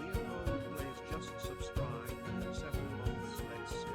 Leopold Blaze just subscribed. 7 months, let's go.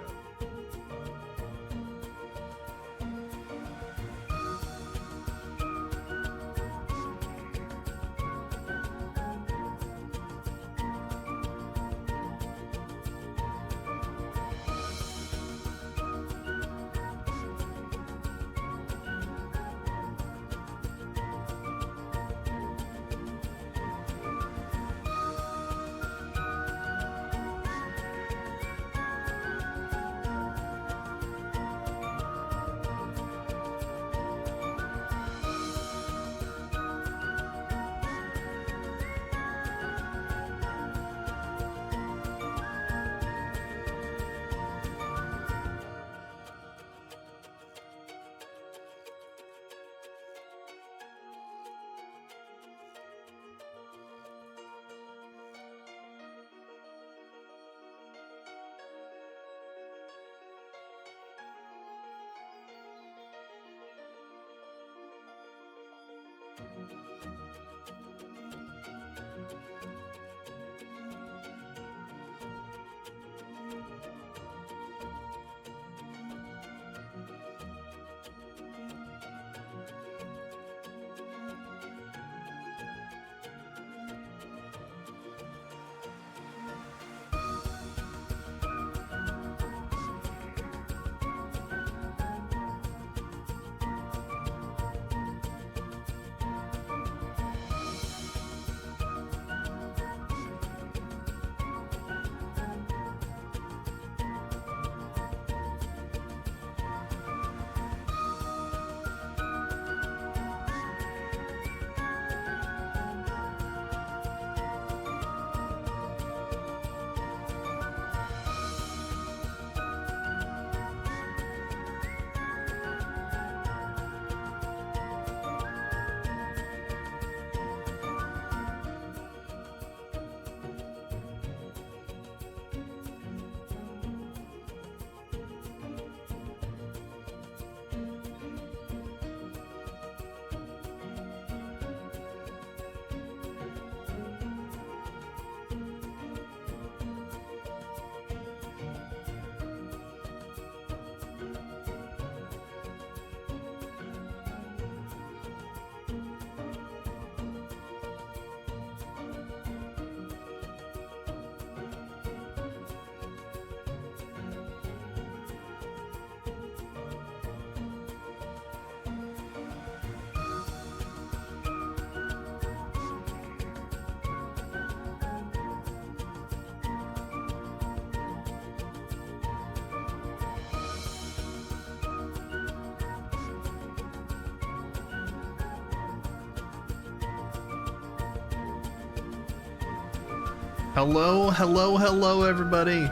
Hello, everybody.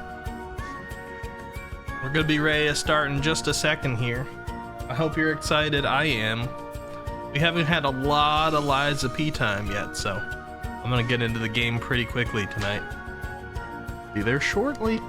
We're gonna be ready to start in just a second here. I hope you're excited. I am. We haven't had a lot of Lies of P time yet, so I'm gonna get into the game pretty quickly tonight. Be there shortly.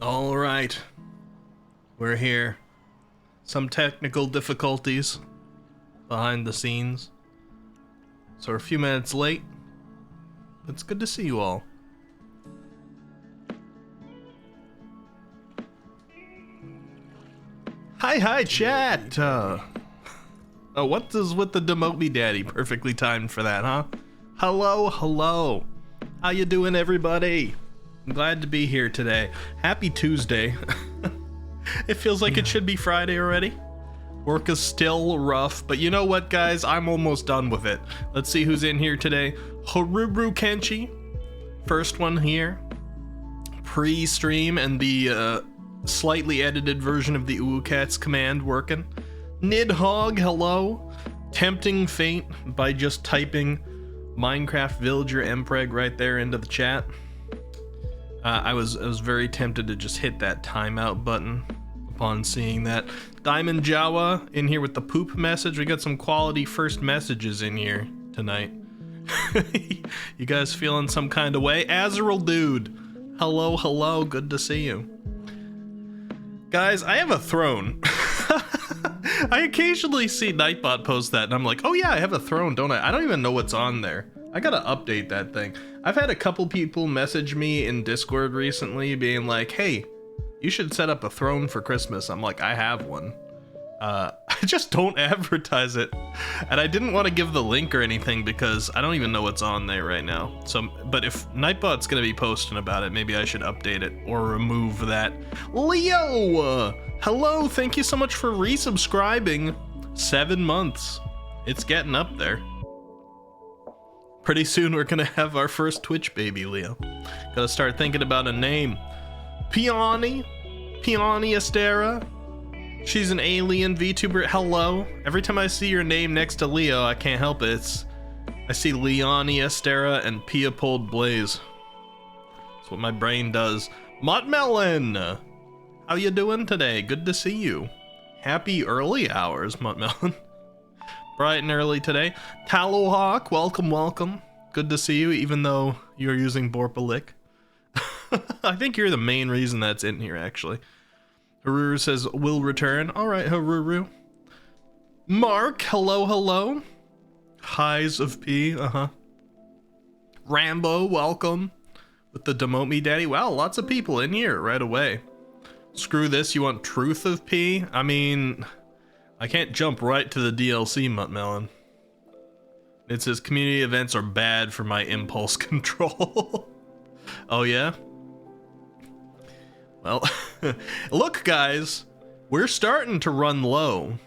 All right, we're here. Some technical difficulties behind the scenes, so we're a few minutes late. It's good to see you all. Hi, chat. Oh, what is with the Demote Me Daddy? Perfectly timed for that, huh? Hello. How you doing, everybody? I'm glad to be here today. Happy Tuesday. It feels like it should be Friday already. Work is still rough, but you know what, guys? I'm almost done with it. Let's see who's in here today. Haruru Kenshi, first one here. Pre-stream and the slightly edited version of the Uwucats command working. Nidhogg, hello. Tempting Fate by just typing Minecraft Villager Mpreg right there into the chat. I was very tempted to just hit that timeout button upon seeing that. Diamond Jawa in here with the poop message. We got some quality first messages in here tonight. You guys feeling some kind of way? Azrael Dude, hello, good to see you. Guys, I have a throne. I occasionally see Nightbot post that and I'm like, oh yeah, I have a throne, don't I? I don't even know what's on there. I gotta update that thing. I've had a couple people message me in Discord recently being like, hey, you should set up a throne for Christmas. I'm like, I have one. I just don't advertise it. And I didn't want to give the link or anything because I don't even know what's on there right now. So, but if Nightbot's gonna be posting about it, maybe I should update it or remove that. Leo! Hello, thank you so much for resubscribing. 7 months. It's getting up there. Pretty soon we're gonna have our first Twitch baby, Leo. Gotta start thinking about a name. Peony Estera. She's an alien VTuber. Hello. Every time I see your name next to Leo, I can't help it. I see Leonie Estera and Piopold Blaze. That's what my brain does. Muttmelon! How you doing today? Good to see you. Happy early hours, Muttmelon. Bright and early today. Tallowhawk, welcome, welcome. Good to see you, even though you're using Borpalick. I think you're the main reason that's in here, actually. Haruru says, will return. Alright, Haruru. Mark, hello, hello. Highs of P, Rambo, welcome. With the Demote Me Daddy. Wow, lots of people in here right away. Screw this, you want Truth of P? I mean, I can't jump right to the DLC, Muttmelon. It says community events are bad for my impulse control. Oh yeah? Well, look guys, we're starting to run low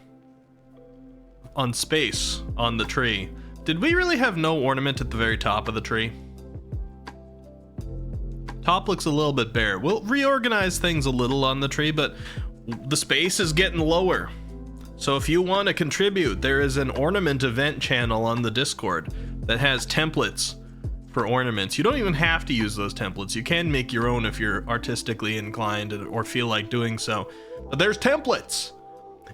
on space on the tree. Did we really have no ornament at the very top of the tree? Top looks a little bit bare. We'll reorganize things a little on the tree, but the space is getting lower. So if you want to contribute, there is an ornament event channel on the Discord that has templates for ornaments. You don't even have to use those templates. You can make your own if you're artistically inclined or feel like doing so. But there's templates,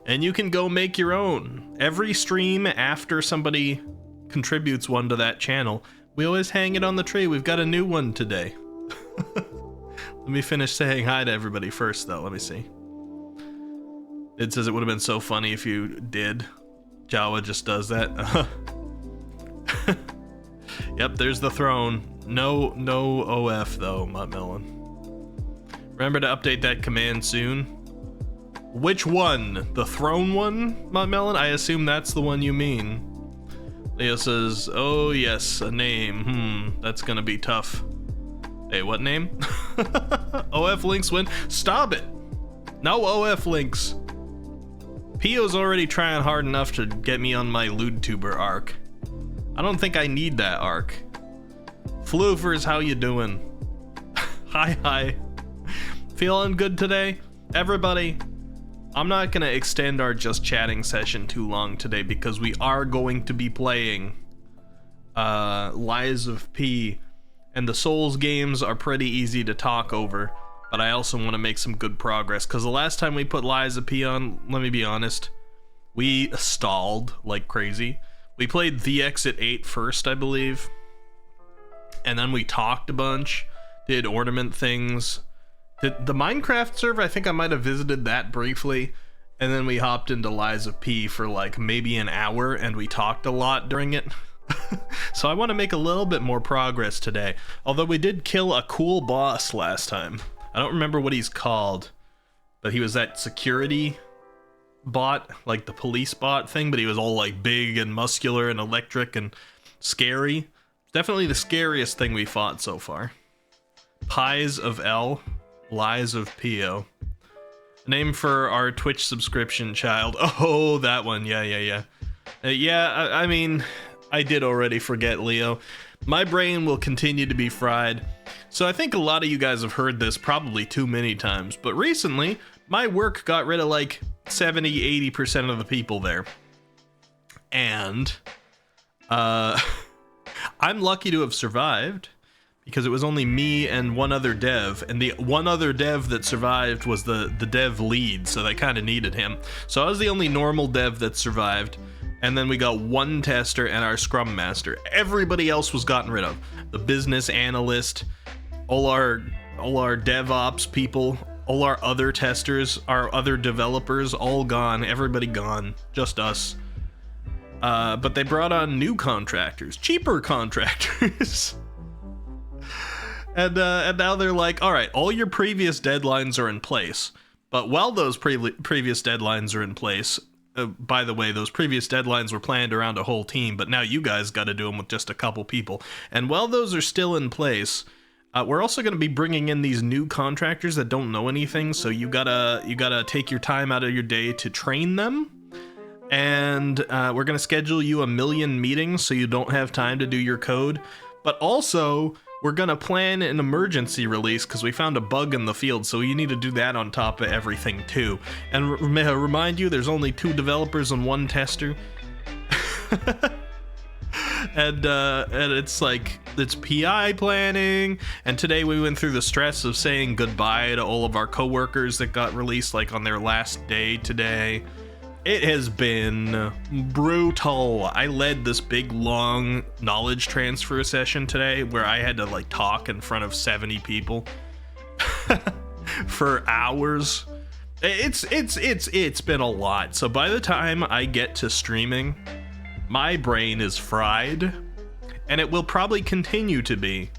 and you can go make your own. Every stream after somebody contributes one to that channel, we always hang it on the tree. We've got a new one today. Let me finish saying hi to everybody first, though. Let me see. It says it would have been so funny if you did. Jawa just does that. Yep, there's the throne. No OF though, Muttmelon. Remember to update that command soon. Which one? The throne one, Muttmelon? I assume that's the one you mean. Leo says, oh yes, a name. That's gonna be tough. Hey, what name? OF Links win. Stop it. No OF Links. Pio's already trying hard enough to get me on my LootTuber arc. I don't think I need that arc. Floofers, how you doing? Hi. Feeling good today? Everybody, I'm not gonna extend our just chatting session too long today because we are going to be playing Lies of P, and the Souls games are pretty easy to talk over, but I also want to make some good progress because the last time we put Lies of P on, let me be honest, we stalled like crazy. We played The Exit 8 first, I believe, and then we talked a bunch, did ornament things. The Minecraft server, I think I might have visited that briefly, and then we hopped into Lies of P for like maybe an hour, and we talked a lot during it. So I want to make a little bit more progress today, although we did kill a cool boss last time. I don't remember what he's called, but he was that security bot, like the police bot thing, but he was all like big and muscular and electric and scary. Definitely the scariest thing we fought so far. Pies of L, Lies of Pio. Name for our Twitch subscription child. Oh, that one. Yeah. I mean, I did already forget, Leo. My brain will continue to be fried. So I think a lot of you guys have heard this probably too many times, but recently my work got rid of like 70-80% of the people there. And I'm lucky to have survived because it was only me and one other dev, and the one other dev that survived was the dev lead, so they kind of needed him. So I was the only normal dev that survived. And then we got one tester and our scrum master. Everybody else was gotten rid of. The business analyst, all our DevOps people, all our other testers, our other developers, all gone. Everybody gone. Just us. But they brought on new contractors, cheaper contractors. And now they're like, all right, all your previous deadlines are in place. But while those previous deadlines are in place, by the way, those previous deadlines were planned around a whole team, but now you guys got to do them with just a couple people. And while those are still in place, we're also going to be bringing in these new contractors that don't know anything. So you gotta take your time out of your day to train them. And we're going to schedule you 1 million meetings so you don't have time to do your code. But also, we're gonna plan an emergency release because we found a bug in the field, so you need to do that on top of everything too. And may I remind you, there's only 2 developers and 1 tester. And it's like, it's PI planning, and today we went through the stress of saying goodbye to all of our coworkers that got released like on their last day today. It has been brutal. I led this big long knowledge transfer session today where I had to like talk in front of 70 people for hours. It's been a lot. So by the time I get to streaming, my brain is fried, and it will probably continue to be,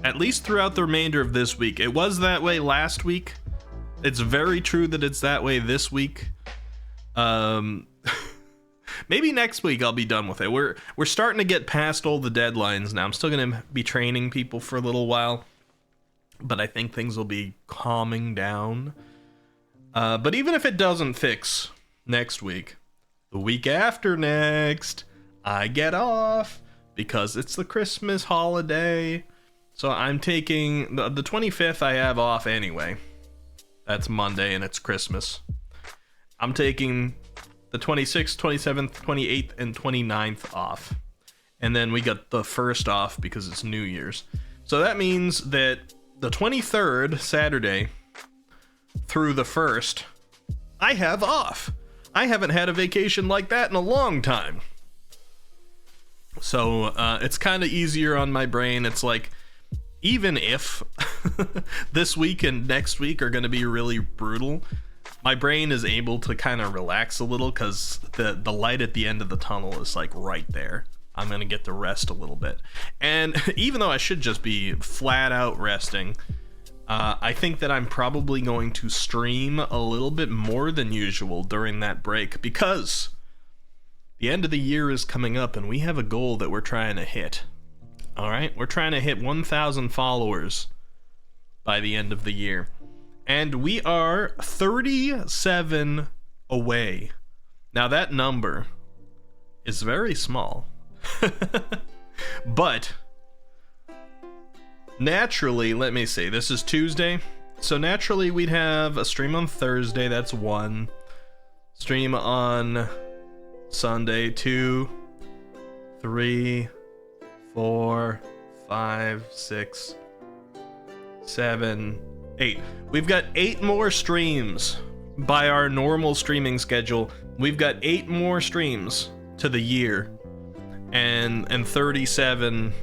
at least throughout the remainder of this week. It was that way last week. It's very true that it's that way this week. Maybe next week I'll be done with it. We're starting to get past all the deadlines now. I'm still gonna be training people for a little while, but I think things will be calming down. But even if it doesn't fix next week, the week after next, I get off because it's the Christmas holiday. So I'm taking the 25th I have off anyway. That's Monday and it's Christmas. I'm taking the 26th, 27th, 28th, and 29th off. And then we got the 1st off because it's New Year's. So that means that the 23rd, Saturday, through the 1st, I have off. I haven't had a vacation like that in a long time. So it's kind of easier on my brain. It's like, even if this week and next week are going to be really brutal, my brain is able to kind of relax a little because the light at the end of the tunnel is like right there. I'm going to get to rest a little bit. And even though I should just be flat out resting, I think that I'm probably going to stream a little bit more than usual during that break because the end of the year is coming up and we have a goal that we're trying to hit. All right, we're trying to hit 1,000 followers by the end of the year. And we are 37 away. Now that number is very small. But naturally, let me see, this is Tuesday. So naturally we'd have a stream on Thursday, that's 1. Stream on Sunday, 2, 3, 4, 5, 6, 7, 8. We've got 8 more streams by our normal streaming schedule. We've got 8 more streams to the year, and 37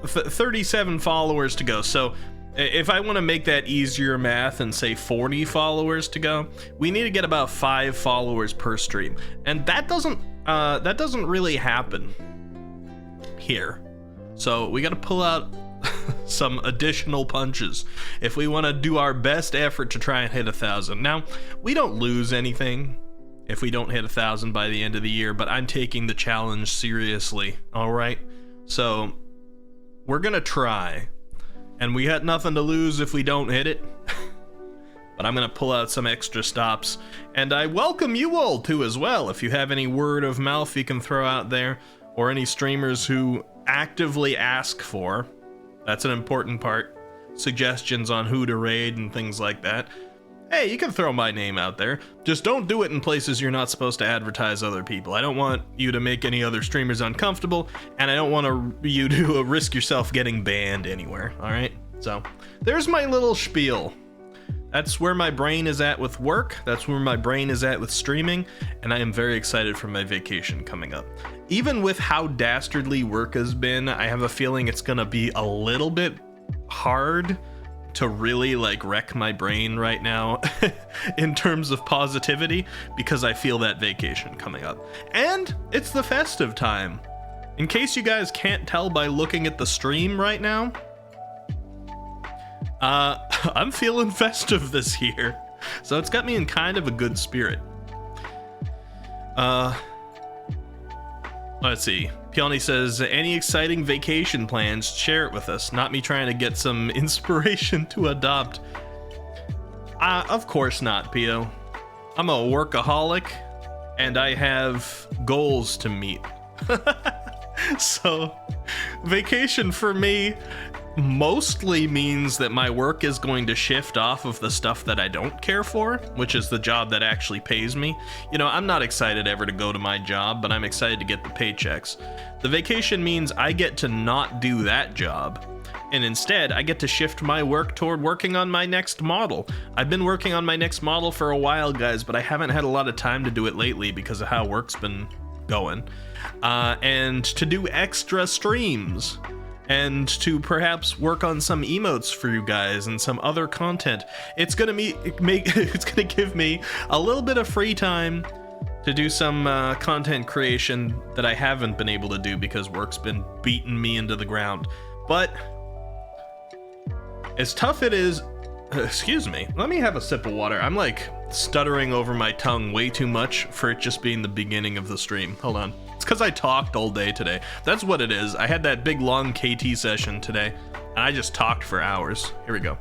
37 followers to go. So if I want to make that easier math and say 40 followers to go, we need to get about 5 followers per stream, and that doesn't really happen here. So we got to pull out some additional punches if we want to do our best effort to try and hit 1,000. Now, we don't lose anything if we don't hit 1,000 by the end of the year, but I'm taking the challenge seriously. All right, so we're gonna try, and we got nothing to lose if we don't hit it. But I'm gonna pull out some extra stops, and I welcome you all to as well. If you have any word of mouth you can throw out there, or any streamers who actively ask for, that's an important part, suggestions on who to raid and things like that, hey, you can throw my name out there. Just don't do it in places you're not supposed to advertise other people. I don't want you to make any other streamers uncomfortable, and I don't want you to risk yourself getting banned anywhere, all right? So there's my little spiel. That's where my brain is at with work. That's where my brain is at with streaming, and I am very excited for my vacation coming up. Even with how dastardly work has been, I have a feeling it's gonna be a little bit hard to really like wreck my brain right now in terms of positivity, because I feel that vacation coming up. And it's the festive time. In case you guys can't tell by looking at the stream right now, I'm feeling festive this year, so it's got me in kind of a good spirit. Let's see. Peony says, any exciting vacation plans, share it with us. Not me trying to get some inspiration to adopt. Of course not, Pio. I'm a workaholic, and I have goals to meet. So, vacation for me mostly means that my work is going to shift off of the stuff that I don't care for, which is the job that actually pays me. You know, I'm not excited ever to go to my job, but I'm excited to get the paychecks. The vacation means I get to not do that job, and instead I get to shift my work toward working on my next model. I've been working on my next model for a while, guys, but I haven't had a lot of time to do it lately because of how work's been going. And to do extra streams, and to perhaps work on some emotes for you guys and some other content. It's gonna give me a little bit of free time to do some content creation that I haven't been able to do because work's been beating me into the ground. But as tough it is, excuse me, let me have a sip of water. I'm like stuttering over my tongue way too much for it just being the beginning of the stream. Hold on. It's because I talked all day today. That's what it is. I had that big long KT session today, and I just talked for hours. Here we go.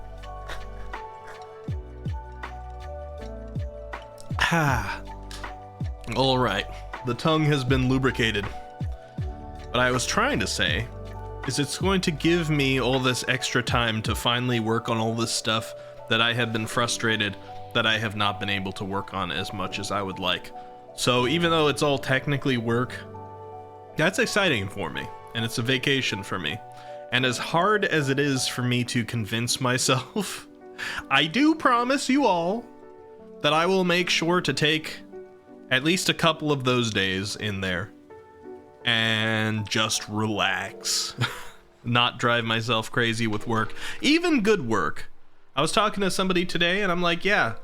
All right. The tongue has been lubricated. What I was trying to say is it's going to give me all this extra time to finally work on all this stuff that I have been frustrated that I have not been able to work on as much as I would like. So even though it's all technically work, that's exciting for me, and it's a vacation for me. And as hard as it is for me to convince myself, I do promise you all that I will make sure to take at least a couple of those days in there and just relax, not drive myself crazy with work, even good work. I was talking to somebody today and I'm like, yeah,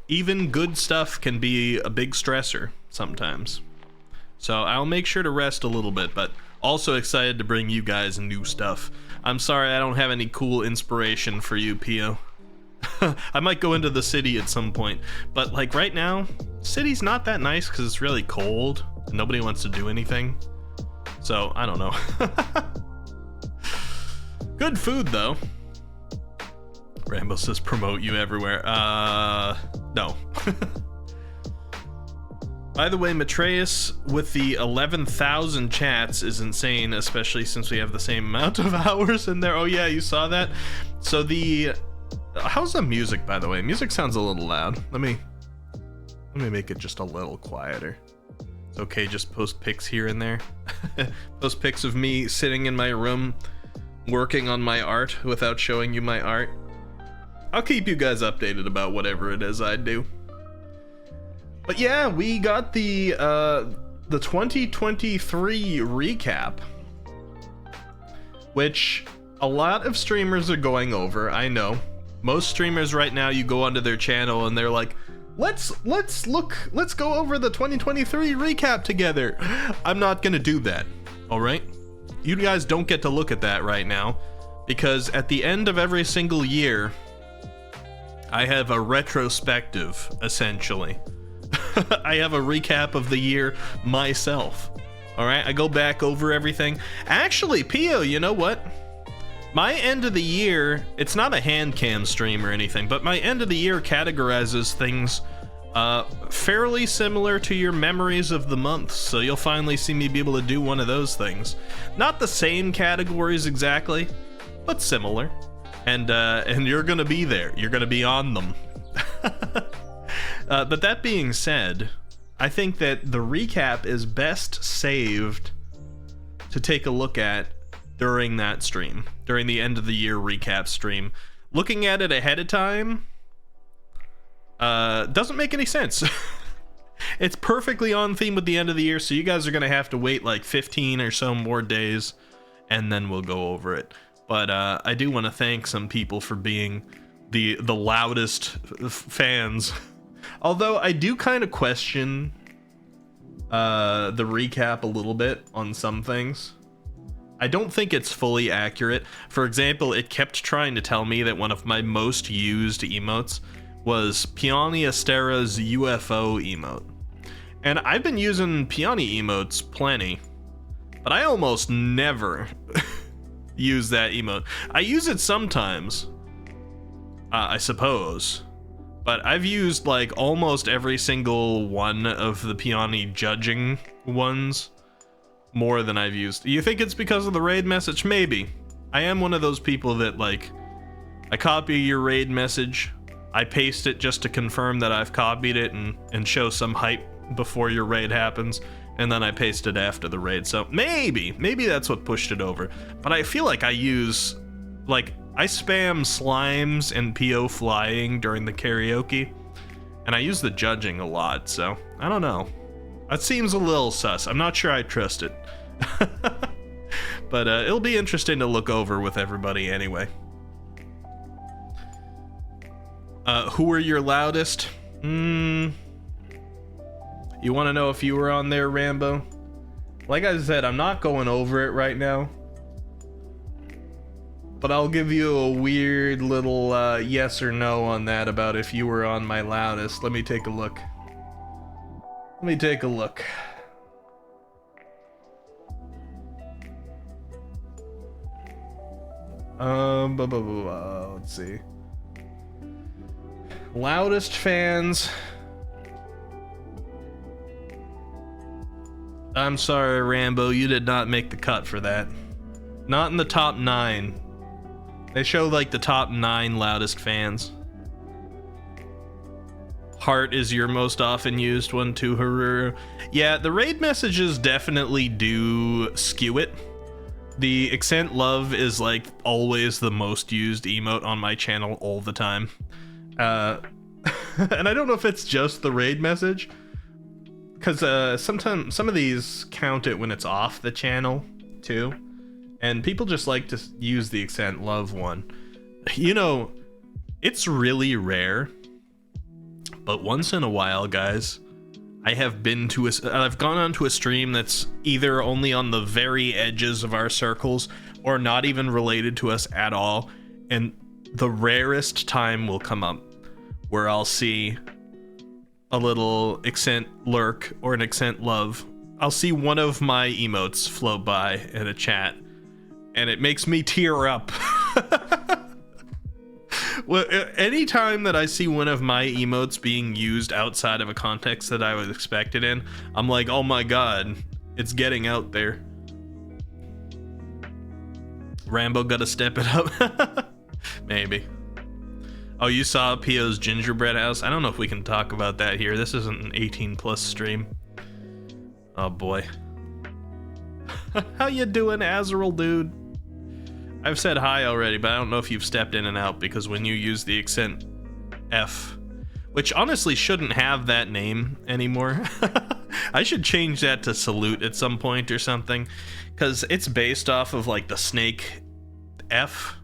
even good stuff can be a big stressor sometimes. So I'll make sure to rest a little bit, but also excited to bring you guys new stuff. I'm sorry I don't have any cool inspiration for you, Pio. I might go into the city at some point, but like right now, city's not that nice because it's really cold and nobody wants to do anything. So I don't know. Good food though. Rambo says promote you everywhere. No. By the way, Matreus with the 11,000 chats is insane, especially since we have the same amount of hours in there. Oh yeah, you saw that? So how's the music, by the way? Music sounds a little loud. Let me make it just a little quieter. It's okay, just post pics here and there. Post pics of me sitting in my room working on my art without showing you my art. I'll keep you guys updated about whatever it is I do. But yeah, we got the 2023 recap, which a lot of streamers are going over. I know most streamers right now, you go onto their channel and they're like, let's go over the 2023 recap together. I'm not gonna do that. All right, you guys don't get to look at that right now, because at the end of every single year I have a retrospective, essentially. I have a recap of the year myself. All right, I go back over everything. Actually, Pio, you know what? My end of the year, it's not a hand cam stream or anything, but my end of the year categorizes things fairly similar to your memories of the month. So you'll finally see me be able to do one of those things. Not the same categories exactly, but similar. And you're gonna be there. You're gonna be on them. But that being said, I think that the recap is best saved to take a look at during that stream, during the end of the year recap stream. Looking at it ahead of time doesn't make any sense. It's perfectly on theme with the end of the year, so you guys are gonna have to wait like 15 or so more days, and then we'll go over it. But I do want to thank some people for being the loudest fans. Although I do kind of question the recap a little bit on some things. I don't think it's fully accurate. For example, it kept trying to tell me that one of my most used emotes was Peony Astera's UFO emote. And I've been using Peony emotes plenty, but I almost never use that emote. I use it sometimes, I suppose, but I've used like almost every single one of the Peony judging ones more than I've used. You think it's because of the raid message? Maybe. I am one of those people that, like, I copy your raid message, I paste it just to confirm that I've copied it and show some hype before your raid happens, and then I paste it after the raid. So maybe that's what pushed it over. But I feel like I use, like, I spam slimes and PO flying during the karaoke, and I use the judging a lot, so I don't know. That seems a little sus. I'm not sure I trust it. But it'll be interesting to look over with everybody anyway. Who were your loudest? You want to know if you were on there, Rambo? Like I said, I'm not going over it right now. But I'll give you a weird little yes or no on that about if you were on my loudest. Let me take a look. Let's see. Loudest fans. I'm sorry, Rambo, you did not make the cut for that. Not in the top 9. They show like the top 9 loudest fans. Heart is your most often used one too, Haru. Yeah, the raid messages definitely do skew it. The accent love is like always the most used emote on my channel all the time. And I don't know if it's just the raid message, because sometimes some of these count it when it's off the channel too, and people just like to use the accent love one. You know, it's really rare, but once in a while, guys, I've gone onto a stream that's either only on the very edges of our circles or not even related to us at all, and the rarest time will come up where I'll see a little accent lurk or an accent love. I'll see one of my emotes float by in a chat, and it makes me tear up. Well, anytime that I see one of my emotes being used outside of a context that I would expect it in, I'm like, oh my god, it's getting out there. Rambo gotta step it up. Maybe. Oh, you saw Pio's gingerbread house? I don't know if we can talk about that here. This isn't an 18+ stream. Oh boy. How you doing, Azrael, dude? I've said hi already, but I don't know if you've stepped in and out, because when you use the accent F, which honestly shouldn't have that name anymore. I should change that to salute at some point or something, because it's based off of like the snake F,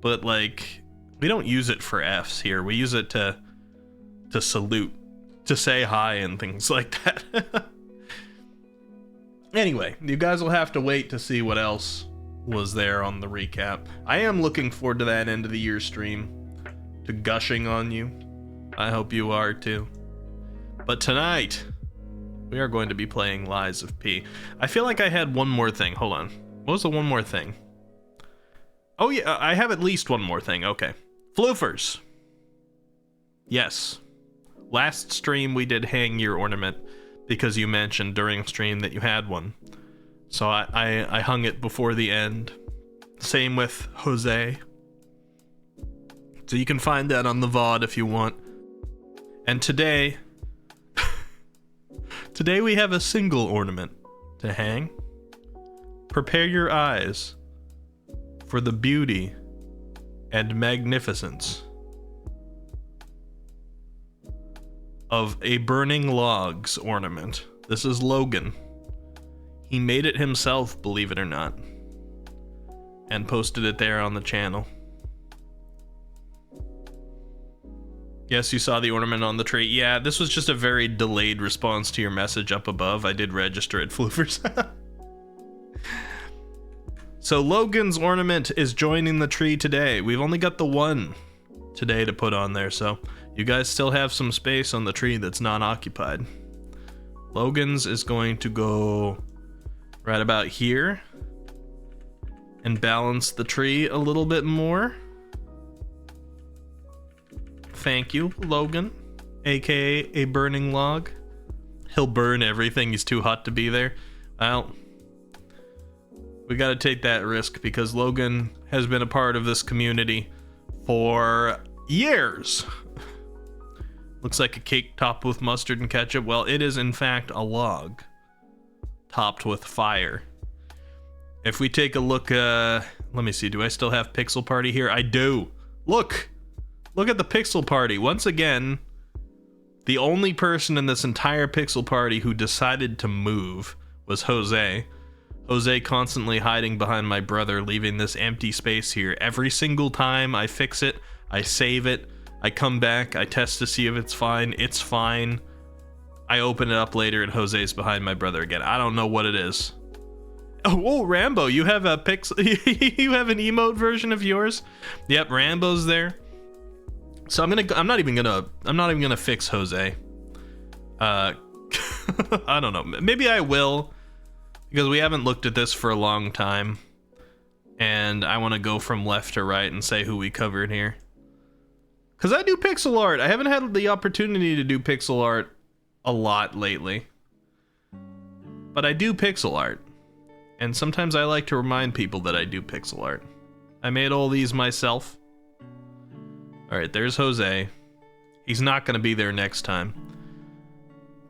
but like we don't use it for Fs here. We use it to salute, to say hi and things like that. Anyway, you guys will have to wait to see what else was there on the recap. I am looking forward to that end of the year stream, to gushing on you. I hope you are too. But tonight, we are going to be playing Lies of P. I feel like I had one more thing. Hold on. What was the one more thing? Oh yeah, I have at least one more thing. Okay. Floofers. Yes. Last stream we did hang your ornament because you mentioned during stream that you had one. So I hung it before the end. Same with Jose. So you can find that on the VOD if you want. And today we have a single ornament to hang. Prepare your eyes for the beauty and magnificence of a burning logs ornament. This is Logan. He made it himself, believe it or not, and posted it there on the channel. Yes, you saw the ornament on the tree. Yeah, this was just a very delayed response to your message up above. I did register at Floofers. So Logan's ornament is joining the tree today. We've only got the one today to put on there, so you guys still have some space on the tree that's not occupied. Logan's is going to go right about here and balance the tree a little bit more. Thank you, Logan, aka a burning log. He'll burn everything, he's too hot to be there. Well, We got to take that risk because Logan has been a part of this community for years. Looks like a cake topped with mustard and ketchup. Well, it is in fact a log topped with fire. If we take a look, let me see. Do I still have Pixel Party here? I do. Look at the Pixel Party. Once again, the only person in this entire Pixel Party who decided to move was Jose. Jose constantly hiding behind my brother, leaving this empty space here. Every single time I fix it, I save it, I come back, I test to see if it's fine. It's fine. I open it up later and Jose's behind my brother again. I don't know what it is. Oh, Rambo, you have a you have an emote version of yours? Yep, Rambo's there. So I'm not even gonna fix Jose. I don't know. Maybe I will, because we haven't looked at this for a long time, and I want to go from left to right and say who we covered here. Because I do pixel art. I haven't had the opportunity to do pixel art a lot lately, but I do pixel art, and sometimes I like to remind people that I do pixel art. I made all these myself. All right, there's Jose. He's not going to be there next time.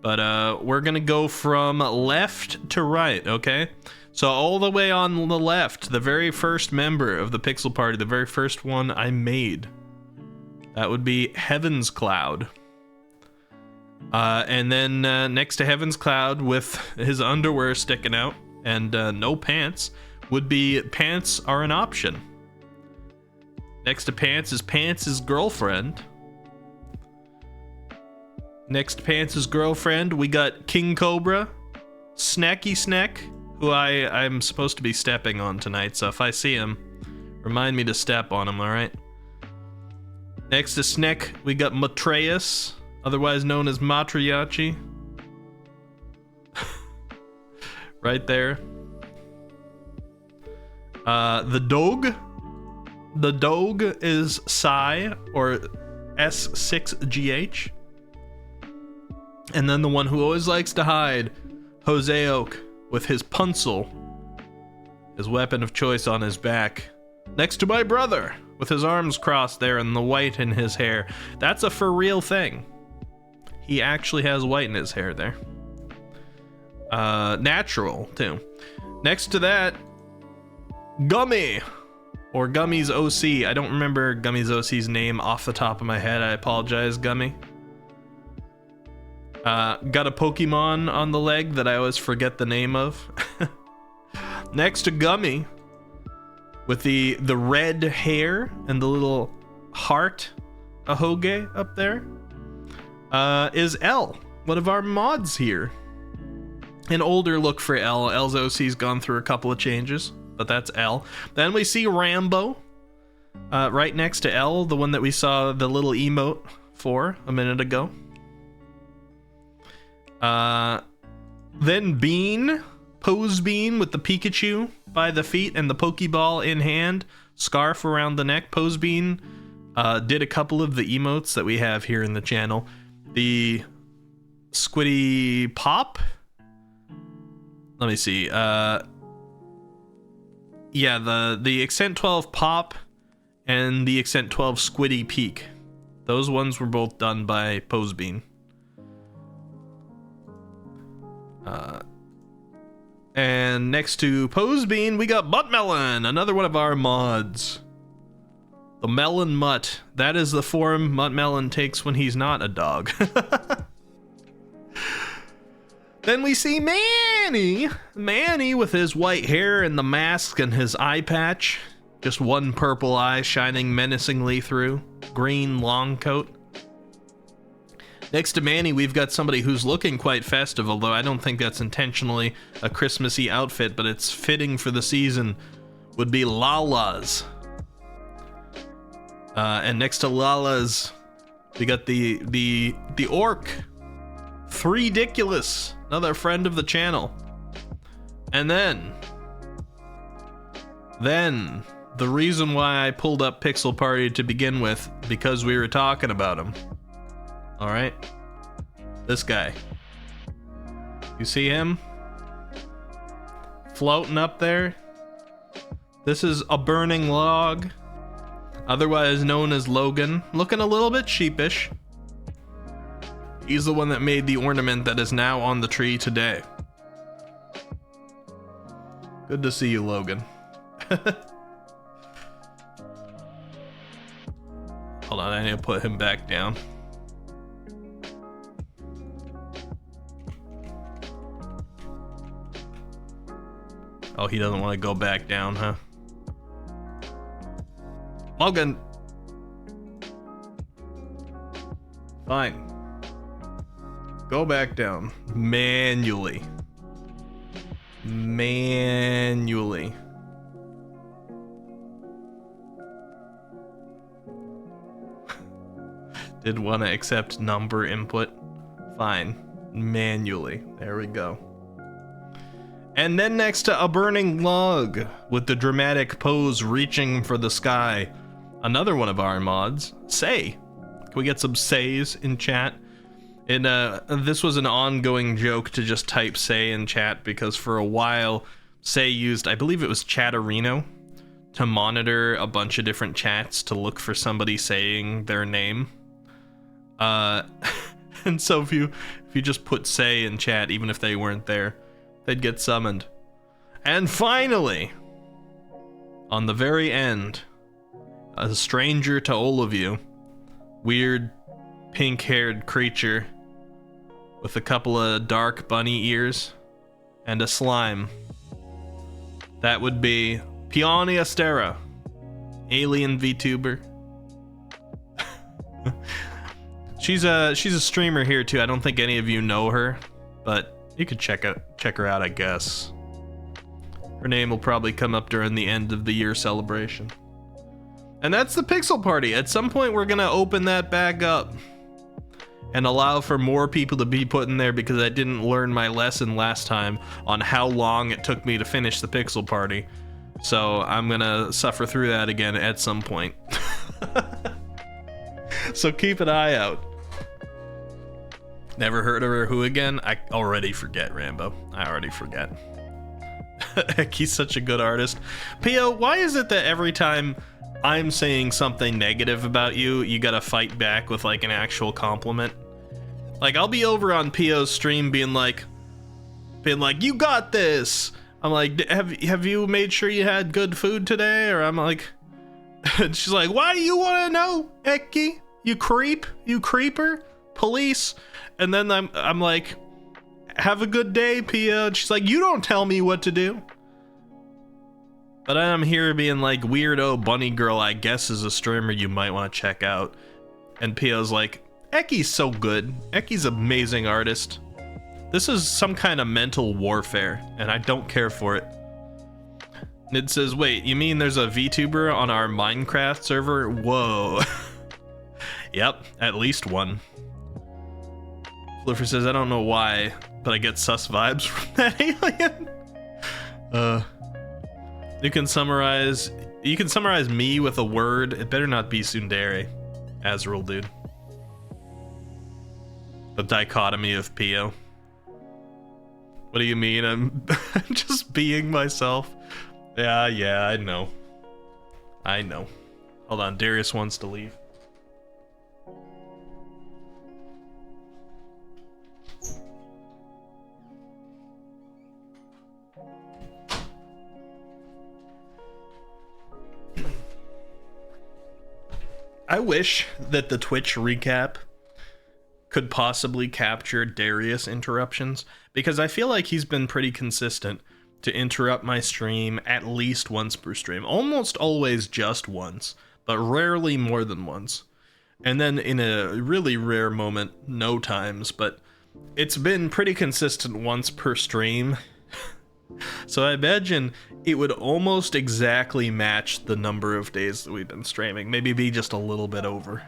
But we're going to go from left to right, okay? So all the way on the left, the very first member of the Pixel Party, the very first one I made, that would be Heaven's Cloud. And then next to Heaven's Cloud with his underwear sticking out and no pants would be Pants Are an Option. Next to Pants is Pants' girlfriend. Next to Pants' girlfriend, we got King Cobra, Snacky Snack, who I'm supposed to be stepping on tonight, so if I see him, remind me to step on him, alright? Next to Snack, we got Matreus, otherwise known as Matriarchy. Right there. The Dog. The Dog is Psy, or S6GH. And then the one who always likes to hide, Jose Oak, with his pencil, his weapon of choice, on his back. Next to my brother, with his arms crossed there and the white in his hair. That's a for real thing. He actually has white in his hair there. Natural, too. Next to that, Gummy, or Gummy's OC. I don't remember Gummy's OC's name off the top of my head. I apologize, Gummy. Got a Pokemon on the leg that I always forget the name of. Next to Gummy, with the red hair and the little heart ahoge up there, is L, one of our mods here. An older look for L. L's OC's gone through a couple of changes, but that's L. Then we see Rambo, right next to L, the one that we saw the little emote for a minute ago. Then Bean, Pose Bean with the Pikachu by the feet and the Pokeball in hand, scarf around the neck. Pose Bean did a couple of the emotes that we have here in the channel. The Squiddy Pop. Let me see. Yeah, the Accent 12 Pop and the Accent 12 Squiddy Peak. Those ones were both done by Pose Bean. And next to Pose Bean, we got Butt Melon, another one of our mods. The Melon Mutt. That is the form Mutt Melon takes when he's not a dog. Then we see Manny. Manny with his white hair and the mask and his eye patch. Just one purple eye shining menacingly through. Green long coat. Next to Manny, we've got somebody who's looking quite festive, although I don't think that's intentionally a Christmassy outfit, but it's fitting for the season, would be Lala's. And next to Lala's, we got the orc. Threediculous, another friend of the channel. And then, the reason why I pulled up Pixel Party to begin with, because we were talking about him. All right, this guy. You see him floating up there? This is a burning log, otherwise known as Logan, looking a little bit sheepish. He's the one that made the ornament that is now on the tree today. Good to see you, Logan. Hold on, I need to put him back down. Oh, he doesn't want to go back down, huh? Logan! Fine. Go back down. Manually. Manually. Did want to accept number input. Fine. Manually. There we go. And then next to a burning log with the dramatic pose reaching for the sky, another one of our mods, Say. Can we get some says in chat? And this was an ongoing joke to just type Say in chat because for a while Say used, I believe it was Chatterino, to monitor a bunch of different chats to look for somebody saying their name. And so if you just put Say in chat, even if they weren't there, they'd get summoned. And finally, on the very end, a stranger to all of you, weird pink-haired creature with a couple of dark bunny ears and a slime. That would be Peony Astera, alien VTuber. She's a streamer here too. I don't think any of you know her, but you could check her out, I guess. Her name will probably come up during the end of the year celebration. And that's the Pixel Party. At some point, we're gonna open that back up and allow for more people to be put in there because I didn't learn my lesson last time on how long it took me to finish the Pixel Party. So I'm gonna suffer through that again at some point. So keep an eye out. Never heard of her. Who again? I already forget, Rambo. I already forget. He's such a good artist. Pio, why is it that every time I'm saying something negative about you, you gotta fight back with like an actual compliment? Like I'll be over on Pio's stream being like, you got this. I'm like, have you made sure you had good food today? Or I'm like, and she's like, why do you want to know, Eki? You creeper, police. And then I'm like, have a good day, Pia. And she's like, you don't tell me what to do. But I'm here being like, weirdo bunny girl, I guess is a streamer you might want to check out. And Pia's like, Eki's so good. Eki's an amazing artist. This is some kind of mental warfare, and I don't care for it. Nid says, wait, you mean there's a VTuber on our Minecraft server? Whoa. Yep, at least one. Fluffer says, I don't know why, but I get sus vibes from that alien. You can summarize me with a word. It better not be tsundere. Azrael, dude. The dichotomy of Pio. What do you mean? I'm just being myself. Yeah, I know. Hold on, Darius wants to leave. I wish that the Twitch recap could possibly capture Darius interruptions, because I feel like he's been pretty consistent to interrupt my stream at least once per stream. Almost always just once, but rarely more than once. And then in a really rare moment, no times, but it's been pretty consistent once per stream. So I imagine it would almost exactly match the number of days that we've been streaming. Maybe be just a little bit over.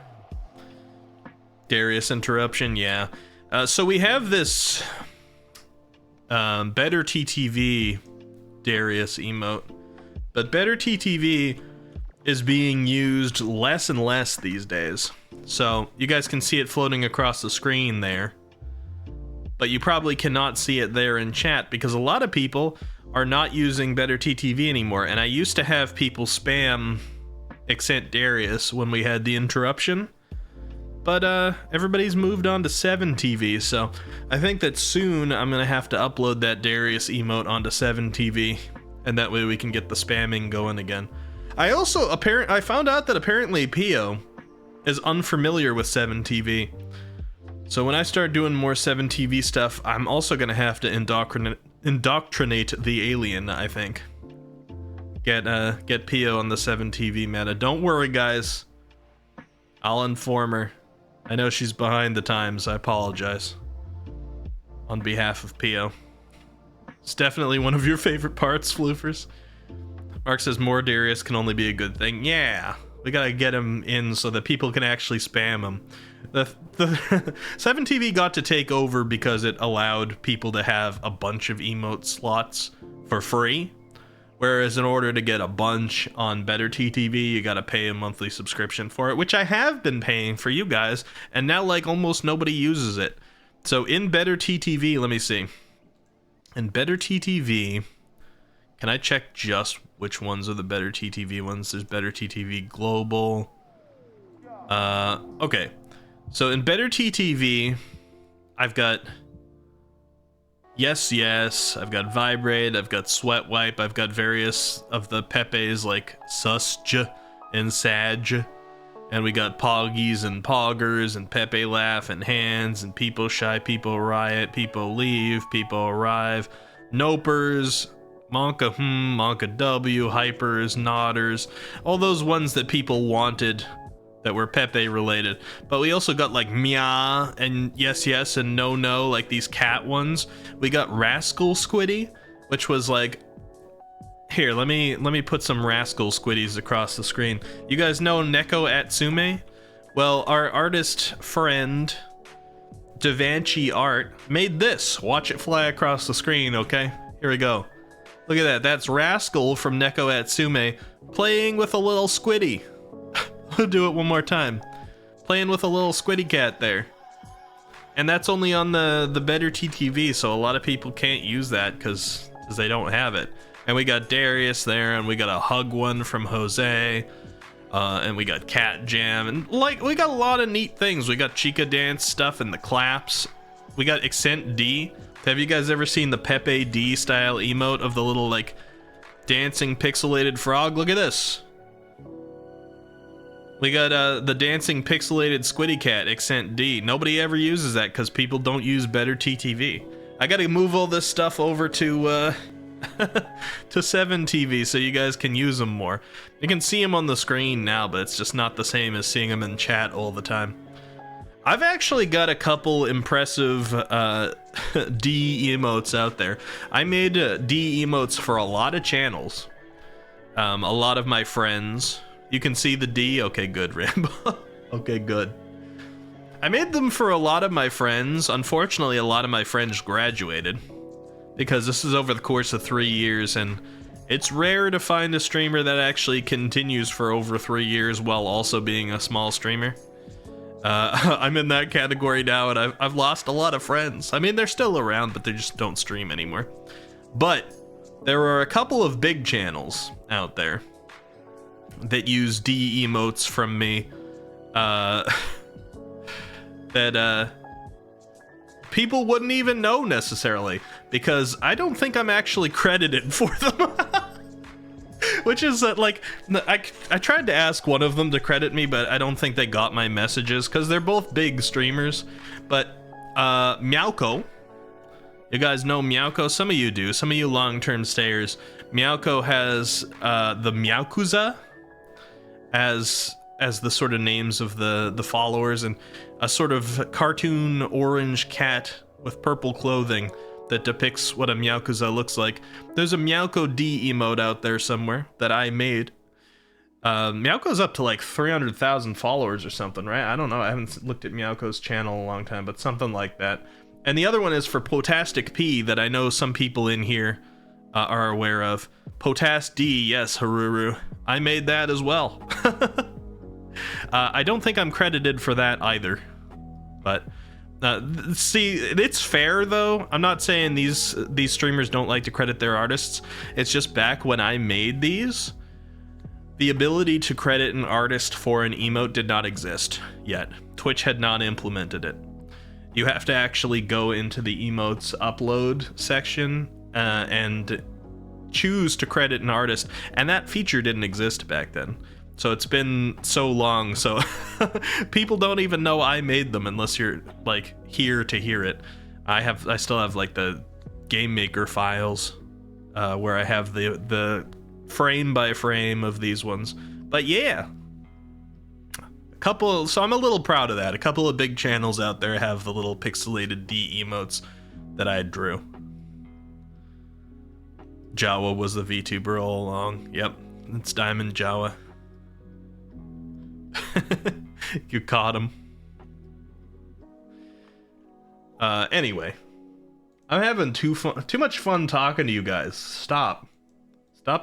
Darius interruption, yeah. So we have this Better TTV Darius emote, but Better TTV is being used less and less these days. So you guys can see it floating across the screen there, but you probably cannot see it there in chat because a lot of people are not using Better TTV anymore. And I used to have people spam Accent Darius when we had the interruption. But everybody's moved on to 7TV, so I think that soon I'm gonna have to upload that Darius emote onto 7TV, and that way we can get the spamming going again. I also I found out that apparently Pio is unfamiliar with 7TV, so when I start doing more 7TV stuff, I'm also gonna have to indoctrinate the alien. I think get Pio on the 7TV meta. Don't worry, guys. I'll inform her. I know she's behind the times. I apologize on behalf of Pio. It's definitely one of your favorite parts, Floofers. Mark says more Darius can only be a good thing. Yeah, we gotta get him in so that people can actually spam him. The 7TV got to take over because it allowed people to have a bunch of emote slots for free. Whereas in order to get a bunch on Better TTV, you gotta pay a monthly subscription for it, which I have been paying for you guys, and now like almost nobody uses it. So in Better TTV, let me see. In Better TTV, can I check just which ones are the Better TTV ones? There's Better TTV Global. Okay. So in Better TTV, I've got Yes Yes, I've got Vibrate, I've got Sweat Wipe, I've got various of the Pepes like Susj and Saj, and we got Poggies and Poggers and Pepe Laugh and Hands and People Shy, People Riot, People Leave, People Arrive, Nopers, Monka Monka W, Hypers, Nodders, all those ones that people wanted that were Pepe related. But we also got like Mia and Yes Yes and No No, like these cat ones. We got Rascal Squiddy, which was like, here, let me put some Rascal Squiddies across the screen. You guys know Neko Atsume? Well, our artist friend Davanci Art made this. Watch it fly across the screen, okay? Here we go. Look at that. That's Rascal from Neko Atsume playing with a little Squiddy. I'll do it one more time. Playing with a little Squiddy cat there. And that's only on the Better TTV, so a lot of people can't use that because they don't have it. And we got Darius there, and we got a hug one from Jose, and we got Cat Jam, and like we got a lot of neat things. We got Chica Dance stuff and the claps. We got Accent D. Have you guys ever seen the Pepe D style emote of the little like dancing pixelated frog? Look at this. We got the dancing pixelated Squiddy cat, Accent D. Nobody ever uses that because people don't use Better TTV. I gotta move all this stuff over to to 7TV so you guys can use them more. You can see them on the screen now, but it's just not the same as seeing them in chat all the time. I've actually got a couple impressive D emotes out there. I made D emotes for a lot of channels. A lot of my friends. You can see the D? Okay, good, Rambo. Okay, good. I made them for a lot of my friends. Unfortunately, a lot of my friends graduated because this is over the course of 3 years, and it's rare to find a streamer that actually continues for over 3 years while also being a small streamer. I'm in that category now, and I've lost a lot of friends. I mean, they're still around, but they just don't stream anymore. But there are a couple of big channels out there that use D emotes from me that people wouldn't even know necessarily, because I don't think I'm actually credited for them. Which is like, I tried to ask one of them to credit me, but I don't think they got my messages because they're both big streamers. But Meowko, you guys know Meowko? Some of you do, some of you long-term stayers. Meowko has the Meowkuza as the sort of names of the followers, and a sort of cartoon orange cat with purple clothing that depicts what a Meowkuza looks like. There's a Meowko D emote out there somewhere that I made. Meowko's up to like 300,000 followers or something, right? I don't know. I haven't looked at Meowko's channel in a long time, but something like that. And the other one is for Potastic P that I know some people in here are aware of. Potast D, yes, Haruru. I made that as well. I don't think I'm credited for that either, but See, it's fair though. I'm not saying these streamers don't like to credit their artists. It's just back when I made these, the ability to credit an artist for an emote did not exist yet. Twitch had not implemented it. You have to actually go into the emotes upload section and choose to credit an artist, and that feature didn't exist back then. So it's been so long, so people don't even know I made them unless you're like here to hear it. I still have like the Game Maker files where I have the frame by frame of these ones. But yeah, so I'm a little proud of that. A couple of big channels out there have the little pixelated D emotes that I drew. Jawa was the VTuber all along. Yep, it's Diamond Jawa. You caught him. Anyway, I'm having too much fun talking to you guys. Stop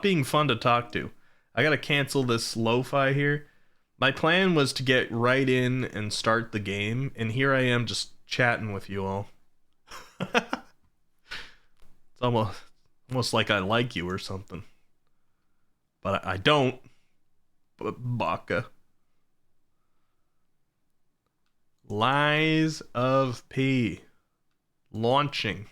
being fun to talk to. I gotta cancel this lo-fi here. My plan was to get right in and start the game, and here I am just chatting with you all. It's almost like I like you or something, but I don't. But Baka. Lies of P. Launching.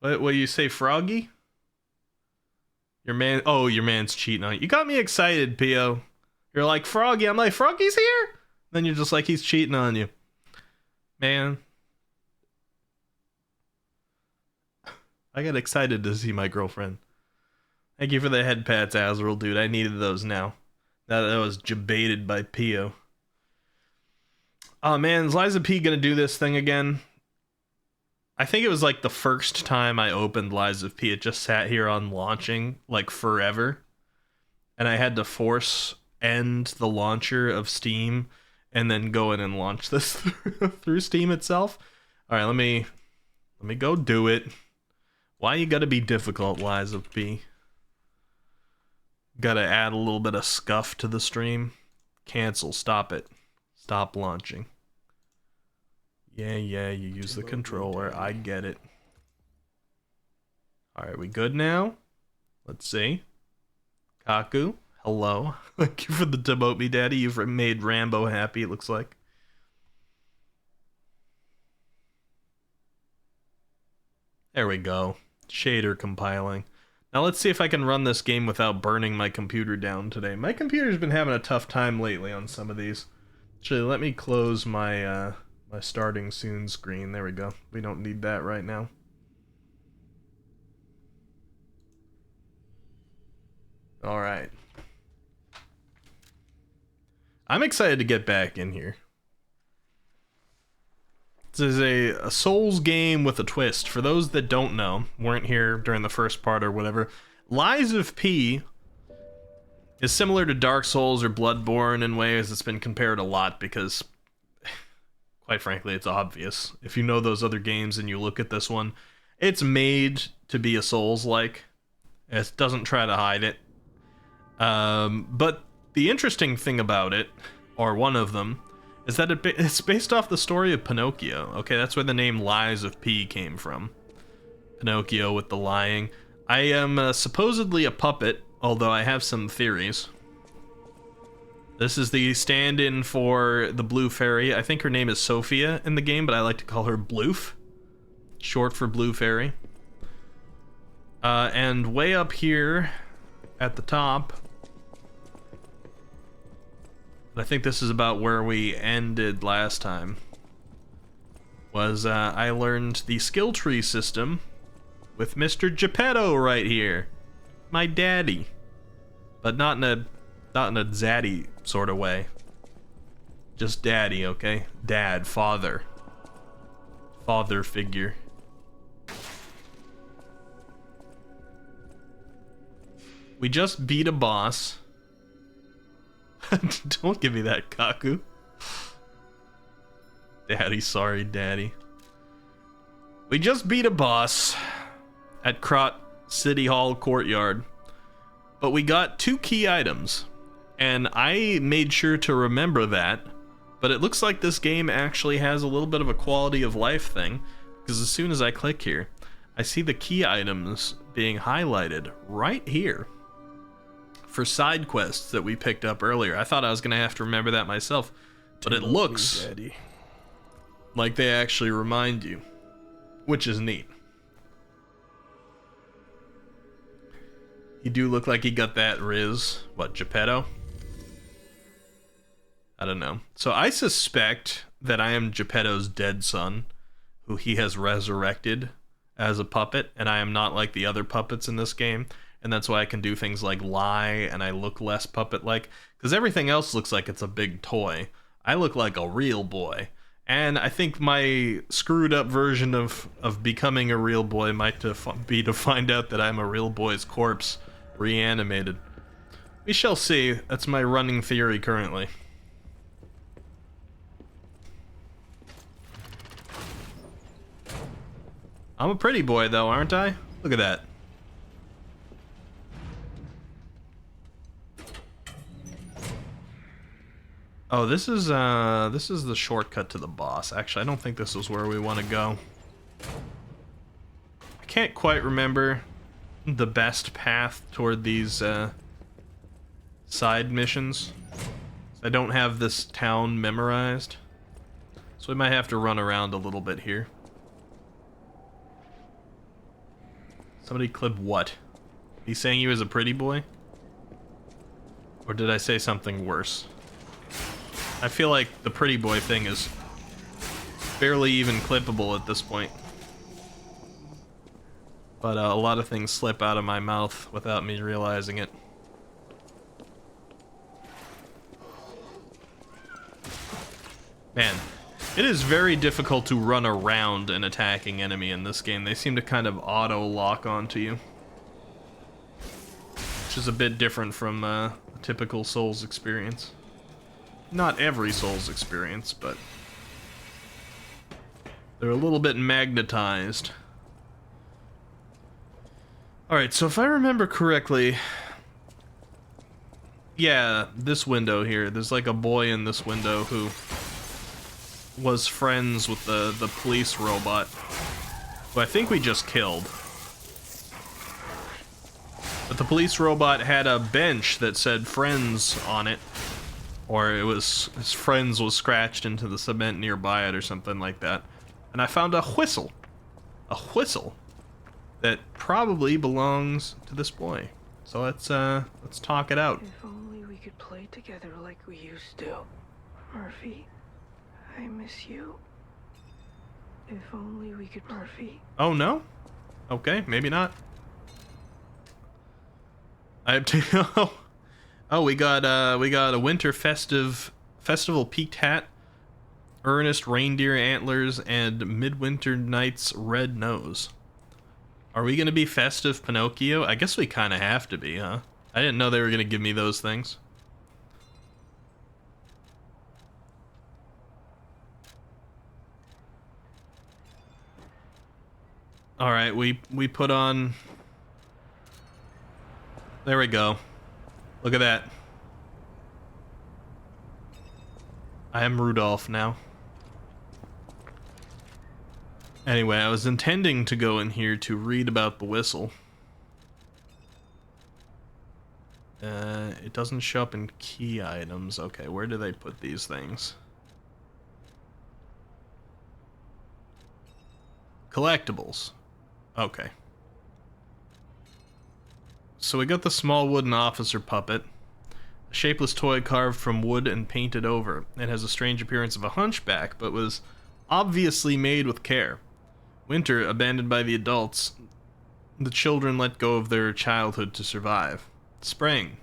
What do you say, Froggy? Your man's cheating on you. You got me excited, Pio. You're like, Froggy. I'm like, Froggy's here? Then you're just like, he's cheating on you. Man. I got excited to see my girlfriend. Thank you for the head pats, Azrael, dude. I needed those now. Now that I was jebaited by Pio. Oh man, is Lies of P gonna do this thing again? I think it was like the first time I opened Lies of P, it just sat here on launching like forever. And I had to force end the launcher of Steam and then go in and launch this through Steam itself. Alright, let me go do it. Why you gotta be difficult, Lies of P? Gotta add a little bit of scuff to the stream. Cancel, stop it. Stop launching. Yeah, you use the controller. I get it. Alright, we good now? Let's see. Kaku, hello. Thank you for the demote me, Daddy. You've made Rambo happy, it looks like. There we go. Shader compiling. Now let's see if I can run this game without burning my computer down today. My computer's been having a tough time lately on some of these. Actually, let me close my my starting soon screen. There we go. We don't need that right now. Alright. I'm excited to get back in here. This is a Souls game with a twist. For those that don't know, weren't here during the first part or whatever, Lies of P is similar to Dark Souls or Bloodborne in ways. It's been compared a lot because, quite frankly, it's obvious. If you know those other games and you look at this one, it's made to be a Souls-like. It doesn't try to hide it. But the interesting thing about it, or one of them, is that it's based off the story of Pinocchio. Okay, that's where the name Lies of P came from. Pinocchio with the lying. I am supposedly a puppet, although I have some theories. This is the stand-in for the Blue Fairy. I think her name is Sophia in the game, but I like to call her Bloof, short for Blue Fairy. And way up here at the top, I think this is about where we ended last time, was I learned the skill tree system with Mr. Geppetto right here, my daddy, but not in a zaddy sort of way, just daddy, okay? Dad, father figure. We just beat a boss. Don't give me that, Kaku. Daddy, sorry, Daddy. We just beat a boss at Krot City Hall Courtyard. But we got 2 key items, and I made sure to remember that. But it looks like this game actually has a little bit of a quality of life thing, because as soon as I click here, I see the key items being highlighted right here for side quests that we picked up earlier. I thought I was going to have to remember that myself, but it looks like they actually remind you, which is neat. He do look like he got that Riz. What, Geppetto? I don't know. So I suspect that I am Geppetto's dead son, who he has resurrected as a puppet, and I am not like the other puppets in this game, and that's why I can do things like lie, and I look less puppet-like, because everything else looks like it's a big toy. I look like a real boy, and I think my screwed-up version of becoming a real boy might be to find out that I'm a real boy's corpse, reanimated. We shall see. That's my running theory currently. I'm a pretty boy though, aren't I? Look at that. Oh, this is the shortcut to the boss. Actually, I don't think this is where we want to go. I can't quite remember the best path toward these side missions. I don't have this town memorized, so we might have to run around a little bit here. Somebody clip what? He's saying he was a pretty boy? Or did I say something worse? I feel like the pretty boy thing is barely even clippable at this point. But a lot of things slip out of my mouth without me realizing it. Man, it is very difficult to run around an attacking enemy in this game. They seem to kind of auto-lock onto you, which is a bit different from a typical Souls experience. Not every Souls experience, but they're a little bit magnetized. Alright, so if I remember correctly, yeah, this window here, there's like a boy in this window who was friends with the police robot, who I think we just killed. But the police robot had a bench that said friends on it, or it was his friends was scratched into the cement nearby it or something like that. And I found a whistle. A whistle that probably belongs to this boy. So let's talk it out. If only we could play together like we used to. Murphy, I miss you. If only we could, Murphy. Oh no? Okay, maybe not. Oh, we got a winter festival peaked hat, earnest reindeer antlers, and midwinter night's red nose. Are we gonna be festive Pinocchio? I guess we kind of have to be, huh? I didn't know they were gonna give me those things. All right, we put on. There we go. Look at that. I am Rudolph now. Anyway, I was intending to go in here to read about the whistle. It doesn't show up in key items. Okay, where do they put these things? Collectibles. Okay. So we got the small wooden officer puppet. A shapeless toy carved from wood and painted over. It has a strange appearance of a hunchback, but was obviously made with care. Winter, abandoned by the adults, the children let go of their childhood to survive. Spring,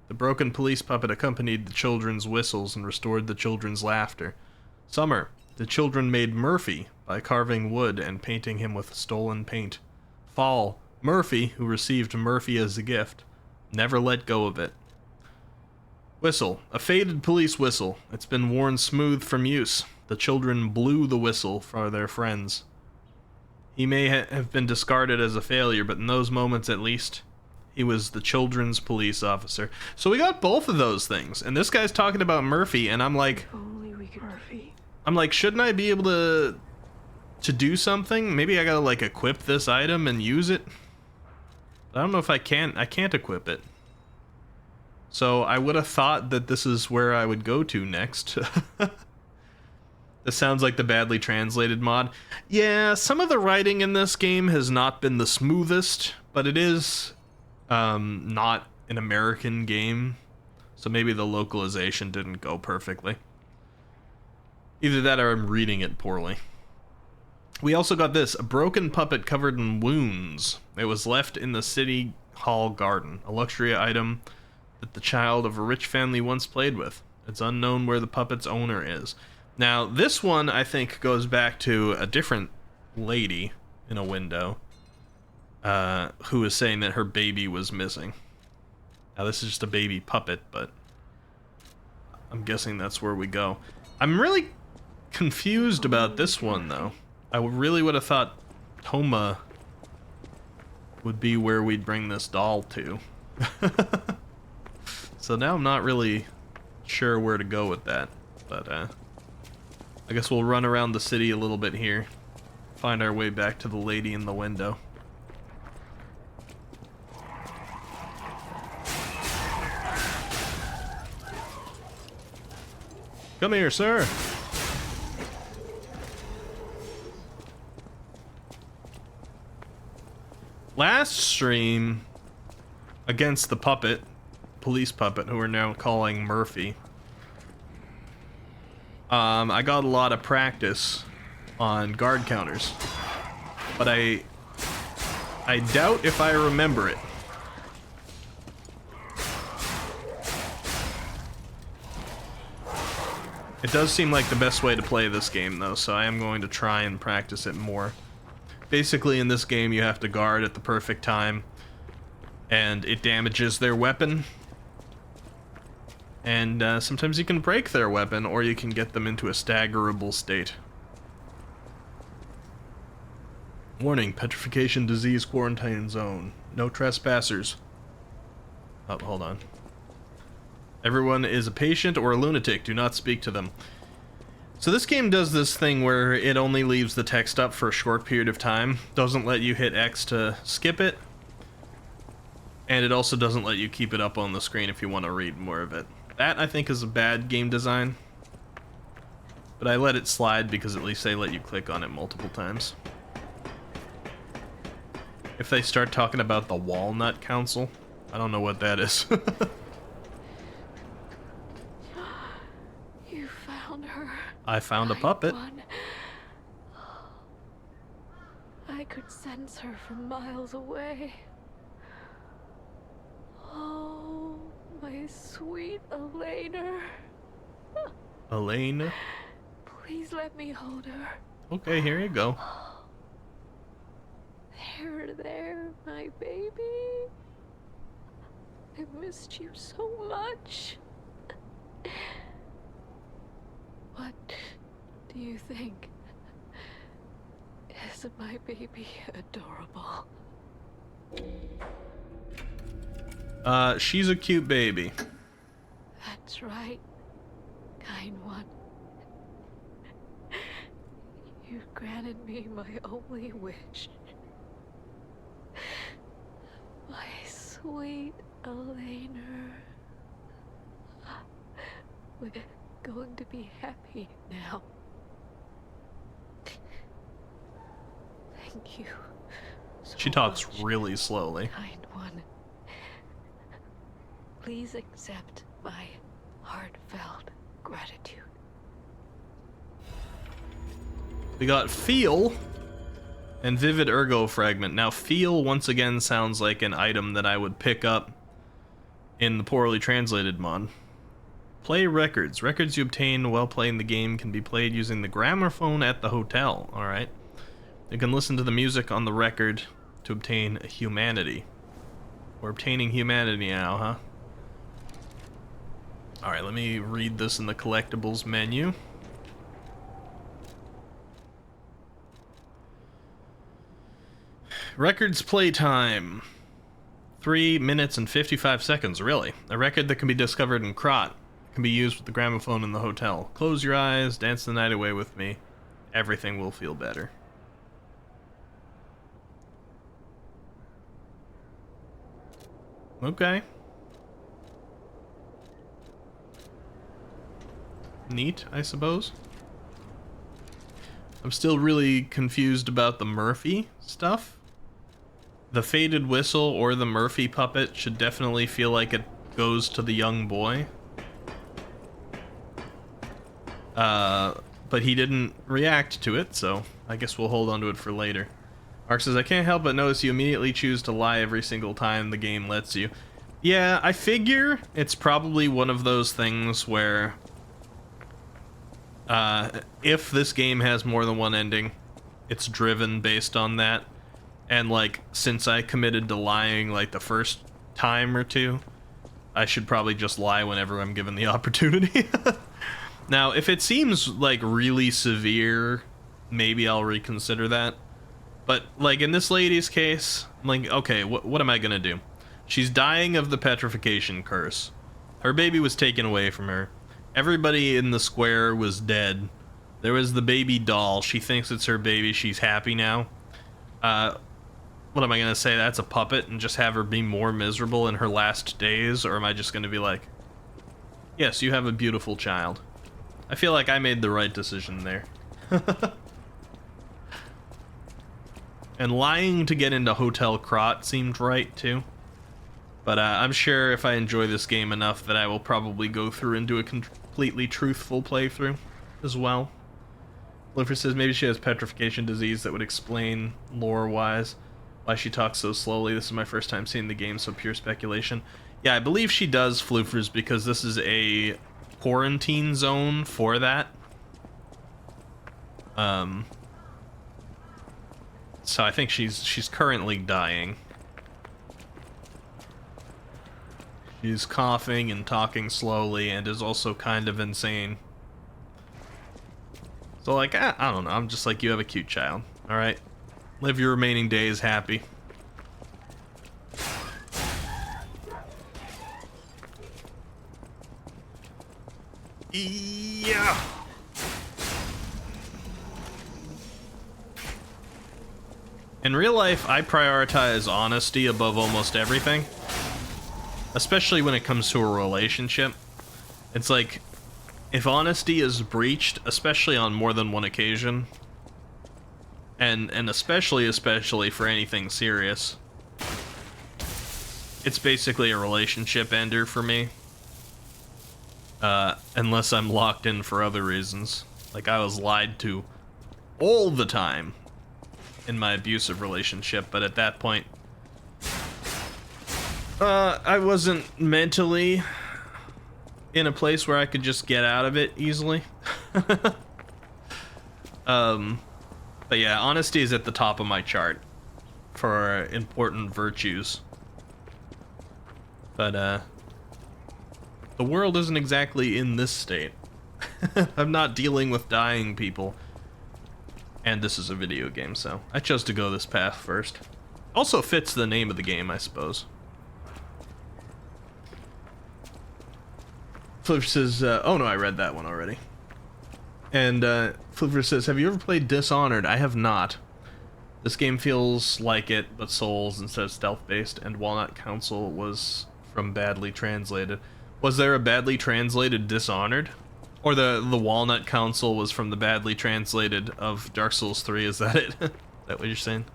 the broken police puppet accompanied the children's whistles and restored the children's laughter. Summer, the children made Murphy by carving wood and painting him with stolen paint. Fall, Murphy, who received Murphy as a gift, never let go of it. Whistle, a faded police whistle. It's been worn smooth from use. The children blew the whistle for their friends. He may have been discarded as a failure, but in those moments at least, He was the children's police officer. So we got both of those things. And this guy's talking about Murphy, and I'm like, If only we could, Murphy. shouldn't I be able to do something? Maybe I gotta like equip this item and use it. I don't know if I can. I can't equip it. So I would have thought that this is where I would go to next. This sounds like the badly translated mod. Yeah, some of the writing in this game has not been the smoothest, but it is not an American game, so maybe the localization didn't go perfectly. Either that or I'm reading it poorly. We also got this, a broken puppet covered in wounds. It was left in the city hall garden, a luxury item that the child of a rich family once played with. It's unknown where the puppet's owner is. Now, this one, I think, goes back to a different lady in a window who was saying that her baby was missing. Now, this is just a baby puppet, but I'm guessing that's where we go. I'm really confused about this one, though. I really would have thought Toma would be where we'd bring this doll to. So now I'm not really sure where to go with that, but I guess we'll run around the city a little bit here, find our way back to the lady in the window. Come here, sir. Last stream, against the puppet, police puppet, who we're now calling Murphy, I got a lot of practice on guard counters, but I doubt if I remember it. It does seem like the best way to play this game, though, so I am going to try and practice it more. Basically, in this game, you have to guard at the perfect time, and it damages their weapon. And sometimes you can break their weapon, or you can get them into a staggerable state. Warning, petrification disease quarantine zone. No trespassers. Oh, hold on. Everyone is a patient or a lunatic. Do not speak to them. So this game does this thing where it only leaves the text up for a short period of time. Doesn't let you hit X to skip it. And it also doesn't let you keep it up on the screen if you want to read more of it. That, I think, is a bad game design. But I let it slide because at least they let you click on it multiple times. If they start talking about the Walnut Council, I don't know what that is. You found her. I found a puppet. One. I could sense her from miles away. Oh, my sweet Elena. Elaine. Please let me hold her. Okay, here you go. There, my baby. I missed you so much. What do you think? Is my baby adorable? She's a cute baby. That's right, kind one. You granted me my only wish. My sweet Elena. We're going to be happy now. Thank you. She talks really slowly. Kind one. Please accept my heartfelt gratitude. We got Feel and Vivid Ergo Fragment. Now, Feel once again sounds like an item that I would pick up in the poorly translated mod. Play records. Records you obtain while playing the game can be played using the gramophone at the hotel. Alright. You can listen to the music on the record to obtain humanity. We're obtaining humanity now, huh? Alright, let me read this in the collectibles menu. Records playtime. 3 minutes and 55 seconds, really. A record that can be discovered in Krot. Can be used with the gramophone in the hotel. Close your eyes, dance the night away with me. Everything will feel better. Okay. Neat, I suppose. I'm still really confused about the Murphy stuff. The faded whistle or the Murphy puppet should definitely feel like it goes to the young boy. But he didn't react to it, so I guess we'll hold on to it for later. Mark says, I can't help but notice you immediately choose to lie every single time the game lets you. Yeah, I figure it's probably one of those things where if this game has more than one ending, it's driven based on that. And like, since I committed to lying like the first time or two, I should probably just lie whenever I'm given the opportunity. Now, if it seems like really severe, maybe I'll reconsider that. But like in this lady's case, I'm like, okay, what am I gonna do? She's dying of the petrification curse. Her baby was taken away from her. Everybody in the square was dead. There was the baby doll. She thinks it's her baby. She's happy now. What am I gonna say? That's a puppet and just have her be more miserable in her last days? Or am I just gonna be like, yes, you have a beautiful child. I feel like I made the right decision there. And lying to get into Hotel Krot seemed right too. But I'm sure if I enjoy this game enough that I will probably go through and do a completely truthful playthrough as well. Lifer says maybe she has petrification disease. That would explain lore-wise why she talks so slowly. This is my first time seeing the game, so pure speculation. Yeah, I believe she does, Floofers, because this is a quarantine zone for that. So I think she's currently dying. She's coughing and talking slowly and is also kind of insane. So like, I don't know, I'm just like, you have a cute child, alright? Live your remaining days happy. Yeah! In real life, I prioritize honesty above almost everything. Especially when it comes to a relationship. It's like, if honesty is breached, especially on more than one occasion, and especially for anything serious, it's basically a relationship ender for me. Unless I'm locked in for other reasons. Like, I was lied to all the time in my abusive relationship, but at that point, I wasn't mentally in a place where I could just get out of it easily. But yeah, honesty is at the top of my chart for important virtues. But, the world isn't exactly in this state. I'm not dealing with dying people. And this is a video game, so I chose to go this path first. Also fits the name of the game, I suppose. Flipper says, oh no, I read that one already. And Flipper says, have you ever played Dishonored? I have not. This game feels like it, but Souls instead of stealth-based, and Walnut Council was from badly translated. Was there a badly translated Dishonored? Or the Walnut Council was from the badly translated of Dark Souls 3, is that it? Is that what you're saying?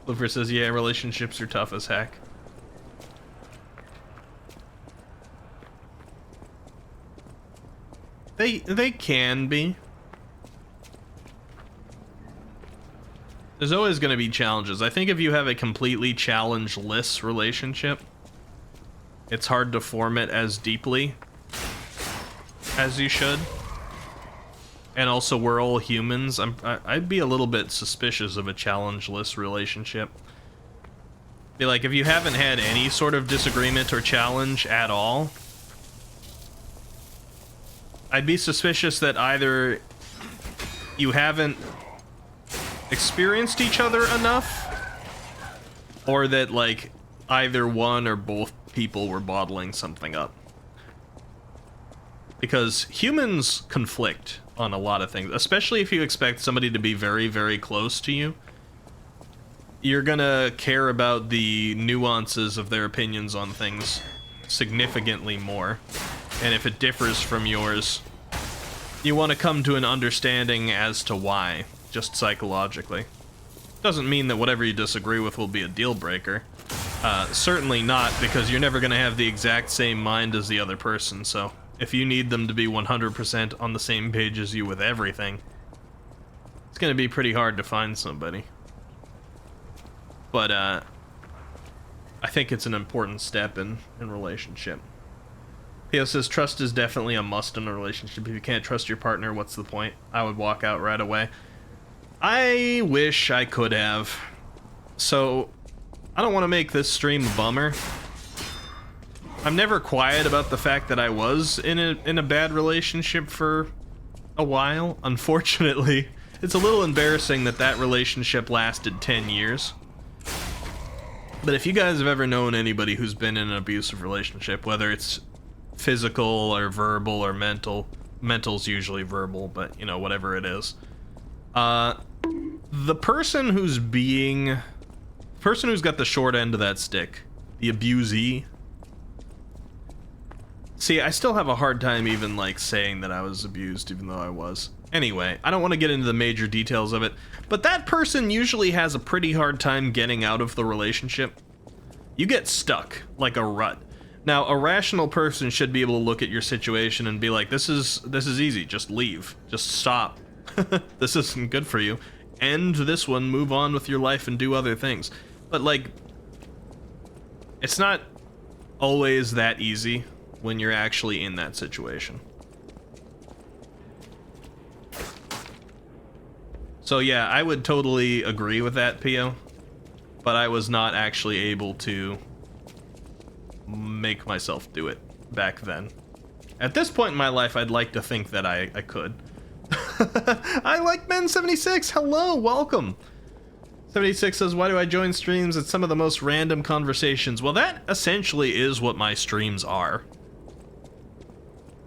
Flipper says, yeah, relationships are tough as heck. They can be. There's always going to be challenges. I think if you have a completely challenge-less relationship, it's hard to form it as deeply as you should. And also, we're all humans. I'd be a little bit suspicious of a challenge-less relationship. Be like, if you haven't had any sort of disagreement or challenge at all, I'd be suspicious that either you haven't experienced each other enough, or that, like, either one or both people were bottling something up. Because humans conflict on a lot of things, especially if you expect somebody to be very, very close to you. You're gonna care about the nuances of their opinions on things significantly more. And if it differs from yours, you want to come to an understanding as to why, just psychologically. Doesn't mean that whatever you disagree with will be a deal breaker. Certainly not, because you're never going to have the exact same mind as the other person, so if you need them to be 100% on the same page as you with everything, it's going to be pretty hard to find somebody. But, I think it's an important step in relationship. Pio says, trust is definitely a must in a relationship. If you can't trust your partner, what's the point? I would walk out right away. I wish I could have. So, I don't want to make this stream a bummer. I'm never quiet about the fact that I was in a bad relationship for a while. Unfortunately, it's a little embarrassing that that relationship lasted 10 years. But if you guys have ever known anybody who's been in an abusive relationship, whether it's physical or verbal or mental's usually verbal, but you know, whatever it is, the person who's got the short end of that stick, the abusee. See, I still have a hard time even like saying that I was abused, even though I was. Anyway, I don't want to get into the major details of it, but that person usually has a pretty hard time getting out of the relationship. You get stuck like a rut. Now, a rational person should be able to look at your situation and be like, this is easy, just leave, just stop. This isn't good for you. End this one, move on with your life and do other things. But like, it's not always that easy when you're actually in that situation. So yeah, I would totally agree with that, Pio, but I was not actually able to make myself do it back then. At this point in my life, I'd like to think that I could. I like Men76. Hello, welcome. 76 says, why do I join streams? It's some of the most random conversations. Well, that essentially is what my streams are.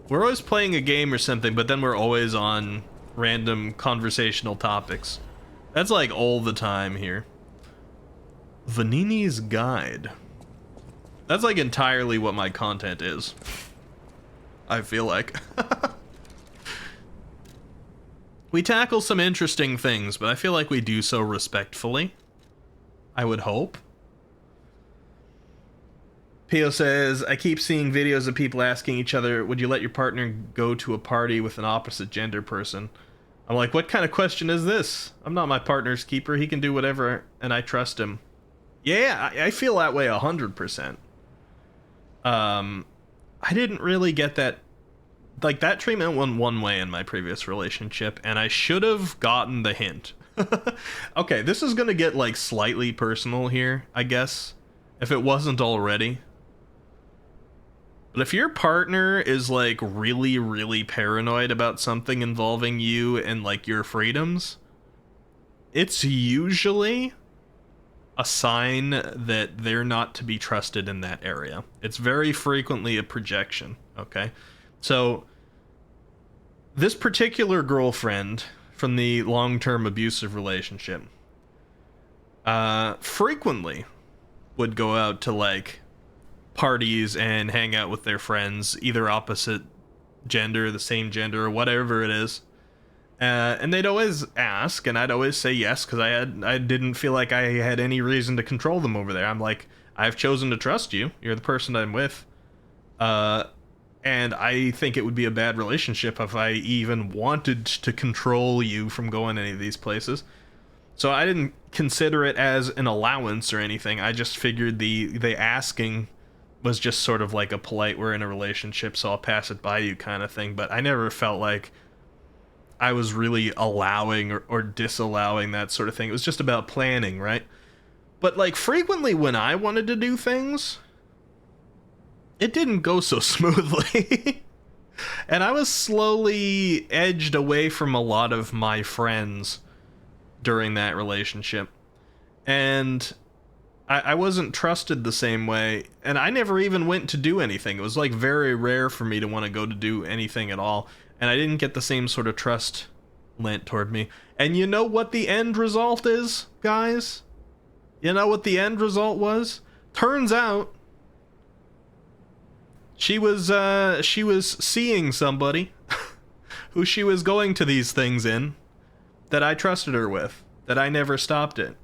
We're always playing a game or something, but then we're always on random conversational topics. That's like all the time here. Vanini's Guide. That's like entirely what my content is. I feel like. We tackle some interesting things, but I feel like we do so respectfully. I would hope. Pio says, I keep seeing videos of people asking each other, would you let your partner go to a party with an opposite gender person? I'm like, what kind of question is this? I'm not my partner's keeper. He can do whatever, and I trust him. Yeah, I feel that way 100%. I didn't really get that. Like, that treatment went one way in my previous relationship, and I should have gotten the hint. Okay, this is gonna get, like, slightly personal here, I guess, if it wasn't already. But if your partner is, like, really, really paranoid about something involving you and, like, your freedoms, it's usually a sign that they're not to be trusted in that area. It's very frequently a projection, okay? So, this particular girlfriend from the long-term abusive relationship frequently would go out to, like, parties and hang out with their friends, either opposite gender, the same gender, or whatever it is. And they'd always ask, and I'd always say yes, because I didn't feel like I had any reason to control them over there. I'm like, I've chosen to trust you. You're the person I'm with. And I think it would be a bad relationship if I even wanted to control you from going any of these places. So I didn't consider it as an allowance or anything. I just figured the asking was just sort of like a polite, we're in a relationship, so I'll pass it by you kind of thing. But I never felt like I was really allowing or disallowing that sort of thing. It was just about planning, right? But, like, frequently when I wanted to do things, it didn't go so smoothly. And I was slowly edged away from a lot of my friends during that relationship. And I wasn't trusted the same way. And I never even went to do anything. It was like very rare for me to want to go to do anything at all. And I didn't get the same sort of trust lent toward me. And you know what the end result is, guys? You know what the end result was? Turns out she was seeing somebody who she was going to these things in that I trusted her with, that I never stopped it.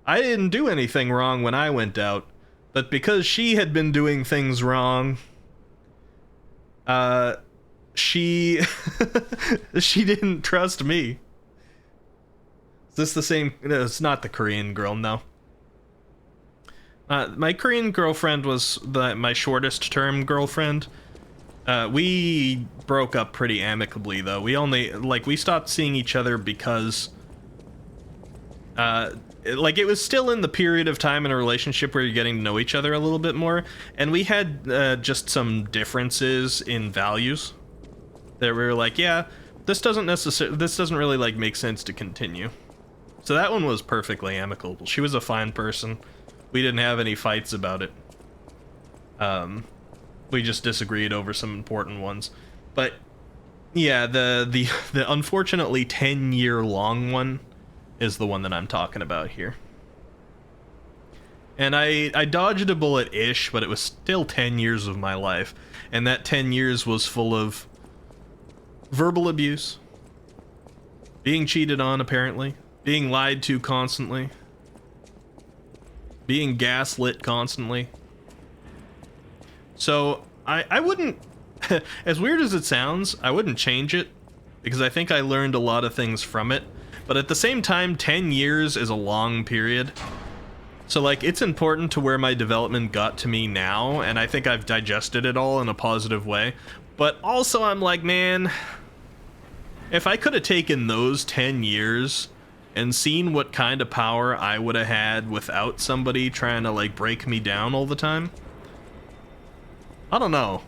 I didn't do anything wrong when I went out, but because she had been doing things wrong, she didn't trust me. Is this the same? No, it's not the Korean girl, no. My Korean girlfriend was my shortest term girlfriend. We broke up pretty amicably, though. We stopped seeing each other because it was still in the period of time in a relationship where you're getting to know each other a little bit more, and we had just some differences in values that we were like, yeah, this doesn't really like make sense to continue. So that one was perfectly amicable. She was a fine person. We didn't have any fights about it. We just disagreed over some important ones. But yeah, the unfortunately 10-year long one is the one that I'm talking about here. And I dodged a bullet-ish, but it was still 10 years of my life. And that 10 years was full of verbal abuse, being cheated on apparently, being lied to constantly, being gaslit constantly. So I wouldn't, as weird as it sounds, I wouldn't change it, because I think I learned a lot of things from it. But at the same time, 10 years is a long period. So, like, it's important to where my development got to me now, and I think I've digested it all in a positive way. But also, I'm like, man, if I could have taken those 10 years and seen what kind of power I would have had without somebody trying to, like, break me down all the time, I don't know.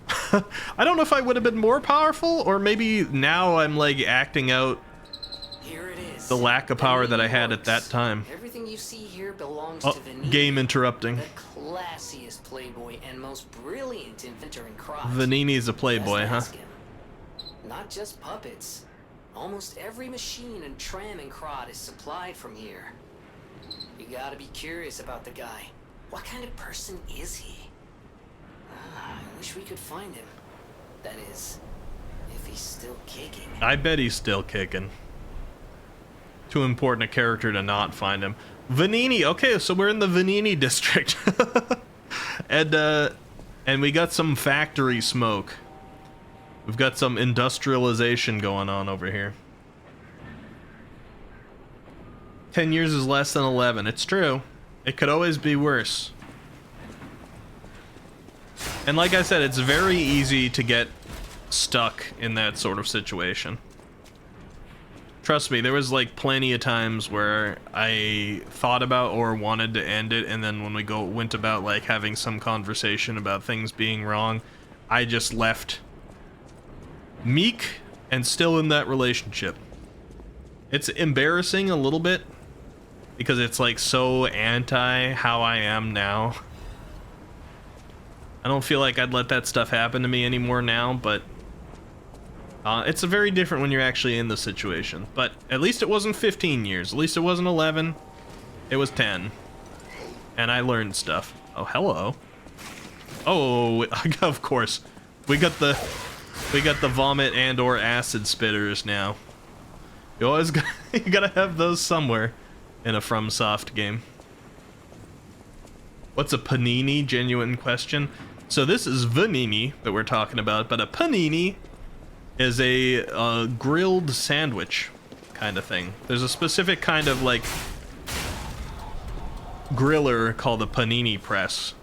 I don't know if I would have been more powerful, or maybe now I'm, like, acting out Here it is. the lack of power that I had at that time. Everything you see here belongs Oh, to Vanini, game interrupting. the classiest playboy and most brilliant inventor in Krot. Vanini's a playboy, Just huh? ask him. Not just puppets. Almost every machine and tram in Krot is supplied from here. You gotta be curious about the guy. What kind of person is he? I wish we could find him. That is, if he's still kicking. I bet he's still kicking. Too important a character to not find him. Vanini, okay, so we're in the Vanini district. And we got some factory smoke. We've got some industrialization going on over here. 10 years is less than 11. It's true. It could always be worse. And like I said, it's very easy to get stuck in that sort of situation. Trust me, there was like plenty of times where I thought about or wanted to end it, and then when we went about like having some conversation about things being wrong, I just left meek and still in that relationship. It's embarrassing a little bit because it's like so anti how I am now. I don't feel like I'd let that stuff happen to me anymore now, but it's very different when you're actually in the situation. But at least it wasn't 15 years. At least it wasn't 11. It was 10. And I learned stuff. Oh, hello. Oh, of course. We got the vomit and or acid spitters now. You always you gotta have those somewhere in a FromSoft game. What's a panini? Genuine question. So this is Vanini that we're talking about, but a panini is a grilled sandwich kind of thing. There's a specific kind of like griller called a panini press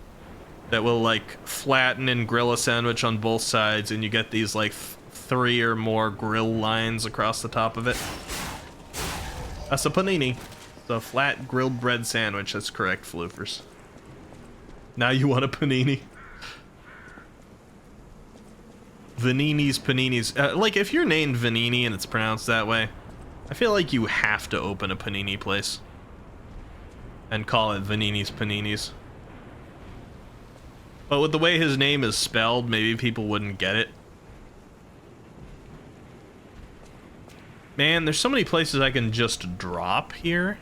that will like flatten and grill a sandwich on both sides, and you get these like 3 or more grill lines across the top of it. That's a panini. It's a flat grilled bread sandwich. That's correct, Floofers. Now you want a panini? Vanini's Paninis. Like, if you're named Vanini and it's pronounced that way, I feel like you have to open a panini place and call it Vanini's Paninis. But with the way his name is spelled, maybe people wouldn't get it. Man, there's so many places I can just drop here,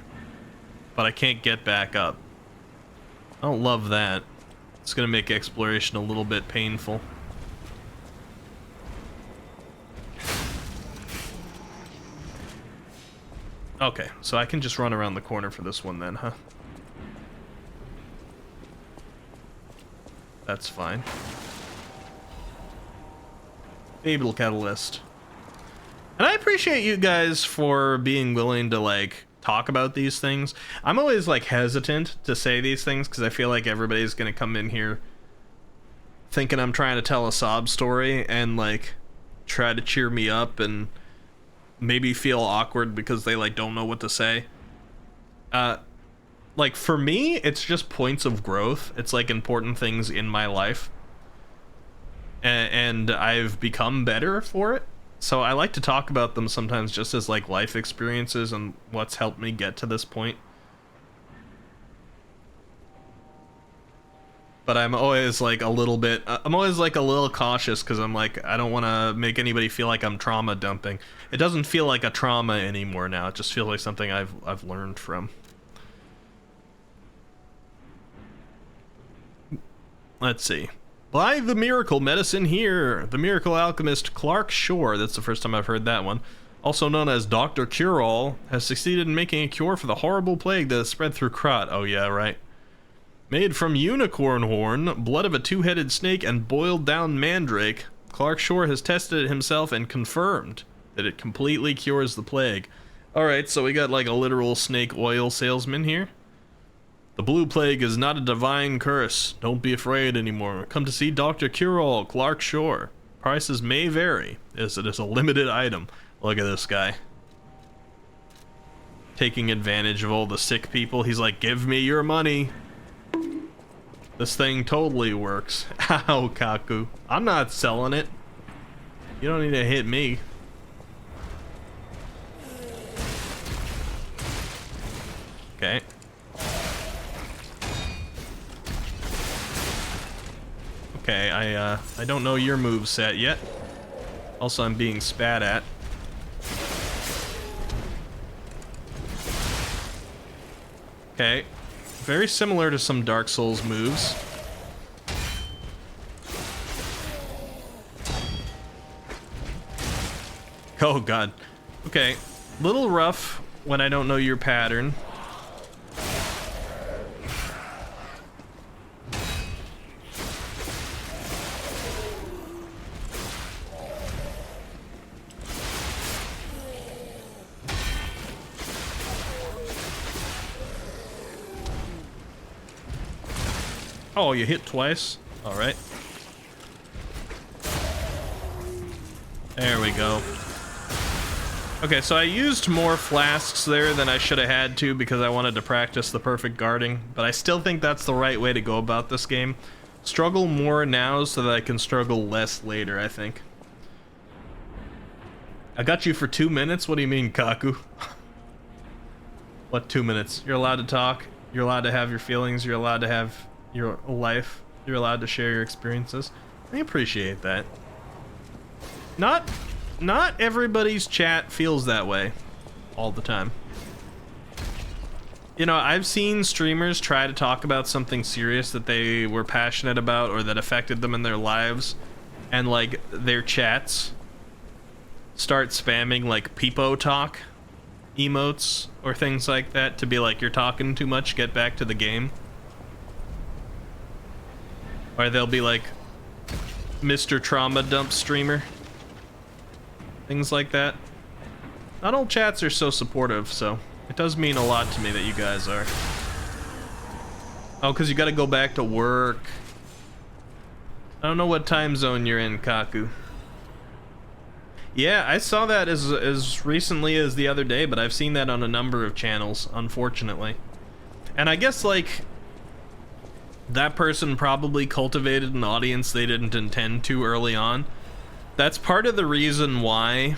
but I can't get back up. I don't love that. It's gonna make exploration a little bit painful. Okay, so I can just run around the corner for this one then, huh? That's fine. Babel Catalyst. And I appreciate you guys for being willing to, like, talk about these things. I'm always, like, hesitant to say these things because I feel like everybody's gonna come in here thinking I'm trying to tell a sob story and, like, try to cheer me up and maybe feel awkward because they, like, don't know what to say. Like, for me, it's just points of growth. It's, like, important things in my life. And I've become better for it. So I like to talk about them sometimes just as, like, life experiences and what's helped me get to this point. But I'm always, like, a little bit... I'm always, like, a little cautious because I'm, like, I don't want to make anybody feel like I'm trauma dumping. It doesn't feel like a trauma anymore now. It just feels like something I've learned from. Let's see. By the miracle medicine here, the miracle alchemist Clark Shore, that's the first time I've heard that one, also known as Dr. Cure-All, has succeeded in making a cure for the horrible plague that has spread through Krat. Oh yeah, right. Made from unicorn horn, blood of a two-headed snake, and boiled down mandrake, Clark Shore has tested it himself and confirmed that it completely cures the plague. Alright, so we got like a literal snake oil salesman here. The blue plague is not a divine curse. Don't be afraid anymore. Come to see Dr. Cure-All, Clark Shore. Prices may vary, as it is a limited item. Look at this guy. Taking advantage of all the sick people. He's like, give me your money. This thing totally works. Ow, Kaku. I'm not selling it. You don't need to hit me. Okay. Okay, I don't know your moveset yet. Also, I'm being spat at. Okay. Very similar to some Dark Souls moves. Oh god. Okay. Little rough when I don't know your pattern. Oh, you hit twice? Alright. There we go. Okay, so I used more flasks there than I should have had to because I wanted to practice the perfect guarding, but I still think that's the right way to go about this game. Struggle more now so that I can struggle less later, I think. I got you for 2 minutes? What do you mean, Kaku? What 2 minutes? You're allowed to talk, you're allowed to have your feelings, you're allowed to have your life, you're allowed to share your experiences. I appreciate that. Not everybody's chat feels that way all the time. You know, I've seen streamers try to talk about something serious that they were passionate about or that affected them in their lives, and like their chats start spamming like peepo talk emotes or things like that to be like, you're talking too much, get back to the game. Or they'll be like, Mr. Trauma Dump Streamer. Things like that. Not all chats are so supportive, so it does mean a lot to me that you guys are. Oh, because you gotta go back to work. I don't know what time zone you're in, Kaku. Yeah, I saw that as recently as the other day, but I've seen that on a number of channels, unfortunately. And I guess, like, that person probably cultivated an audience they didn't intend to early on. That's part of the reason why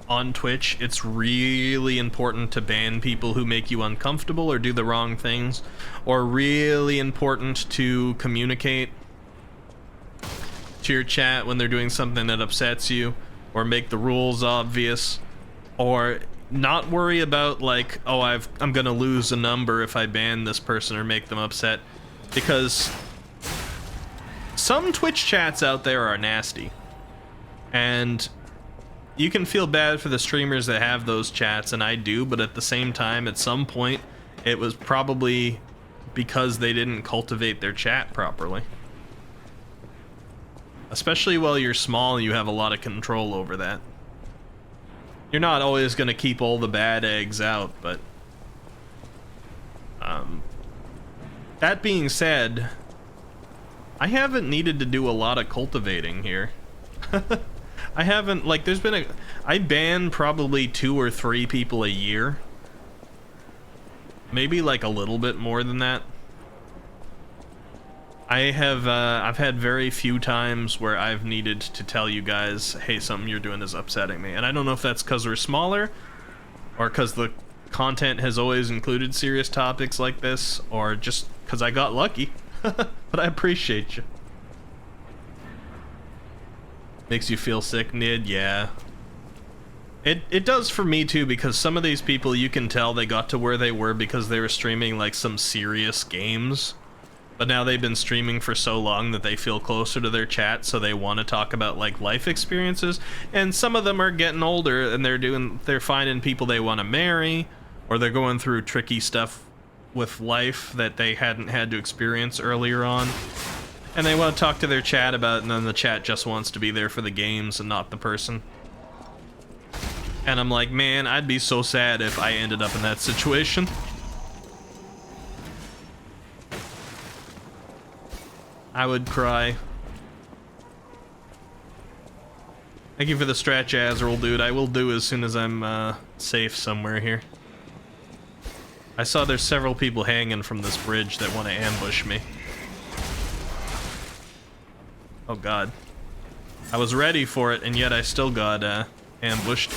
on Twitch it's really important to ban people who make you uncomfortable or do the wrong things, or really important to communicate to your chat when they're doing something that upsets you, or make the rules obvious, or not worry about like, oh, I'm gonna lose a number if I ban this person or make them upset, because some Twitch chats out there are nasty, and you can feel bad for the streamers that have those chats, and I do, but at the same time, at some point, it was probably because they didn't cultivate their chat properly. Especially while you're small, you have a lot of control over that. You're not always going to keep all the bad eggs out, but that being said, I haven't needed to do a lot of cultivating here. I haven't, like, I ban probably 2 or 3 people a year. Maybe like a little bit more than that. I've had very few times where I've needed to tell you guys, hey, something you're doing is upsetting me. And I don't know if that's because we're smaller, or because the content has always included serious topics like this, or just because I got lucky. But I appreciate you. Makes you feel sick, Nid? Yeah. It does for me too, because some of these people, you can tell they got to where they were because they were streaming like some serious games. But now they've been streaming for so long that they feel closer to their chat, so they want to talk about like life experiences. And some of them are getting older and they're finding people they want to marry, or they're going through tricky stuff with life that they hadn't had to experience earlier on. And they want to talk to their chat about it, and then the chat just wants to be there for the games and not the person. And I'm like, man, I'd be so sad if I ended up in that situation. I would cry. Thank you for the strat, Jazerl, dude. I will do as soon as I'm safe somewhere here. I saw there's several people hanging from this bridge that want to ambush me. Oh god. I was ready for it, and yet I still got ambushed.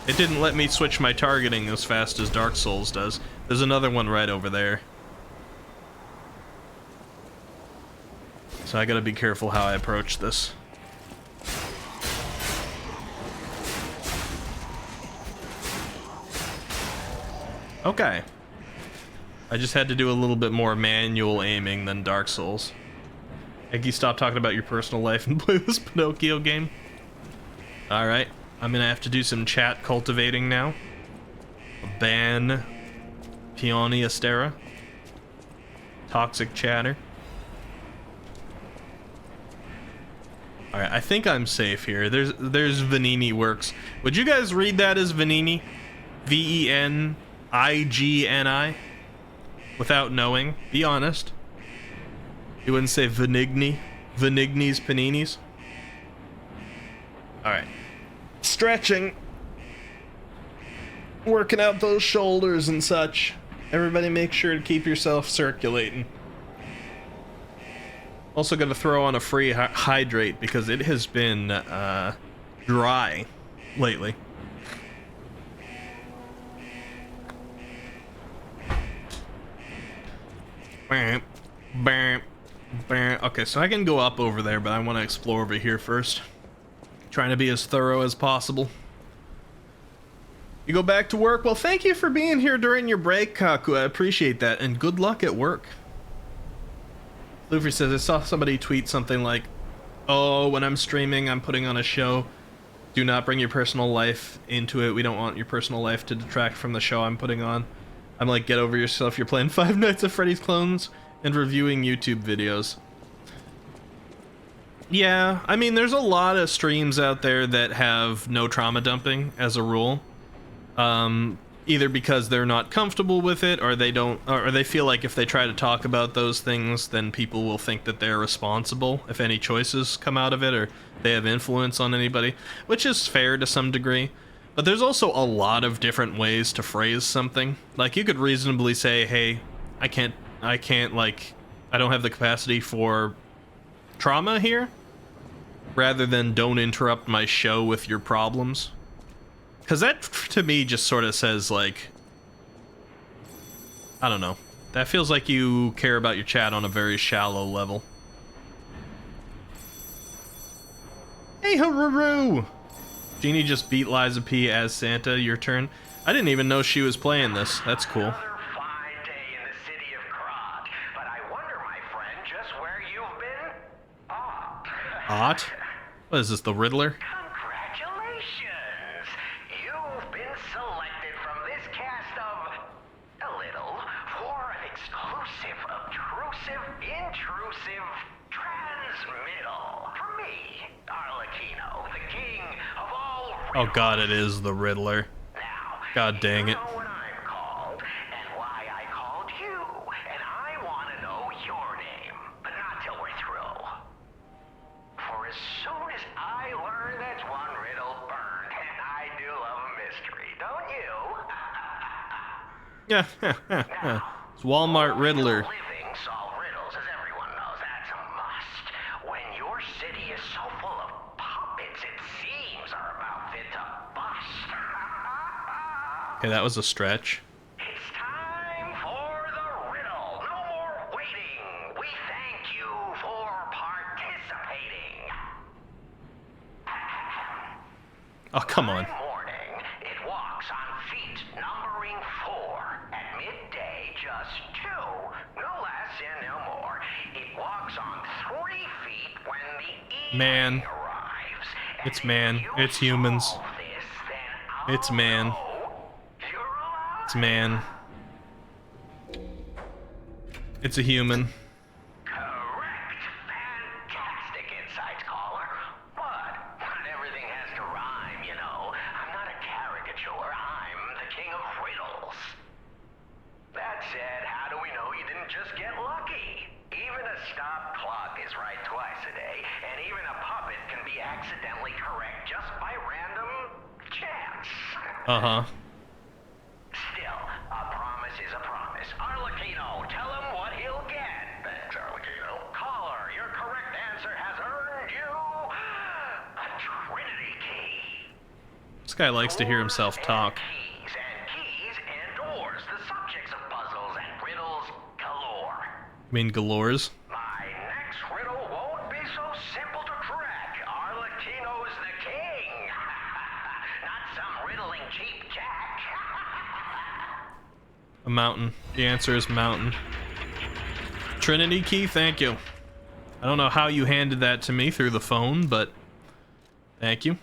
It didn't let me switch my targeting as fast as Dark Souls does. There's another one right over there. So I gotta be careful how I approach this. Okay. I just had to do a little bit more manual aiming than Dark Souls. Eggy, stop talking about your personal life and play this Pinocchio game. Alright, I'm gonna have to do some chat cultivating now. Ban Peony Astera. Toxic chatter. Alright, I think I'm safe here. There's Vanini Works. Would you guys read that as Vanini? Venigni? Without knowing? Be honest. You wouldn't say Venigni? Venigni's Paninis? Alright. Stretching. Working out those shoulders and such. Everybody make sure to keep yourself circulating. Also gonna throw on a free hydrate because it has been dry lately. Bam, bam, bam. Okay, so I can go up over there, but I want to explore over here first. Trying to be as thorough as possible. You go back to work? Well, thank you for being here during your break, Kaku. I appreciate that, and good luck at work. Luffy says, I saw somebody tweet something like, oh, when I'm streaming, I'm putting on a show. Do not bring your personal life into it. We don't want your personal life to detract from the show I'm putting on. I'm like, get over yourself. You're playing Five Nights at Freddy's Clones and reviewing YouTube videos. Yeah, I mean, there's a lot of streams out there that have no trauma dumping as a rule. Either because they're not comfortable with it, or they don't, or they feel like if they try to talk about those things, then people will think that they're responsible if any choices come out of it, or they have influence on anybody, which is fair to some degree. But there's also a lot of different ways to phrase something. Like, you could reasonably say, hey, I can't, like, I don't have the capacity for trauma here. rather than don't interrupt my show with your problems. Because that, to me, just sort of says, like, I don't know. That feels like you care about your chat on a very shallow level. Hey, Haruru! Jeannie just beat Liza P as Santa. Your turn. I didn't even know she was playing this. That's cool. Another fine day in the city of Krog, but I wonder, my friend, just where you've been? Ot? What is this, the Riddler? Congratulations! You've been selected from this cast of a little for an exclusive, obtrusive, intrusive transmittal from me, Arlecchino, the king of all Oh riddles. god, it is the Riddler. Now, God dang you it. know what I'm called and why I called you, and I want to know your name, but not till we're through. For as soon as I learn that's one riddle burned, and I do love a mystery, don't you? Yeah, it's Walmart Riddler. Living solve riddles, as everyone knows, that's a must. When your city is so full of puppets, it seems are about fit to bust. Okay, that was a stretch. It's time for the riddle. No more waiting. We thank you for participating. Oh, come on. By morning, it walks on feet numbering 4. At midday, just 2. No less and no more. It walks on 3 feet when the evening Man. arrives. And It's if man. you It's humans. solve this, then It's I'll man. know you're alive. It's man. It's a human. Correct. Fantastic insights, caller. But not everything has to rhyme, you know. I'm not a caricature. I'm the king of riddles. That said, how do we know you didn't just get lucky? Even a stop clock is right twice a day, and even a puppet can be accidentally correct just by random chance. Uh-huh. Still, a promise is a promise. Arlecchino, tell him what he'll get. Thanks, Arlecchino. Caller, your correct answer has earned you a Trinity key. This guy likes to hear himself talk. Keys and doors, the subjects of puzzles and riddles galore. I mean, galores. My next riddle won't be so simple to crack. Arlecchino's the king. Not some riddling cheap jack. A mountain. The answer is mountain. Trinity key, thank you. I don't know how you handed that to me through the phone, but thank you.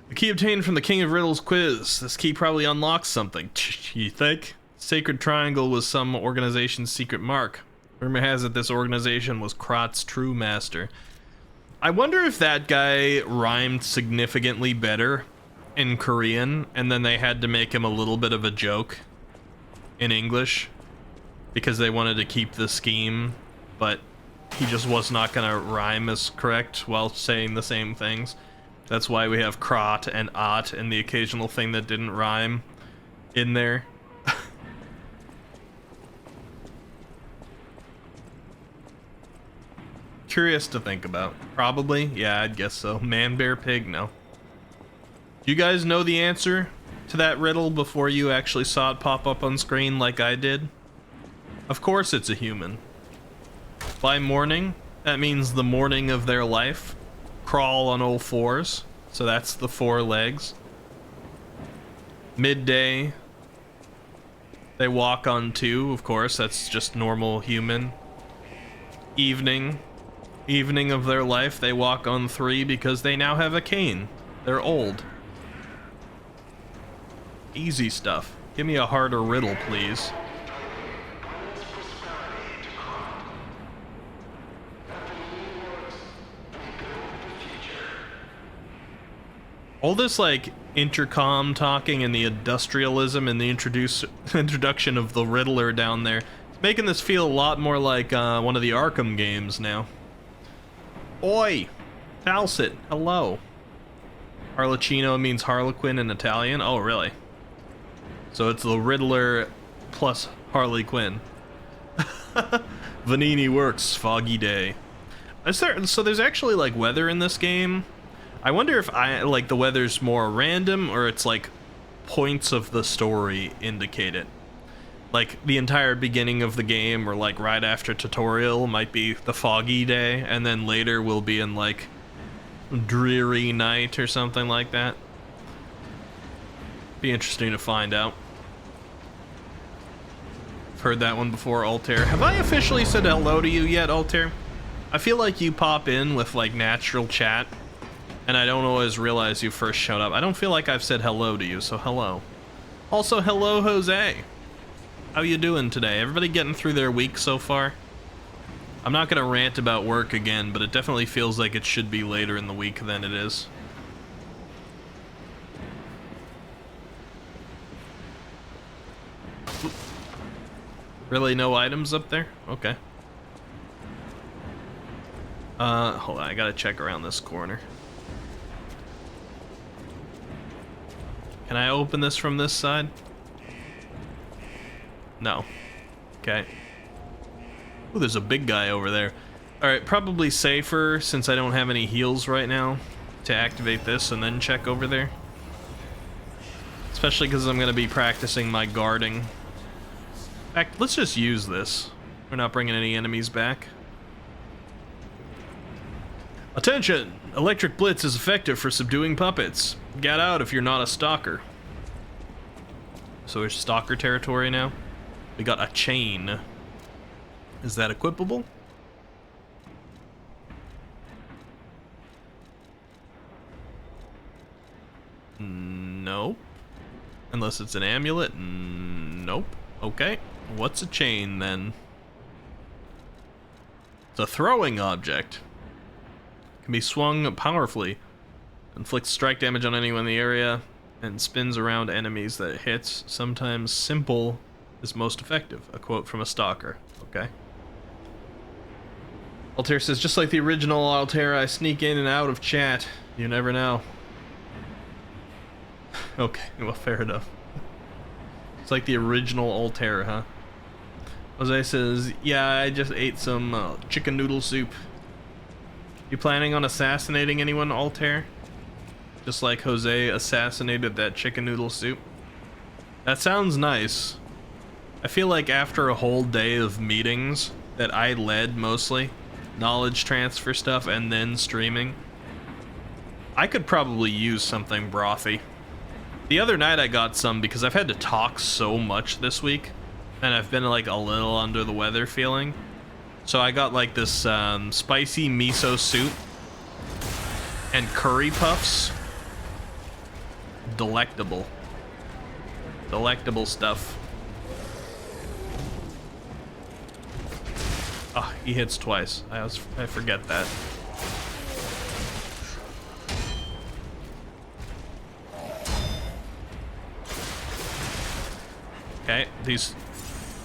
The key obtained from the King of Riddles quiz. This key probably unlocks something. You think? Sacred Triangle was some organization's secret mark. Rumor has it this organization was Krot's true master. I wonder if that guy rhymed significantly better in Korean, and then they had to make him a little bit of a joke in English because they wanted to keep the scheme, but he just was not going to rhyme as correct while saying the same things. That's why we have Krot and Ot and the occasional thing that didn't rhyme in there. Curious to think about. Probably, yeah, I'd guess so. Man, bear, pig, no. Do you guys know the answer to that riddle before you actually saw it pop up on screen like I did? Of course it's a human. By morning, that means the morning of their life. Crawl on all fours, so that's the 4 legs. Midday, they walk on 2, of course, that's just normal human. Evening of their life, they walk on 3 because they now have a cane. They're old. Easy stuff. Give me a harder riddle, please. All this, like, intercom talking and the industrialism and the introduction of the Riddler down there, it's making this feel a lot more like one of the Arkham games now. Oi! Falset, hello. Arlecchino means Harlequin in Italian? Oh, really? So it's the Riddler plus Harley Quinn. Vanini works, foggy day. So there's actually like weather in this game. I wonder if the weather's more random or it's like points of the story indicate it. Like the entire beginning of the game or like right after tutorial might be the foggy day, and then later we'll be in like dreary night or something like that. Be interesting to find out. I've heard that one before, Altair. Have I officially said hello to you yet, Altair? I feel like you pop in with like natural chat, and I don't always realize you first showed up. I don't feel like I've said hello to you, so hello. Also, hello, Jose. How you doing today? Everybody getting through their week so far? I'm not gonna rant about work again, but it definitely feels like it should be later in the week than it is. Really no items up there? Okay. Hold on, I gotta check around this corner. Can I open this from this side? No. Okay. Ooh, there's a big guy over there. Alright, probably safer, since I don't have any heals right now, to activate this and then check over there. Especially because I'm going to be practicing my guarding. In fact, let's just use this. We're not bringing any enemies back. Attention! Electric Blitz is effective for subduing puppets. Get out if you're not a stalker. So we're stalker territory now. We got a chain. Is that equipable? Nope. Unless it's an amulet. Nope. Okay. What's a chain then? It's a throwing object. Can be swung powerfully. Inflicts strike damage on anyone in the area and spins around enemies that it hits. Sometimes simple is most effective. A quote from a stalker. Okay. Altair says, just like the original Altair, I sneak in and out of chat. You never know. Okay, well, fair enough. It's like the original Altair, huh? Jose says, yeah, I just ate some chicken noodle soup. You planning on assassinating anyone, Altair? Just like Jose assassinated that chicken noodle soup? That sounds nice. I feel like after a whole day of meetings that I led mostly, knowledge transfer stuff, and then streaming, I could probably use something brothy. The other night I got some because I've had to talk so much this week, and I've been like a little under the weather feeling. So I got like this spicy miso soup and curry puffs. Delectable. Delectable stuff. Oh, he hits twice. I forget that. Okay,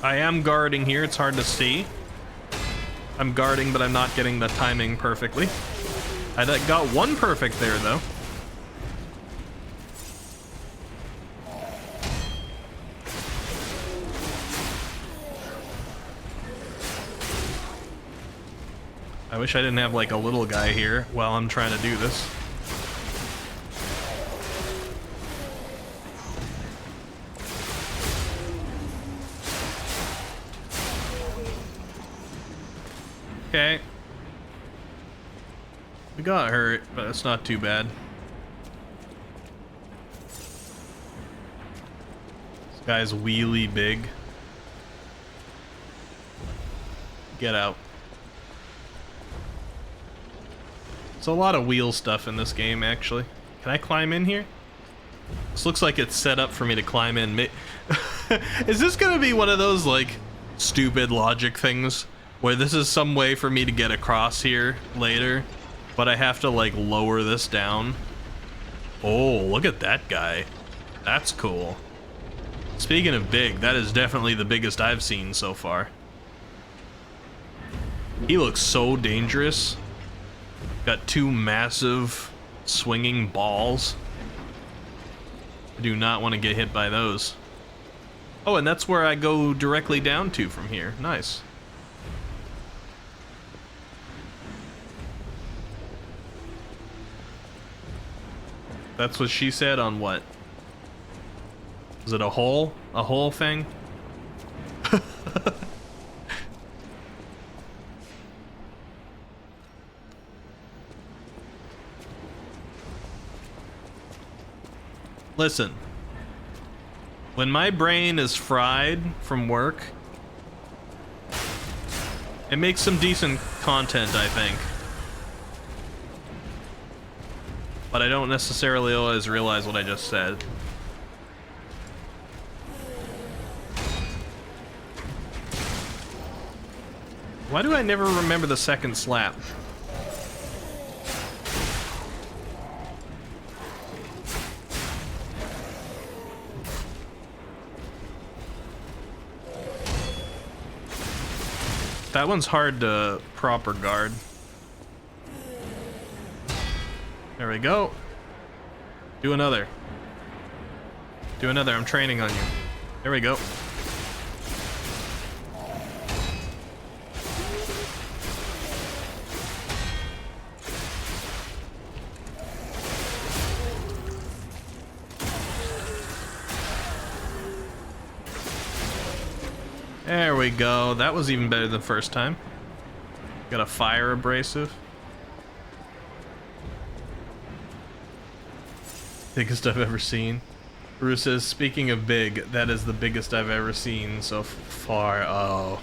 I am guarding here, it's hard to see. I'm guarding, but I'm not getting the timing perfectly. I got one perfect there, though. I wish I didn't have like a little guy here while I'm trying to do this. Okay. We got hurt, but it's not too bad. This guy's wheelie big. Get out. There's a lot of wheel stuff in this game, actually. Can I climb in here? This looks like it's set up for me to climb in. Is this gonna be one of those, like, stupid logic things where this is some way for me to get across here later, but I have to, like, lower this down? Oh, look at that guy. That's cool. Speaking of big, that is definitely the biggest I've seen so far. He looks so dangerous. Got two massive swinging balls. I do not want to get hit by those. Oh, and that's where I go directly down to from here. Nice. That's what she said on what? Was it a hole? A hole thing? Listen. When my brain is fried from work, it makes some decent content, I think. But I don't necessarily always realize what I just said. Why do I never remember the second slap? That one's hard to proper guard. There we go. Do another. Do another. I'm training on you. There we go. There we go. That was even better than the first time. Got a fire abrasive. Biggest I've ever seen. Bruce says, speaking of big, that is the biggest I've ever seen so far. Oh.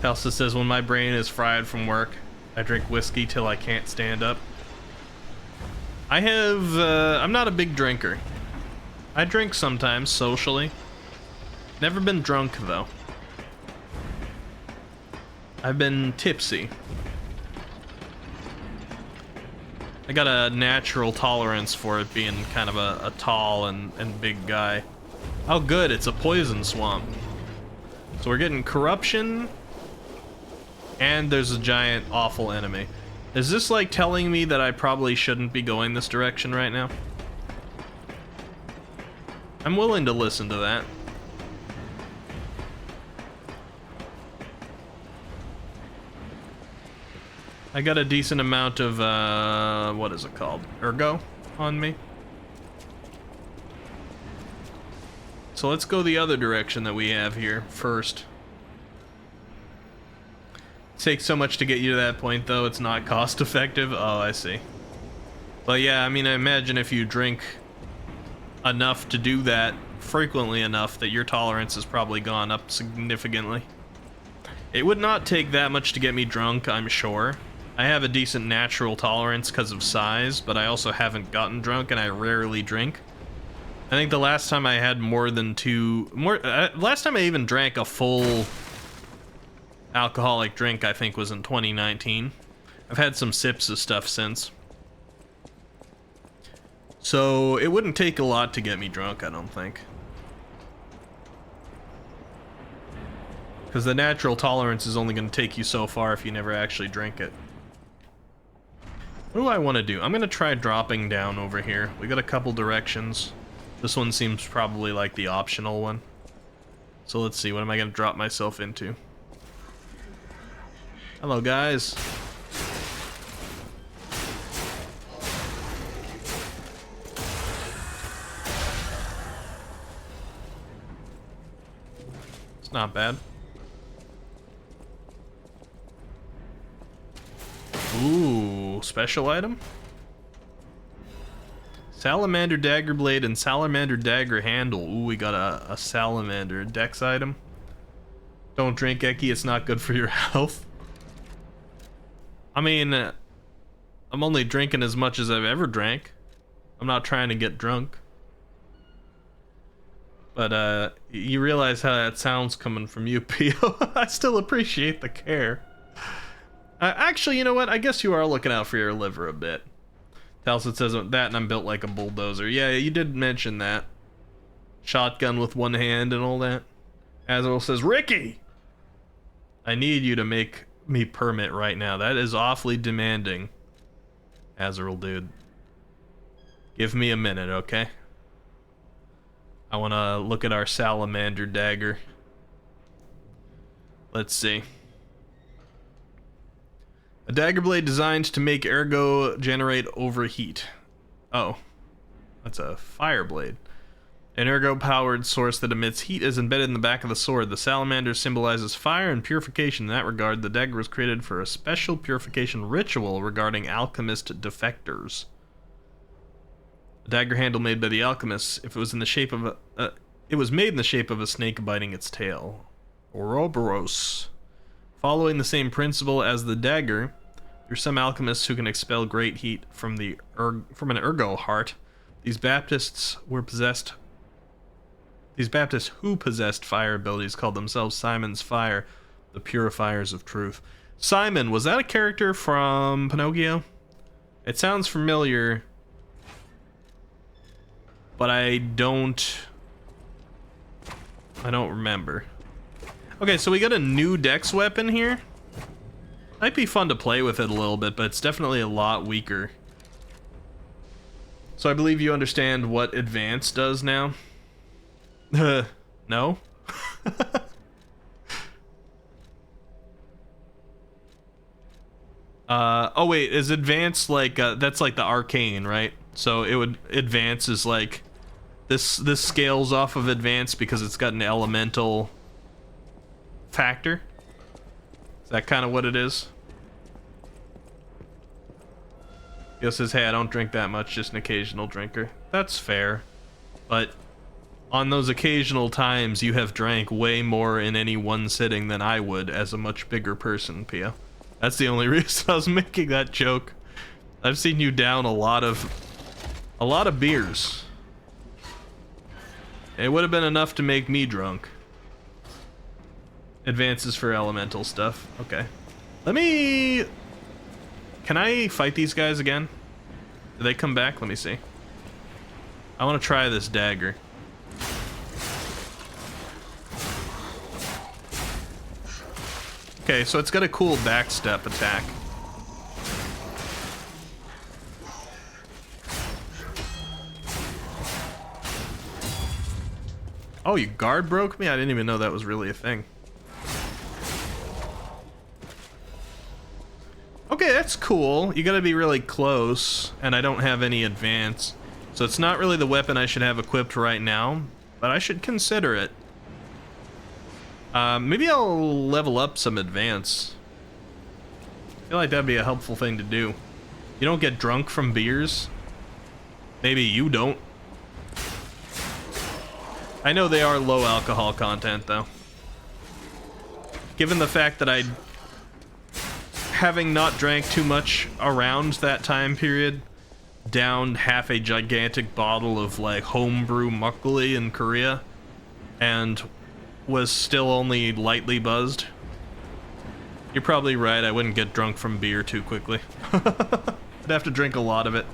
Elsa says, when my brain is fried from work, I drink whiskey till I can't stand up. I'm not a big drinker. I drink sometimes, socially. Never been drunk, though. I've been tipsy. I got a natural tolerance for it being kind of a tall and big guy. Oh good, it's a poison swamp. So we're getting corruption, and there's a giant awful enemy. Is this like telling me that I probably shouldn't be going this direction right now? I'm willing to listen to that. I got a decent amount of, what is it called? Ergo on me. So let's go the other direction that we have here first. It takes so much to get you to that point, though, it's not cost effective. Oh, I see. Well, yeah, I mean, I imagine if you drink enough to do that frequently enough that your tolerance has probably gone up significantly. It would not take that much to get me drunk, I'm sure. I have a decent natural tolerance because of size, but I also haven't gotten drunk, and I rarely drink. I think the last time I had last time I even drank a full alcoholic drink, I think, was in 2019. I've had some sips of stuff since. So it wouldn't take a lot to get me drunk, I don't think. Because the natural tolerance is only going to take you so far if you never actually drink it. What do I want to do? I'm going to try dropping down over here. We got a couple directions. This one seems probably like the optional one. So let's see, what am I going to drop myself into? Hello, guys. It's not bad. Ooh, special item? Salamander dagger blade and salamander dagger handle. Ooh, we got a salamander dex item. Don't drink, Eki, it's not good for your health. I mean, I'm only drinking as much as I've ever drank. I'm not trying to get drunk. But, you realize how that sounds coming from you, Pio. I still appreciate the care. Actually, you know what? I guess you are looking out for your liver a bit. Talcid says that, and I'm built like a bulldozer. Yeah, you did mention that. Shotgun with one hand and all that. Azrael says, Ricky! I need you to make me permit right now. That is awfully demanding. Azrael, dude. Give me a minute, okay? I want to look at our salamander dagger. Let's see. A dagger blade designed to make ergo generate overheat. Oh, that's a fire blade. An ergo-powered source that emits heat is embedded in the back of the sword. The salamander symbolizes fire and purification. In that regard, the dagger was created for a special purification ritual regarding alchemist defectors. A dagger handle made by the alchemists, if it was in the shape of it was made in the shape of a snake biting its tail. Ouroboros. Following the same principle as the dagger, there's some alchemists who can expel great heat from an ergo heart. These Baptists who possessed fire abilities called themselves Simon's Fire, the purifiers of truth. Simon, was that a character from Pinocchio? It sounds familiar, but I don't remember. Okay, so we got a new dex weapon here. Might be fun to play with it a little bit, but it's definitely a lot weaker. So I believe you understand what advance does now? No? Oh wait, is advance like, that's like the arcane, right? So it would, advance is like, this scales off of advance because it's got an elemental factor? Is that kind of what it is? He says, hey, I don't drink that much, just an occasional drinker. That's fair. But on those occasional times, you have drank way more in any one sitting than I would as a much bigger person, Pia. That's the only reason I was making that joke. I've seen you down a lot of beers. It would have been enough to make me drunk. Advances for elemental stuff. Okay. Can I fight these guys again? Do they come back? Let me see. I want to try this dagger. Okay, so it's got a cool backstep attack. Oh, you guard broke me? I didn't even know that was really a thing. Okay, that's cool. You gotta be really close, and I don't have any advance. So it's not really the weapon I should have equipped right now, but I should consider it. Maybe I'll level up some advance. I feel like that'd be a helpful thing to do. You don't get drunk from beers? Maybe you don't. I know they are low alcohol content, though. Given the fact that having not drank too much around that time period, downed half a gigantic bottle of like homebrew makgeolli in Korea, and was still only lightly buzzed. You're probably right, I wouldn't get drunk from beer too quickly. I'd have to drink a lot of it.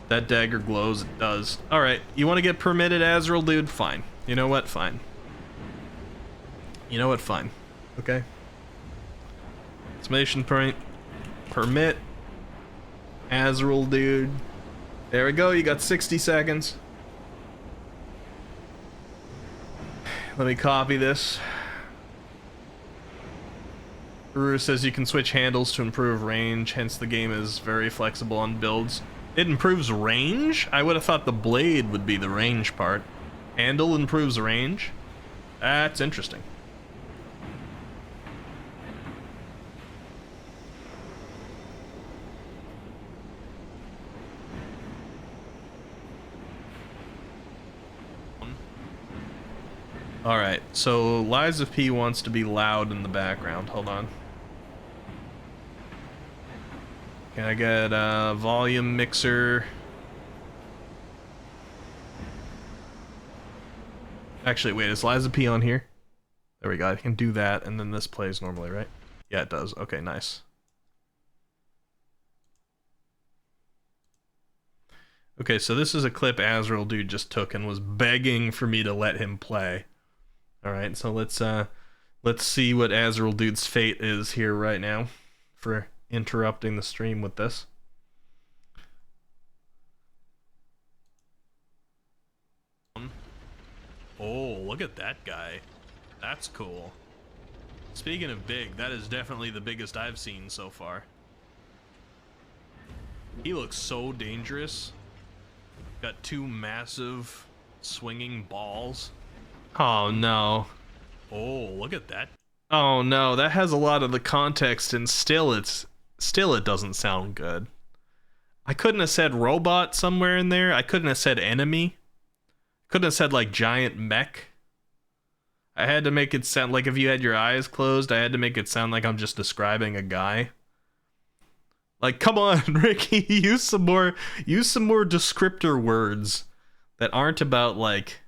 That dagger glows, it does. Alright, you want to get permitted, Azrael, dude? Fine. You know what? Fine. You know what? Fine. Okay. Exclamation point. Permit. Azrael, dude. There we go, you got 60 seconds. Let me copy this. Ruru says you can switch handles to improve range, hence the game is very flexible on builds. It improves range? I would have thought the blade would be the range part. Handle improves range? That's interesting. Alright, so Lies of P wants to be loud in the background. Hold on. Can I get a volume mixer? Actually, wait, is Lies of P on here? There we go, I can do that, and then this plays normally, right? Yeah, it does. Okay, nice. Okay, so this is a clip Azrael dude just took and was begging for me to let him play. Alright, so let's see what Azrael dude's fate is here right now for interrupting the stream with this. Oh, look at that guy. That's cool. Speaking of big, that is definitely the biggest I've seen so far. He looks so dangerous. Got two massive swinging balls. Oh no. Oh, look at that. Oh no, that has a lot of the context and still it doesn't sound good. I couldn't have said robot somewhere in there. I couldn't have said enemy. Couldn't have said like giant mech. I had to make it sound like if you had your eyes closed, I had to make it sound like I'm just describing a guy. Like, come on, Ricky, use some more descriptor words that aren't about like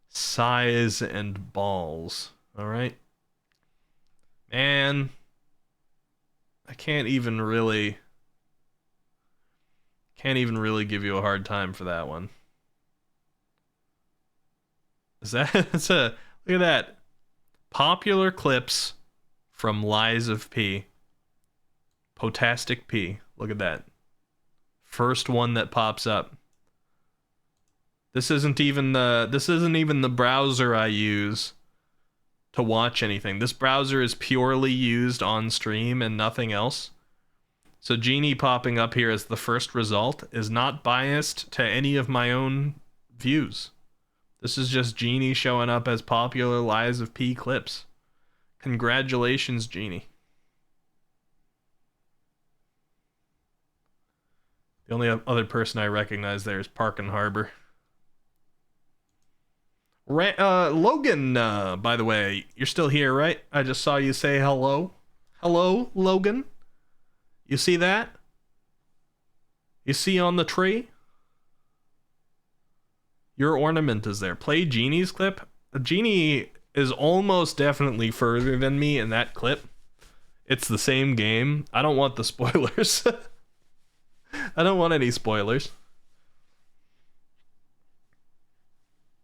size and balls. All right? Man, I can't even really give you a hard time for that one. Is that that's a look at that. Popular clips from Lies of P. Potastic P. Look at that. First one that pops up. This isn't even the browser I use to watch anything. This browser is purely used on stream and nothing else. So Genie popping up here as the first result is not biased to any of my own views. This is just Genie showing up as popular Lies of P clips. Congratulations, Genie. The only other person I recognize there is Park and Harbor. Logan, by the way, you're still here, right? I just saw you say hello. Hello, Logan? You see that? You see on the tree? Your ornament is there. Play Genie's clip. Genie is almost definitely further than me in that clip. It's the same game. I don't want the spoilers. I don't want any spoilers.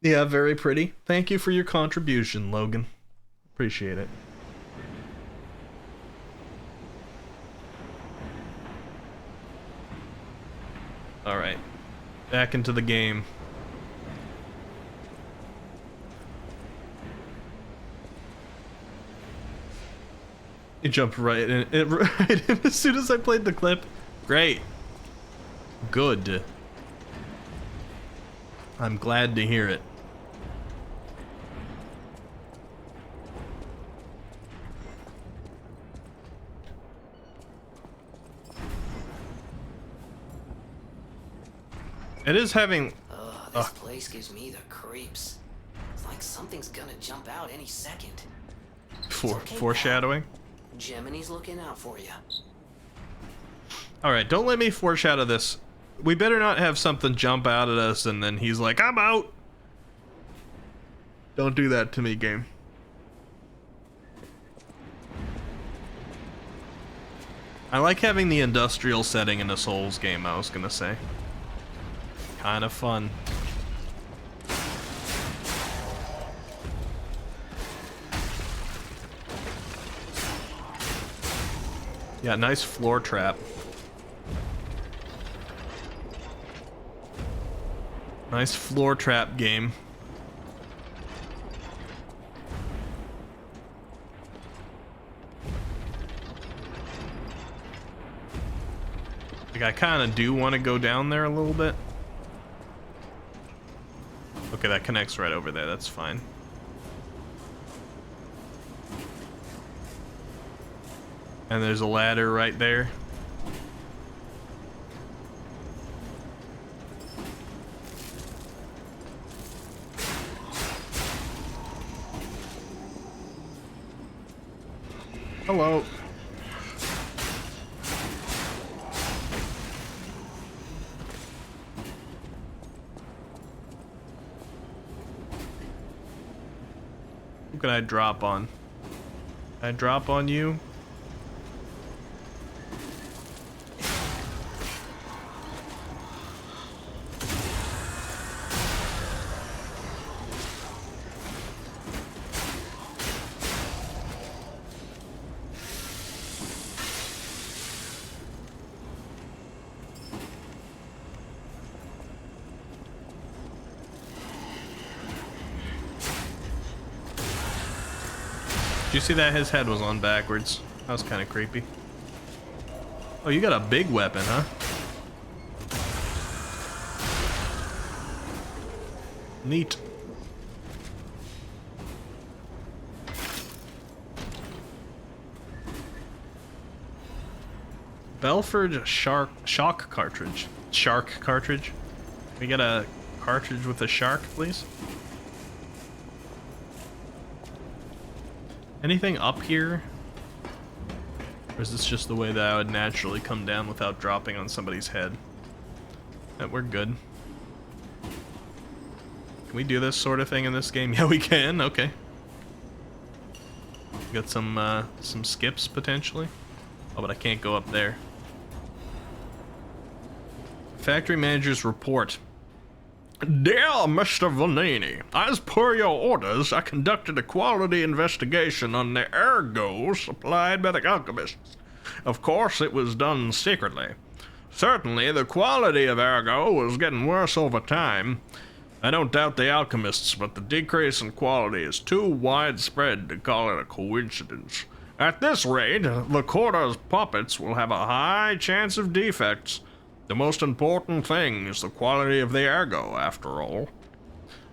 Yeah, very pretty. Thank you for your contribution, Logan. Appreciate it. Alright. Back into the game. You jumped right in it right in as soon as I played the clip. Great. Good. I'm glad to hear it. It is having... This place gives me the creeps. It's like something's gonna jump out any second. Foreshadowing? Gemini's looking out for you. Alright, don't let me foreshadow this. We better not have something jump out at us and then he's like, I'm out! Don't do that to me, game. I like having the industrial setting in a Souls game, I was gonna say. Kind of fun. Yeah, nice floor trap. Nice floor trap game. Like, I kind of do want to go down there a little bit. Okay, that connects right over there. That's fine. And there's a ladder right there. Hello. Who can I drop on? Can I drop on you? Did you see that his head was on backwards? That was kind of creepy. Oh, you got a big weapon, huh? Neat. Belford shock cartridge. Shark cartridge. Can we get a cartridge with a shark, please? Anything up here? Or is this just the way that I would naturally come down without dropping on somebody's head? We're good. Can we do this sort of thing in this game? Yeah, we can. Okay. Got some skips potentially. Oh, but I can't go up there. Factory manager's report. Dear Mr. Vanini, as per your orders, I conducted a quality investigation on the ergo supplied by the alchemists. Of course, it was done secretly. Certainly, the quality of ergo was getting worse over time. I don't doubt the alchemists, but the decrease in quality is too widespread to call it a coincidence. At this rate, the quarter's puppets will have a high chance of defects. The most important thing is the quality of the ergo, after all.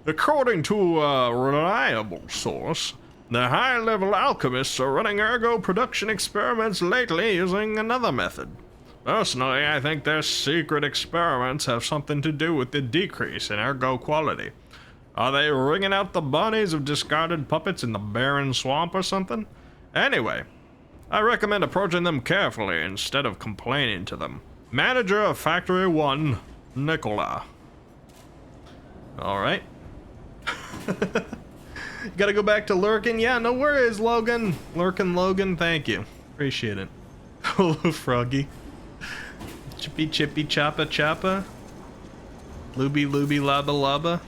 According to a reliable source, the high-level alchemists are running ergo production experiments lately using another method. Personally, I think their secret experiments have something to do with the decrease in ergo quality. Are they wringing out the bodies of discarded puppets in the barren swamp or something? Anyway, I recommend approaching them carefully instead of complaining to them. Manager of Factory 1, Nicola. Alright. Gotta go back to Lurkin? Yeah, no worries, Logan. Lurkin Logan, thank you. Appreciate it. Hello, Froggy. Chippy chippy choppa choppa. Looby looby laba laba.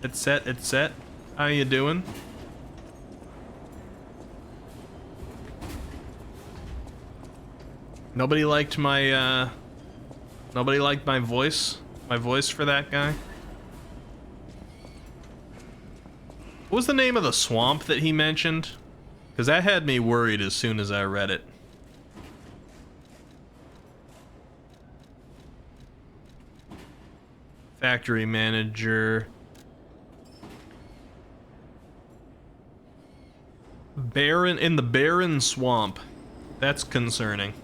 It's set, it's set. How you doing? Nobody liked my voice for that guy. What was the name of the swamp that he mentioned? Because that had me worried as soon as I read it. Factory manager. In the barren swamp. That's concerning.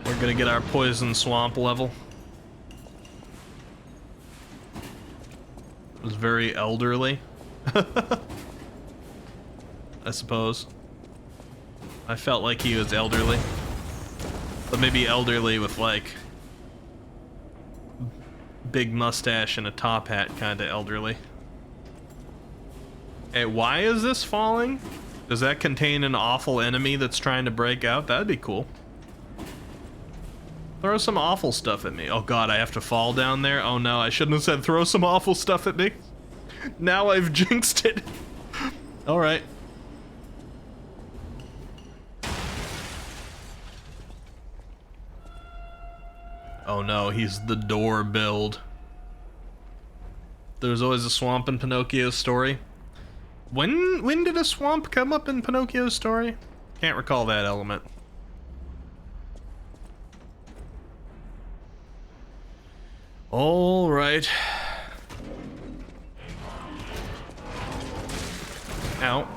We're gonna get our poison swamp level. It was very elderly. I suppose. I felt like he was elderly. But maybe elderly with like big mustache and a top hat kinda elderly. Hey, why is this falling? Does that contain an awful enemy that's trying to break out? That'd be cool. Throw some awful stuff at me. Oh god, I have to fall down there? Oh no, I shouldn't have said throw some awful stuff at me. Now I've jinxed it. Alright. Oh no, he's the door build. There's always a swamp in Pinocchio's story. When did a swamp come up in Pinocchio's story? Can't recall that element. All right. Ow.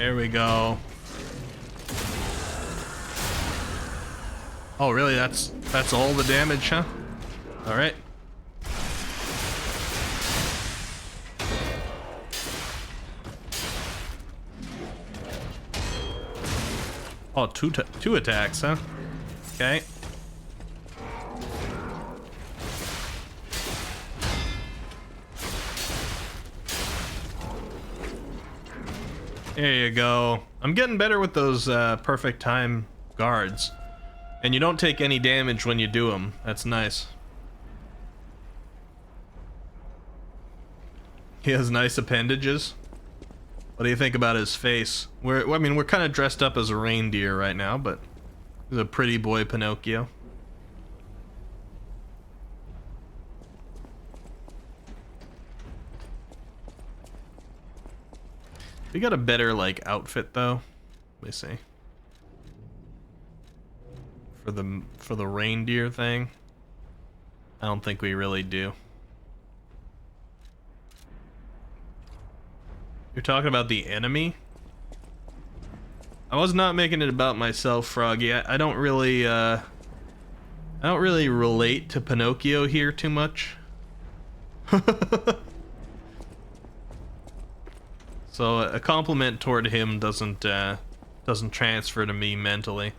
There we go. Oh, really? That's all the damage, huh? All right. Oh, two attacks, huh? Okay. There you go. I'm getting better with those perfect time guards. And you don't take any damage when you do them. That's nice. He has nice appendages. What do you think about his face? I mean, we're kind of dressed up as a reindeer right now, but he's a pretty boy Pinocchio. We got a better, like, outfit, though. Let me see. For the reindeer thing, I don't think we really do. You're talking about the enemy? I was not making it about myself, Froggy. I don't really relate to Pinocchio here too much. So a compliment toward him doesn't transfer to me mentally.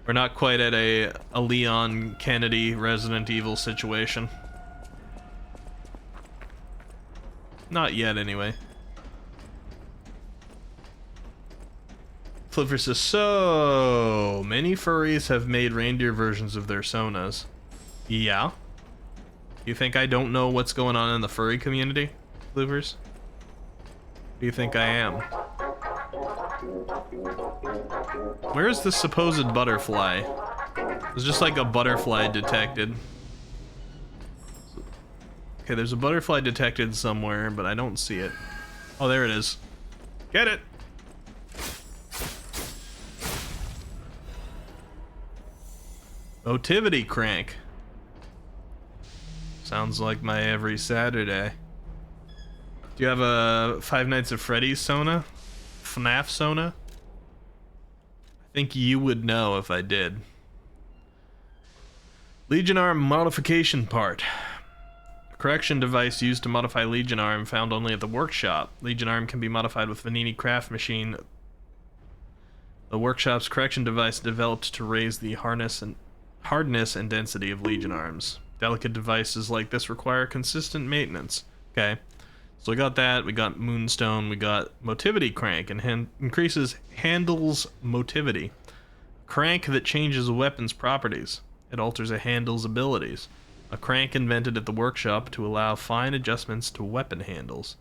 We're not quite at a Leon Kennedy Resident Evil situation. Not yet, anyway. Flipper says, so many furries have made reindeer versions of their Sonas. Yeah? You think I don't know what's going on in the furry community, Flippers? Do you think I am? Where's the supposed butterfly? There's just like a butterfly detected. Okay, there's a butterfly detected somewhere, but I don't see it. Oh, there it is. Get it! Motivity crank. Sounds like my every Saturday. Do you have a Five Nights at Freddy's Sona? FNAF Sona? I think you would know if I did. Legion Arm modification part. A correction device used to modify Legion Arm found only at the workshop. Legion Arm can be modified with Vanini Craft Machine. The workshop's correction device developed to raise the hardness and density of Legion Arms. Delicate devices like this require consistent maintenance. Okay. So we got that, we got Moonstone, we got Motivity Crank, and increases handle's motivity. Crank that changes a weapon's properties. It alters a handle's abilities. A crank invented at the workshop to allow fine adjustments to weapon handles.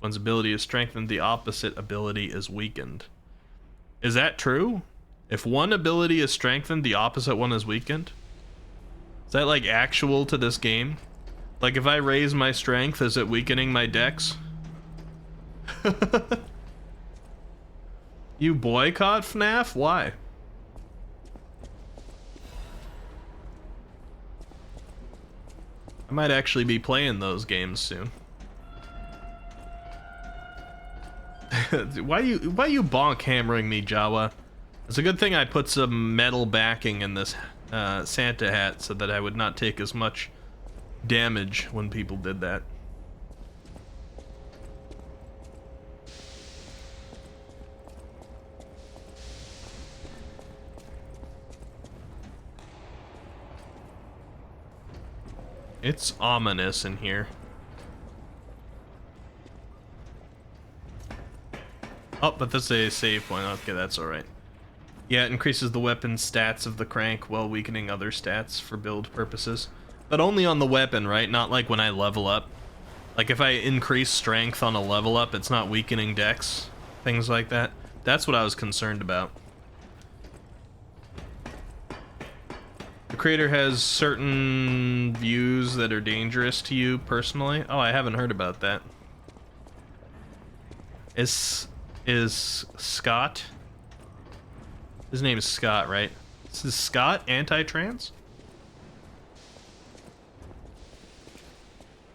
One's ability is strengthened, the opposite ability is weakened. Is that true? If one ability is strengthened, the opposite one is weakened? Is that like actual to this game? Like if I raise my strength, is it weakening my dex? You boycott FNAF? Why? I might actually be playing those games soon. Why you bonk hammering me, Jawa? It's a good thing I put some metal backing in this Santa hat so that I would not take as much damage when people did that. It's ominous in here. Oh, but that's a save point. Okay, that's alright. Yeah, it increases the weapon stats of the crank while weakening other stats for build purposes. But only on the weapon, right? Not like when I level up. Like if I increase strength on a level up, it's not weakening dex. Things like that. That's what I was concerned about. The creator has certain views that are dangerous to you personally. Oh, I haven't heard about that. Is Scott? His name is Scott, right? Is Scott anti-trans?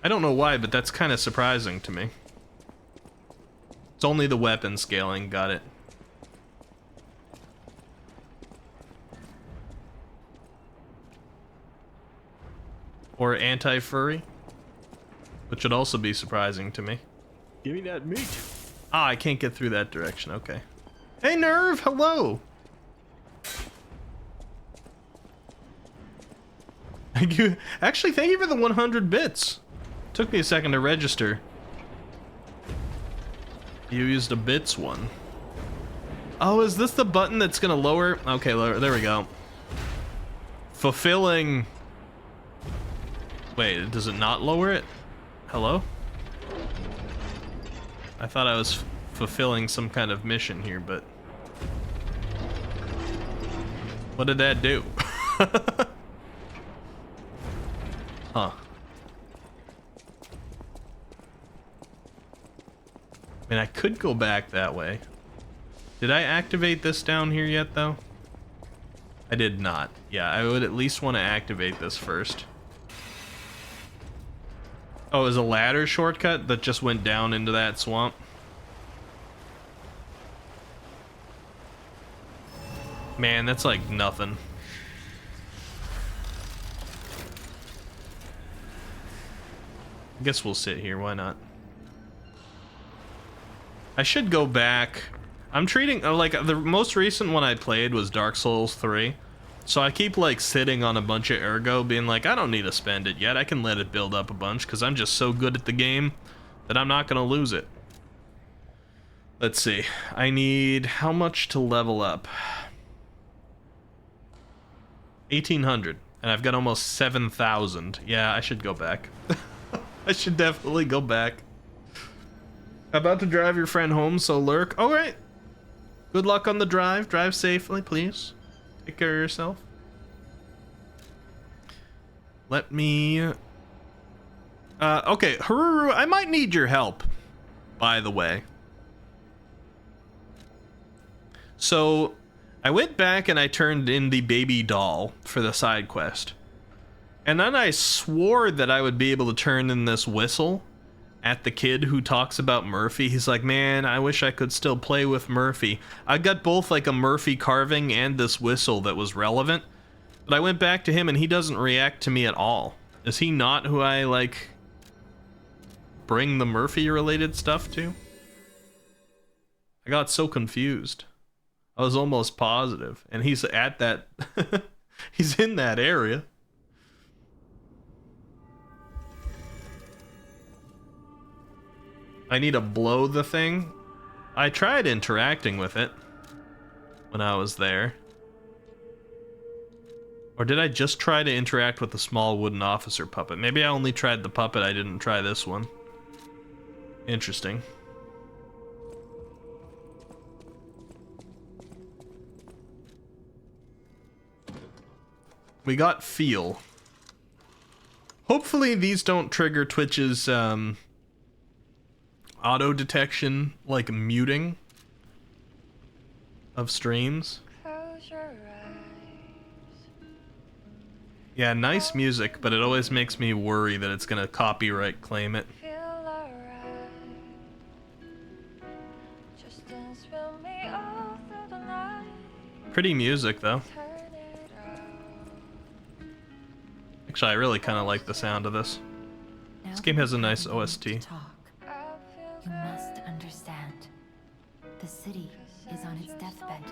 I don't know why, but that's kind of surprising to me. It's only the weapon scaling, got it. Or anti-furry, which would also be surprising to me. Give me that meat. Ah, I can't get through that direction, okay. Hey Nerve, hello! Thank you. Actually, thank you for the 100 bits. Took me a second to register. You used a bits one. Oh, is this the button that's gonna lower? Okay, lower. There we go. Fulfilling. Wait, does it not lower it? Hello? I thought I was fulfilling some kind of mission here, but what did that do? Huh. I mean, I could go back that way. Did I activate this down here yet, though? I did not. Yeah, I would at least want to activate this first. Oh, it was a ladder shortcut that just went down into that swamp? Man, that's like nothing. I guess we'll sit here, why not? I should go back. I'm treating, like, the most recent one I played was Dark Souls 3. So I keep, like, sitting on a bunch of ergo, being like, I don't need to spend it yet. I can let it build up a bunch, because I'm just so good at the game that I'm not going to lose it. Let's see. I need how much to level up? 1,800. And I've got almost 7,000. Yeah, I should go back. I should definitely go back. About to drive your friend home, so lurk. All right. Good luck on the drive. Drive safely, please. Take care of yourself. Let me... okay, Haruru, I might need your help, by the way. So, I went back and I turned in the baby doll for the side quest. And then I swore that I would be able to turn in this whistle at the kid who talks about Murphy. He's like, man, I wish I could still play with Murphy. I got both like a Murphy carving and this whistle that was relevant. But I went back to him and he doesn't react to me at all. Is he not who I, like, bring the Murphy related stuff to? I got so confused. I was almost positive. And he's at that... he's in that area. I need to blow the thing. I tried interacting with it when I was there. Or did I just try to interact with the small wooden officer puppet? Maybe I only tried the puppet, I didn't try this one. Interesting. We got feel. Hopefully these don't trigger Twitch's auto detection, like muting of streams. Close your eyes. Yeah, nice music, but it always makes me worry that it's gonna copyright claim it. Feel alright. Just dance with me all through the night. Pretty music though. Turn it out. Actually, I really kind of like the sound of this. This game has a nice OST. I feel You must understand. The city is on its deathbed.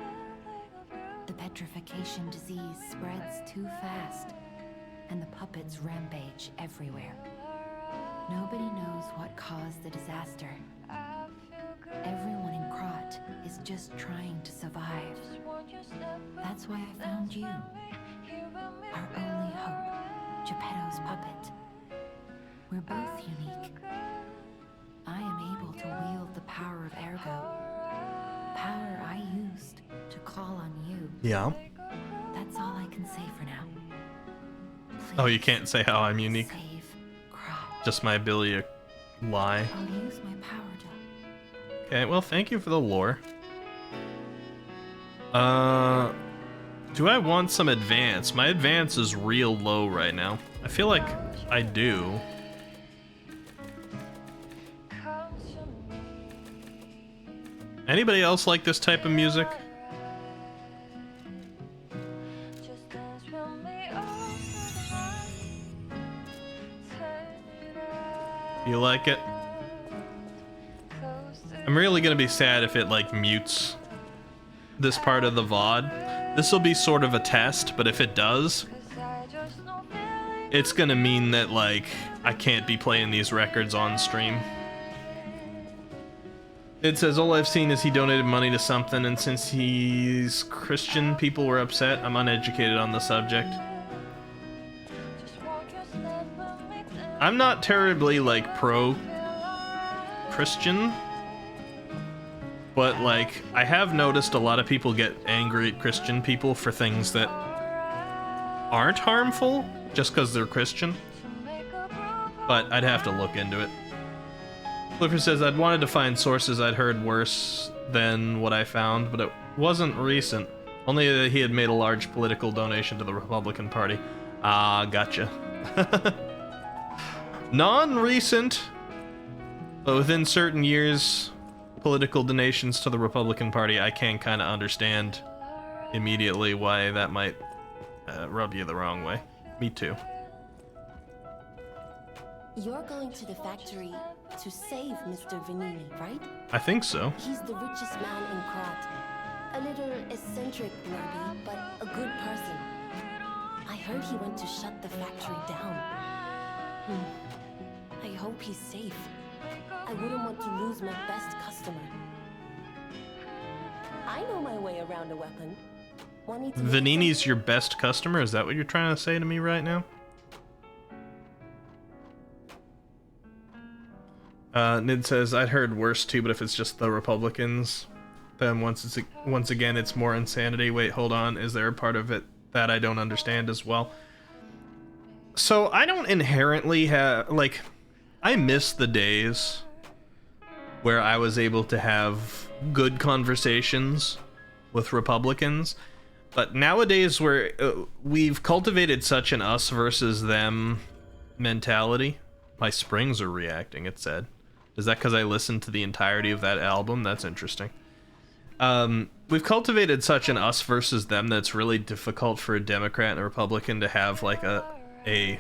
The petrification disease spreads too fast, and the puppets rampage everywhere. Nobody knows what caused the disaster. Everyone in Krot is just trying to survive. That's why I found you. Our only hope, Geppetto's puppet. We're both unique. I am able to wield the power of Ergo. Power I used to call on you. Yeah. That's all I can say for now. Oh, you Please, can't say how I'm unique. Save Krot. Just my ability to lie. I'll use my power to... Okay, well, thank you for the lore. Do I want some advance? My advance is real low right now. I feel like I do. come to me. Anybody else like this type of music? You like it? I'm really gonna be sad if it like mutes this part of the VOD. This will be sort of a test, but if it does, it's gonna mean that like I can't be playing these records on stream. It says, all I've seen is he donated money to something, and since he's Christian, people were upset. I'm uneducated on the subject. I'm not terribly, like, pro-Christian, but, like, I have noticed a lot of people get angry at Christian people for things that aren't harmful, just because they're Christian. But I'd have to look into it. Flipper says, I'd wanted to find sources I'd heard worse than what I found, but it wasn't recent. Only that he had made a large political donation to the Republican Party. Ah, gotcha. Non-recent, but within certain years, political donations to the Republican Party, I can kind of understand immediately why that might rub you the wrong way. Me too. You're going to the factory to save Mr. Vanini, right? I think so. He's the richest man in Krat. A little eccentric, maybe, but a good person. I heard he went to shut the factory down. I hope he's safe. I wouldn't want to lose my best customer. I know my way around a weapon. Want me to Vanini's your best customer? Is that what you're trying to say to me right now? Nid says, I'd heard worse too, but if it's just the Republicans, then once again, it's more insanity. Wait, hold on. Is there a part of it that I don't understand as well? So I don't inherently have, like, I miss the days where I was able to have good conversations with Republicans, but nowadays where we've cultivated such an us versus them mentality. My springs are reacting, it said. Is that because I listened to the entirety of that album? That's interesting. We've cultivated such an us versus them that it's really difficult for a Democrat and a Republican to have like a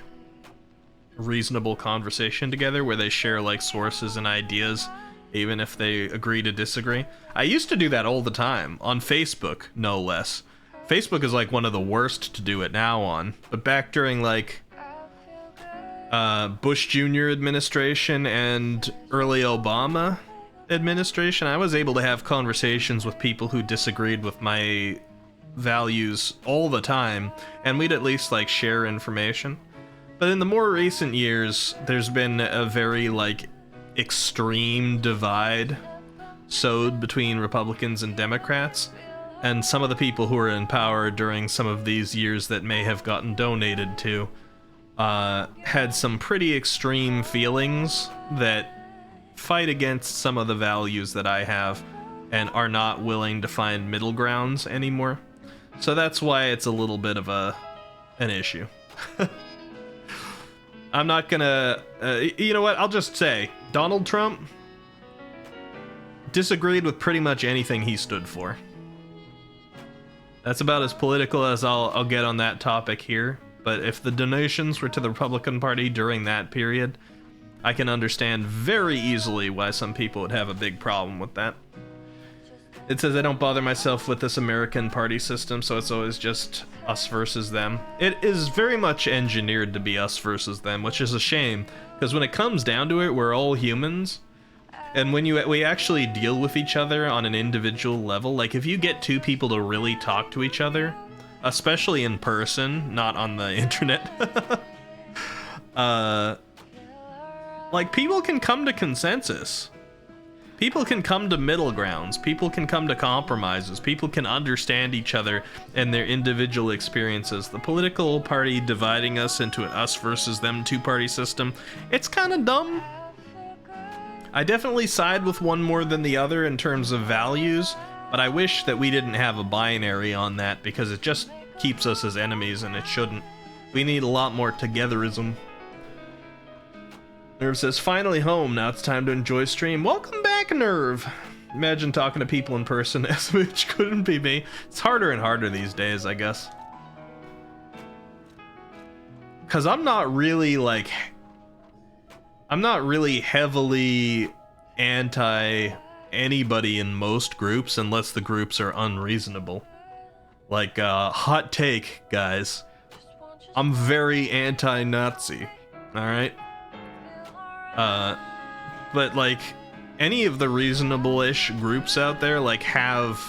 reasonable conversation together where they share like sources and ideas, even if they agree to disagree. I used to do that all the time on Facebook, no less. Facebook is like one of the worst to do it now on, but back during like Bush Jr. administration and early Obama administration, I was able to have conversations with people who disagreed with my values all the time, and we'd at least like share information. But in the more recent years, there's been a very like extreme divide sowed between Republicans and Democrats, and some of the people who were in power during some of these years that may have gotten donated to had some pretty extreme feelings that fight against some of the values that I have and are not willing to find middle grounds anymore. So that's why it's a little bit of an issue. I'm not gonna... you know what? I'll just say, Donald Trump disagreed with pretty much anything he stood for. That's about as political as I'll get on that topic here. But if the donations were to the Republican Party during that period, I can understand very easily why some people would have a big problem with that. It says, I don't bother myself with this American party system, so it's always just us versus them. It is very much engineered to be us versus them, which is a shame, because when it comes down to it, we're all humans. And when we actually deal with each other on an individual level, like if you get two people to really talk to each other, especially in person, not on the internet, like people can come to consensus. People can come to middle grounds. People can come to compromises. People can understand each other and their individual experiences. The political party dividing us into an us versus them two-party system, it's kind of dumb. I definitely side with one more than the other in terms of values, but I wish that we didn't have a binary on that because it just keeps us as enemies and it shouldn't. We need a lot more togetherism. Nerve says, finally home, now it's time to enjoy stream. Welcome back, Nerve. Imagine talking to people in person, which couldn't be me. It's harder and harder these days, I guess. Because I'm not really heavily anti anybody in most groups unless the groups are unreasonable. Like, hot take, guys. I'm very anti-Nazi, alright? But, like, any of the reasonable-ish groups out there, like, have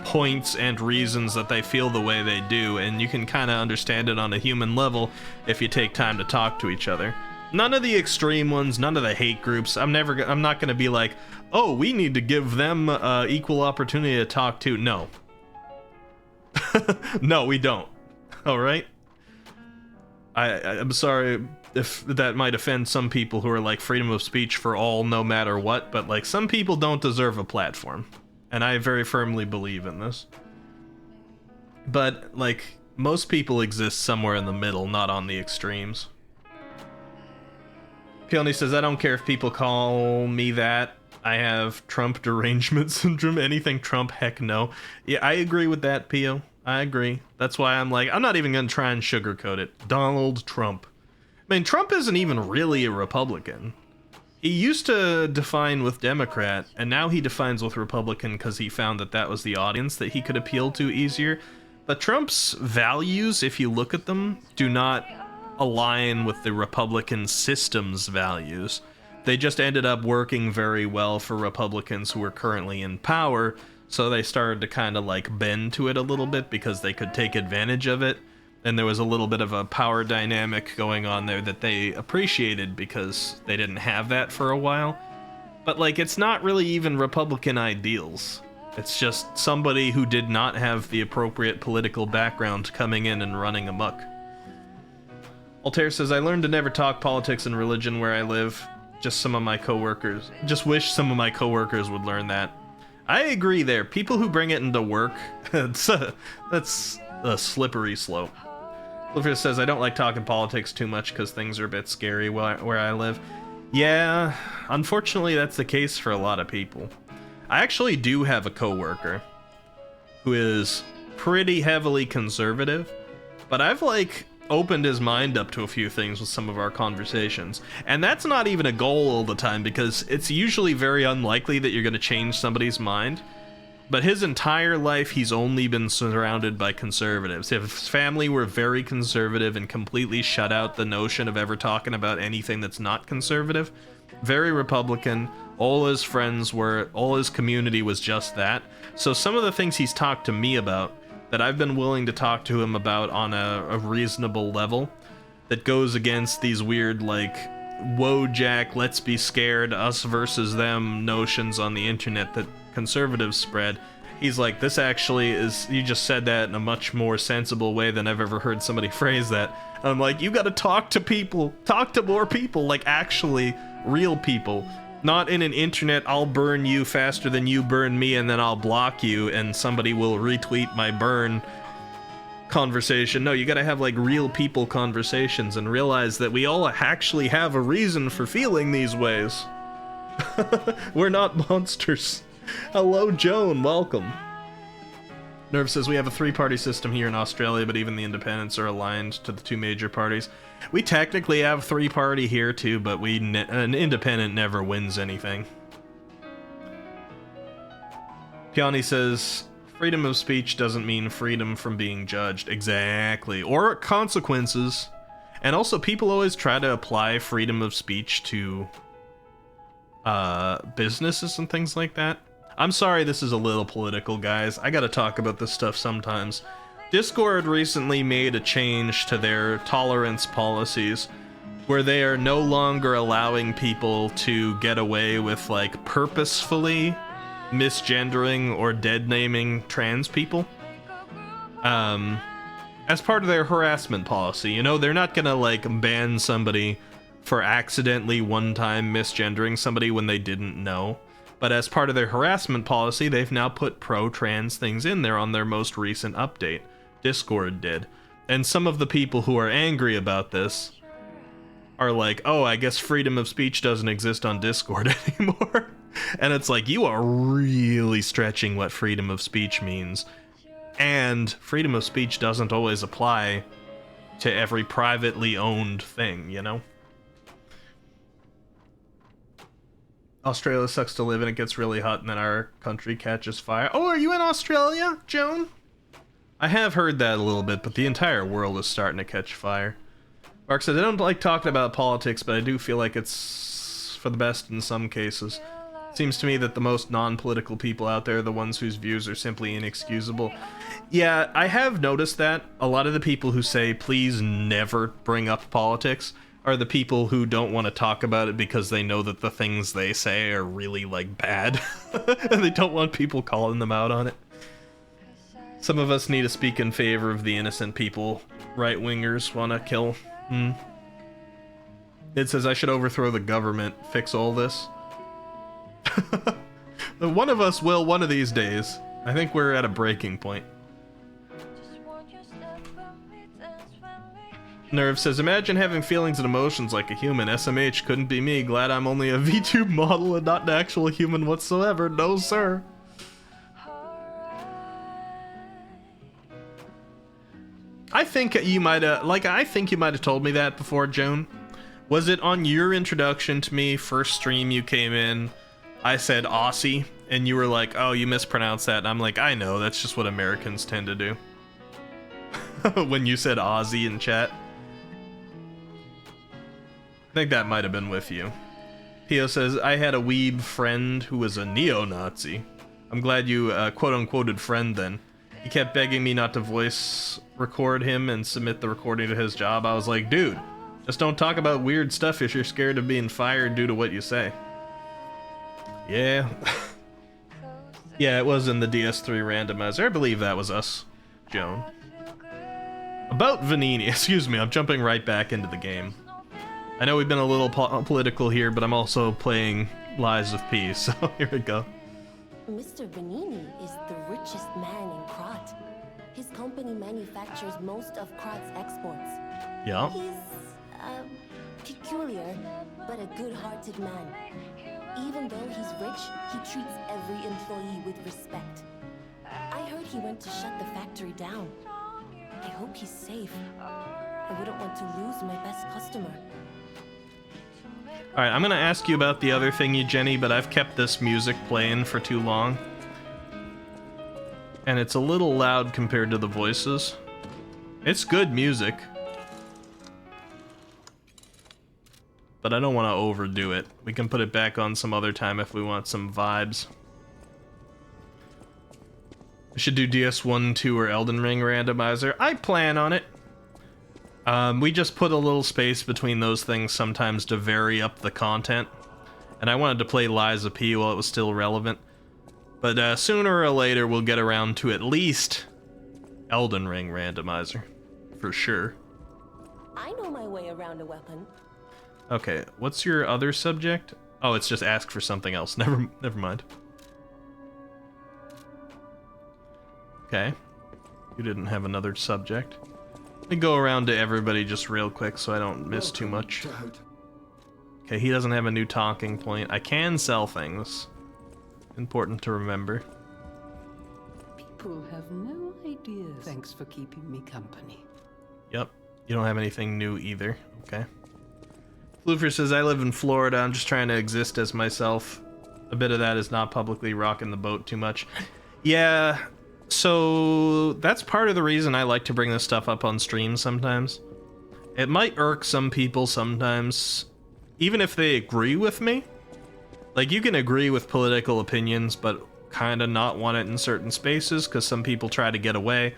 points and reasons that they feel the way they do, and you can kind of understand it on a human level if you take time to talk to each other. None of the extreme ones, none of the hate groups. I'm not gonna be like, oh, we need to give them equal opportunity to talk to. No. No, we don't. Alright? I'm sorry if that might offend some people who are like freedom of speech for all no matter what, but like some people don't deserve a platform. And I very firmly believe in this. But like most people exist somewhere in the middle, not on the extremes. Peony says, I don't care if people call me that. I have Trump derangement syndrome. Anything Trump, heck no. Yeah, I agree with that, Pio. I agree. That's why I'm like, I'm not even gonna try and sugarcoat it. Donald Trump. I mean, Trump isn't even really a Republican. He used to define with Democrat, and now he defines with Republican because he found that that was the audience that he could appeal to easier. But Trump's values, if you look at them, do not align with the Republican system's values. They just ended up working very well for Republicans who are currently in power, so they started to kind of like bend to it a little bit because they could take advantage of it, and there was a little bit of a power dynamic going on there that they appreciated because they didn't have that for a while. But like, it's not really even Republican ideals. It's just somebody who did not have the appropriate political background coming in and running amok. Altair says, I learned to never talk politics and religion where I live. Just wish some of my coworkers would learn that. I agree there. People who bring it into work, that's a slippery slope. Clifford says, I don't like talking politics too much because things are a bit scary where I live. Yeah, unfortunately that's the case for a lot of people. I actually do have a coworker who is pretty heavily conservative, but I've like opened his mind up to a few things with some of our conversations. And that's not even a goal all the time because it's usually very unlikely that you're going to change somebody's mind. But his entire life, he's only been surrounded by conservatives. His family were very conservative and completely shut out the notion of ever talking about anything that's not conservative. Very Republican. All his friends were, all his community was just that. So some of the things he's talked to me about that I've been willing to talk to him about on a reasonable level that goes against these weird, like, Wojak, let's be scared, us versus them notions on the internet that conservatives spread. He's like, this actually is, you just said that in a much more sensible way than I've ever heard somebody phrase that. And I'm like, you gotta talk to people, talk to more people, like actually real people. Not in an internet, I'll burn you faster than you burn me and then I'll block you and somebody will retweet my burn conversation. No, you gotta have like real people conversations and realize that we all actually have a reason for feeling these ways. We're not monsters. Hello, Joan, welcome. Nerve says, we have a three-party system here in Australia, but even the independents are aligned to the two major parties. We technically have three-party here too, but an independent never wins anything. Piani says, freedom of speech doesn't mean freedom from being judged. Exactly. Or consequences. And also, people always try to apply freedom of speech to businesses and things like that. I'm sorry this is a little political, guys. I gotta talk about this stuff sometimes. Discord recently made a change to their tolerance policies where they are no longer allowing people to get away with, like, purposefully misgendering or dead-naming trans people. As part of their harassment policy. You know, they're not gonna, like, ban somebody for accidentally one-time misgendering somebody when they didn't know. But as part of their harassment policy, they've now put pro-trans things in there on their most recent update. Discord did. And some of the people who are angry about this are like, oh, I guess freedom of speech doesn't exist on Discord anymore. And it's like, you are really stretching what freedom of speech means. And freedom of speech doesn't always apply to every privately owned thing, you know? Australia sucks to live in. It gets really hot and then our country catches fire. Oh, are you in Australia, Joan? I have heard that a little bit, but the entire world is starting to catch fire. Mark says, I don't like talking about politics, but I do feel like it's for the best in some cases. It seems to me that the most non-political people out there are the ones whose views are simply inexcusable. Yeah, I have noticed that. A lot of the people who say, please never bring up politics, are the people who don't want to talk about it because they know that the things they say are really, like, bad. And they don't want people calling them out on it. Some of us need to speak in favor of the innocent people right-wingers want to kill. It says I should overthrow the government, fix all this. One of us will one of these days. I think we're at a breaking point. Nerve says, imagine having feelings and emotions like a human. SMH couldn't be me. Glad I'm only a VTube model and not an actual human whatsoever. No, sir. I think you might have, I think you might have told me that before, Joan. Was it on your introduction to me, first stream you came in, I said Aussie, and you were like, oh, you mispronounced that, and I'm like, I know, that's just what Americans tend to do. When you said Aussie in chat. I think that might have been with you. Pio says, I had a weeb friend who was a neo-Nazi. I'm glad you quote-unquoted friend then. He kept begging me not to voice record him and submit the recording to his job. I was like, dude, just don't talk about weird stuff if you're scared of being fired due to what you say. Yeah. Yeah, it was in the DS3 randomizer. I believe that was us, Joan. About Vanini, excuse me, I'm jumping right back into the game. I know we've been a little political here, but I'm also playing Lies of P, so here we go. Mr. Vanini is the richest man in Krat. His company manufactures most of Krat's exports. Yeah. He's, peculiar, but a good-hearted man. Even though he's rich, he treats every employee with respect. I heard he went to shut the factory down. I hope he's safe. I wouldn't want to lose my best customer. Alright, I'm gonna ask you about the other thingy, Jenny, but I've kept this music playing for too long. And it's a little loud compared to the voices. It's good music. But I don't want to overdo it. We can put it back on some other time if we want some vibes. We should do DS1, 2, or Elden Ring randomizer. I plan on it. We just put a little space between those things sometimes to vary up the content. And I wanted to play Lies of P while it was still relevant. But sooner or later we'll get around to at least Elden Ring randomizer. For sure. I know my way around a weapon. Okay, what's your other subject? Oh, it's just ask for something else. Never mind. Okay. You didn't have another subject. Let me go around to everybody just real quick so I don't miss too much. Okay, he doesn't have a new talking point. I can sell things. Important to remember. People have no idea. Thanks for keeping me company. Yep. You don't have anything new either. Okay. Floofer says, I live in Florida. I'm just trying to exist as myself. A bit of that is not publicly rocking the boat too much. Yeah, so that's part of the reason I like to bring this stuff up on stream sometimes. It might irk some people sometimes, even if they agree with me. Like, you can agree with political opinions, but kind of not want it in certain spaces, because some people try to get away.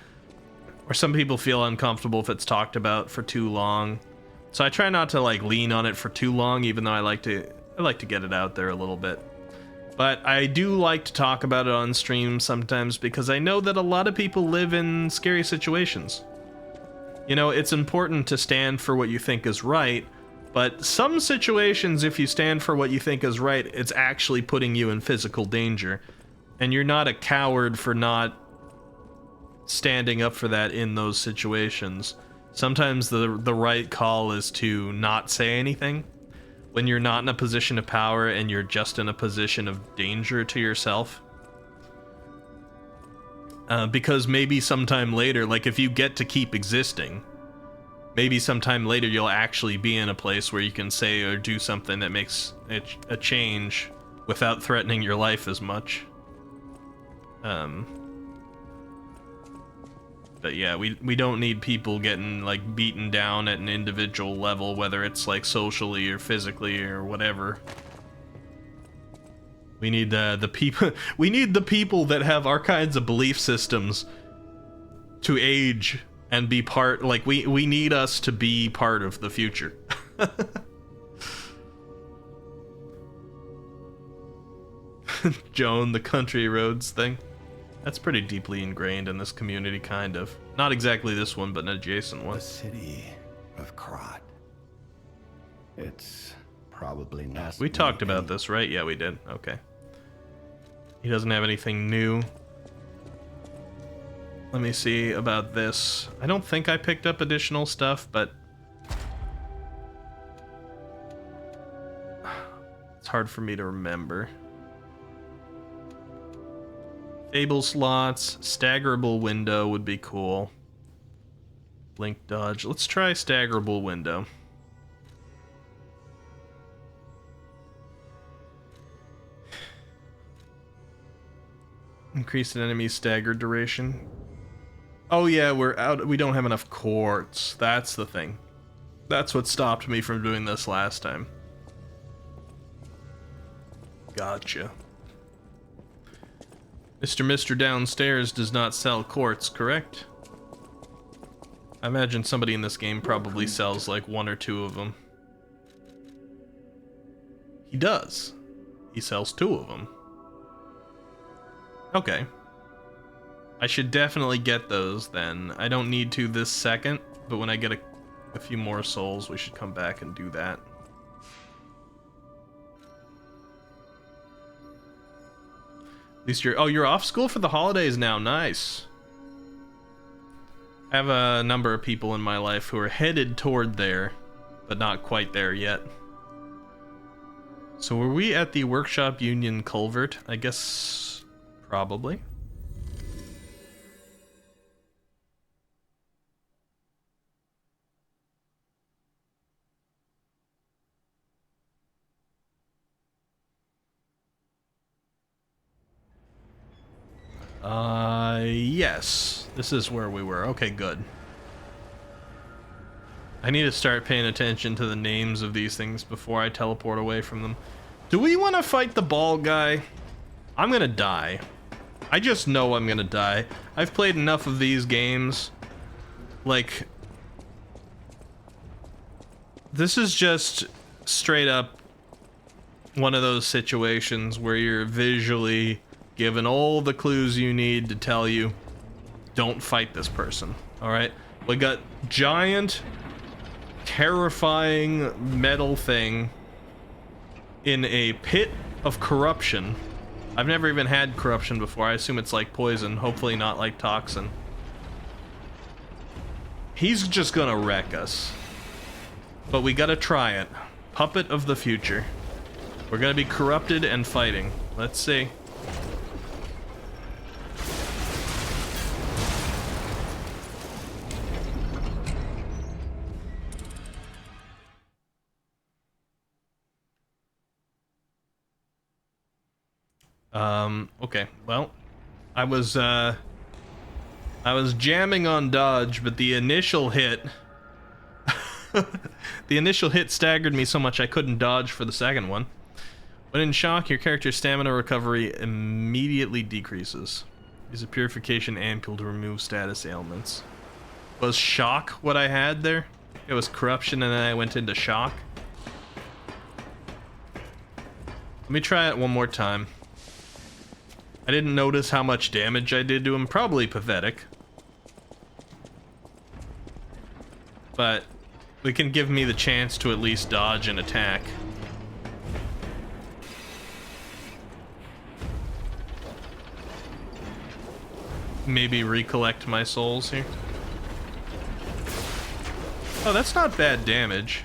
Or some people feel uncomfortable if it's talked about for too long. So I try not to like lean on it for too long, even though I like to get it out there a little bit. But I do like to talk about it on stream sometimes because I know that a lot of people live in scary situations. You know, it's important to stand for what you think is right, but some situations, if you stand for what you think is right, it's actually putting you in physical danger. And you're not a coward for not standing up for that in those situations. Sometimes the right call is to not say anything, when you're not in a position of power and you're just in a position of danger to yourself. Because maybe sometime later, like if you get to keep existing, maybe sometime later you'll actually be in a place where you can say or do something that makes a change without threatening your life as much. But yeah, we don't need people getting like beaten down at an individual level, whether it's like socially or physically or whatever. We need the people. We need the people that have our kinds of belief systems to age and be part. Like we need us to be part of the future. Joan, the country roads thing. That's pretty deeply ingrained in this community, kind of. Not exactly this one, but an adjacent one. The city of Krat. It's probably not. We talked about this, right? Yeah, we did. Okay. He doesn't have anything new. Let me see about this. I don't think I picked up additional stuff, but it's hard for me to remember. Fable slots, staggerable window would be cool. Blink dodge. Let's try staggerable window. Increase an enemy's stagger duration. Oh yeah, we're out. We don't have enough quartz. That's the thing. That's what stopped me from doing this last time. Gotcha. Mr. Downstairs does not sell quartz, correct? I imagine somebody in this game probably sells like 1 or 2 of them. He does. He sells 2 of them. Okay. I should definitely get those then. I don't need to this second, but when I get a few more souls, we should come back and do that. At least you're off school for the holidays now. Nice. I have a number of people in my life who are headed toward there, but not quite there yet. So were we at the Workshop Union Culvert? I guess probably. Yes. This is where we were. Okay, good. I need to start paying attention to the names of these things before I teleport away from them. Do we want to fight the bald guy? I'm gonna die. I just know I'm gonna die. I've played enough of these games. Like, this is just straight up one of those situations where you're visually given all the clues you need to tell you, don't fight this person. Alright? We got giant, terrifying metal thing in a pit of corruption. I've never even had corruption before. I assume it's like poison, hopefully not like toxin. He's just gonna wreck us. But we gotta try it. Puppet of the future. We're gonna be corrupted and fighting. Let's see. Okay, well, I was jamming on dodge, but the initial hit staggered me so much I couldn't dodge for the second one. When in shock, your character's stamina recovery immediately decreases. Use a purification ampule to remove status ailments. Was shock what I had there? It was corruption and then I went into shock. Let me try it one more time. I didn't notice how much damage I did to him. Probably pathetic. But it can give me the chance to at least dodge and attack. Maybe recollect my souls here. Oh, that's not bad damage.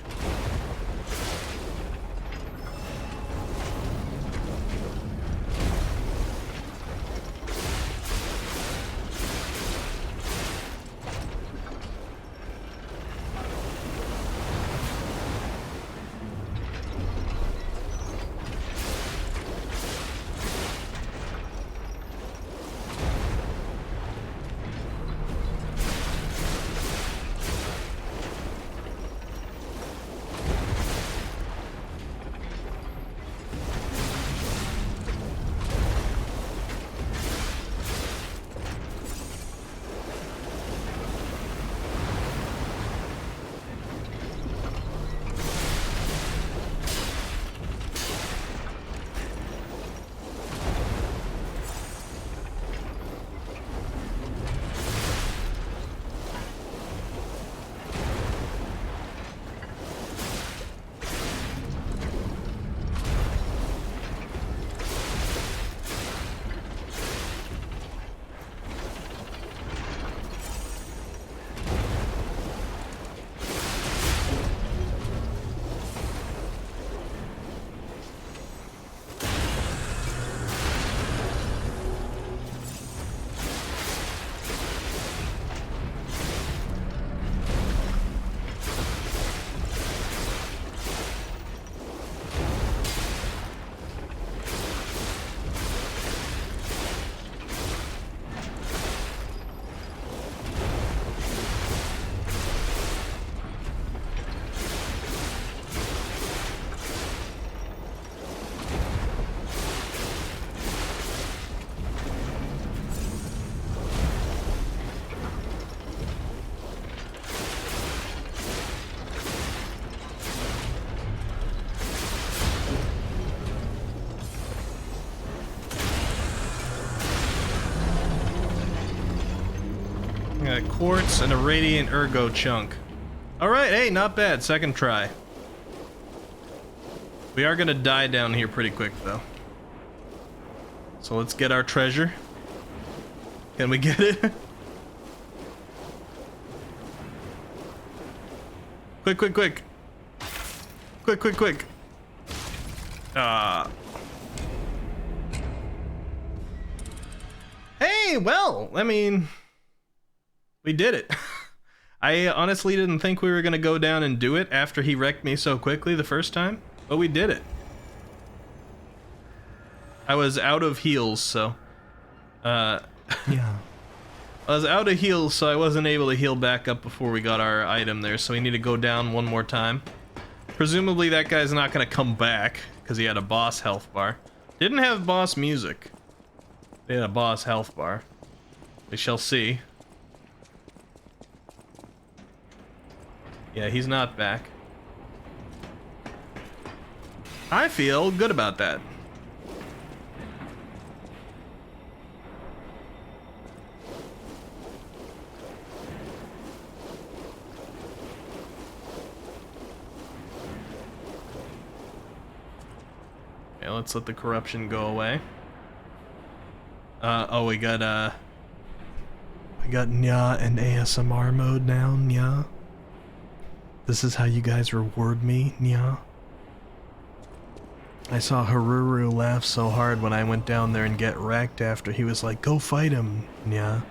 got quartz and a radiant ergo chunk. Alright, hey, not bad. Second try. We are gonna die down here pretty quick, though. So let's get our treasure. Can we get it? Quick, quick, quick. Quick, quick, quick. Hey, well, I mean, we did it. I honestly didn't think we were gonna go down and do it after he wrecked me so quickly the first time, but we did it. I was out of heals, so, yeah. I was out of heals, so I wasn't able to heal back up before we got our item there, so we need to go down one more time. Presumably that guy's not gonna come back, because he had a boss health bar. Didn't have boss music. They had a boss health bar. We shall see. Yeah, he's not back. I feel good about that. Okay, let's let the corruption go away. Oh, we got Nya and ASMR mode now, Nya. This is how you guys reward me, Nya. I saw Haruru laugh so hard when I went down there and get wrecked after he was like, go fight him, Nya.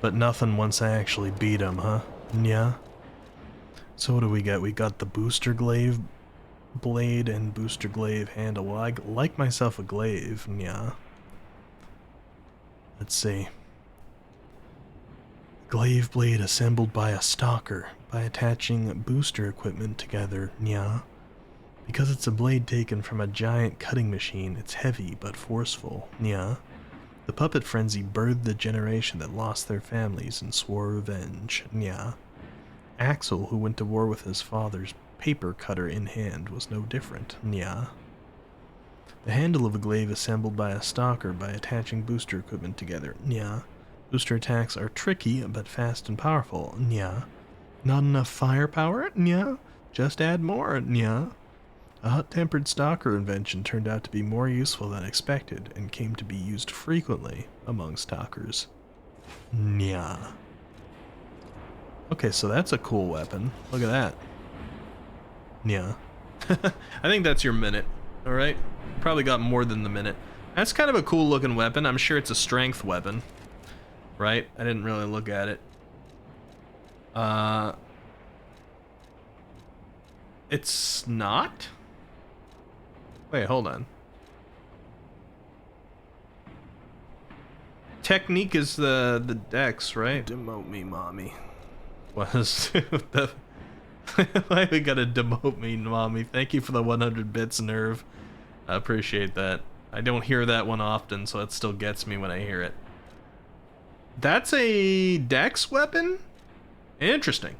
But nothing once I actually beat him, huh, Nya? So what do we got? We got the booster glaive blade and booster glaive handle. Well, I like myself a glaive, Nya. Let's see. Glaive blade assembled by a stalker by attaching booster equipment together, Nya. Because it's a blade taken from a giant cutting machine, it's heavy but forceful, Nya. The puppet frenzy birthed the generation that lost their families and swore revenge, Nya. Axel, who went to war with his father's paper cutter in hand, was no different, Nya. The handle of a glaive assembled by a stalker by attaching booster equipment together, Nya. Booster attacks are tricky but fast and powerful, Nya. Not enough firepower, Nya. Just add more, Nya. A hot-tempered stalker invention turned out to be more useful than expected and came to be used frequently among stalkers. Nya. Okay, so that's a cool weapon. Look at that. Nya. I think that's your minute, alright? Probably got more than the minute. That's kind of a cool looking weapon. I'm sure it's a strength weapon. Right? I didn't really look at it. It's not? Wait, hold on. Technique is the dex, right? Demote me, mommy. Was the why we gotta demote me, mommy? Thank you for the 100 bits, Nerve. I appreciate that. I don't hear that one often, so it still gets me when I hear it. That's a dex weapon? Interesting.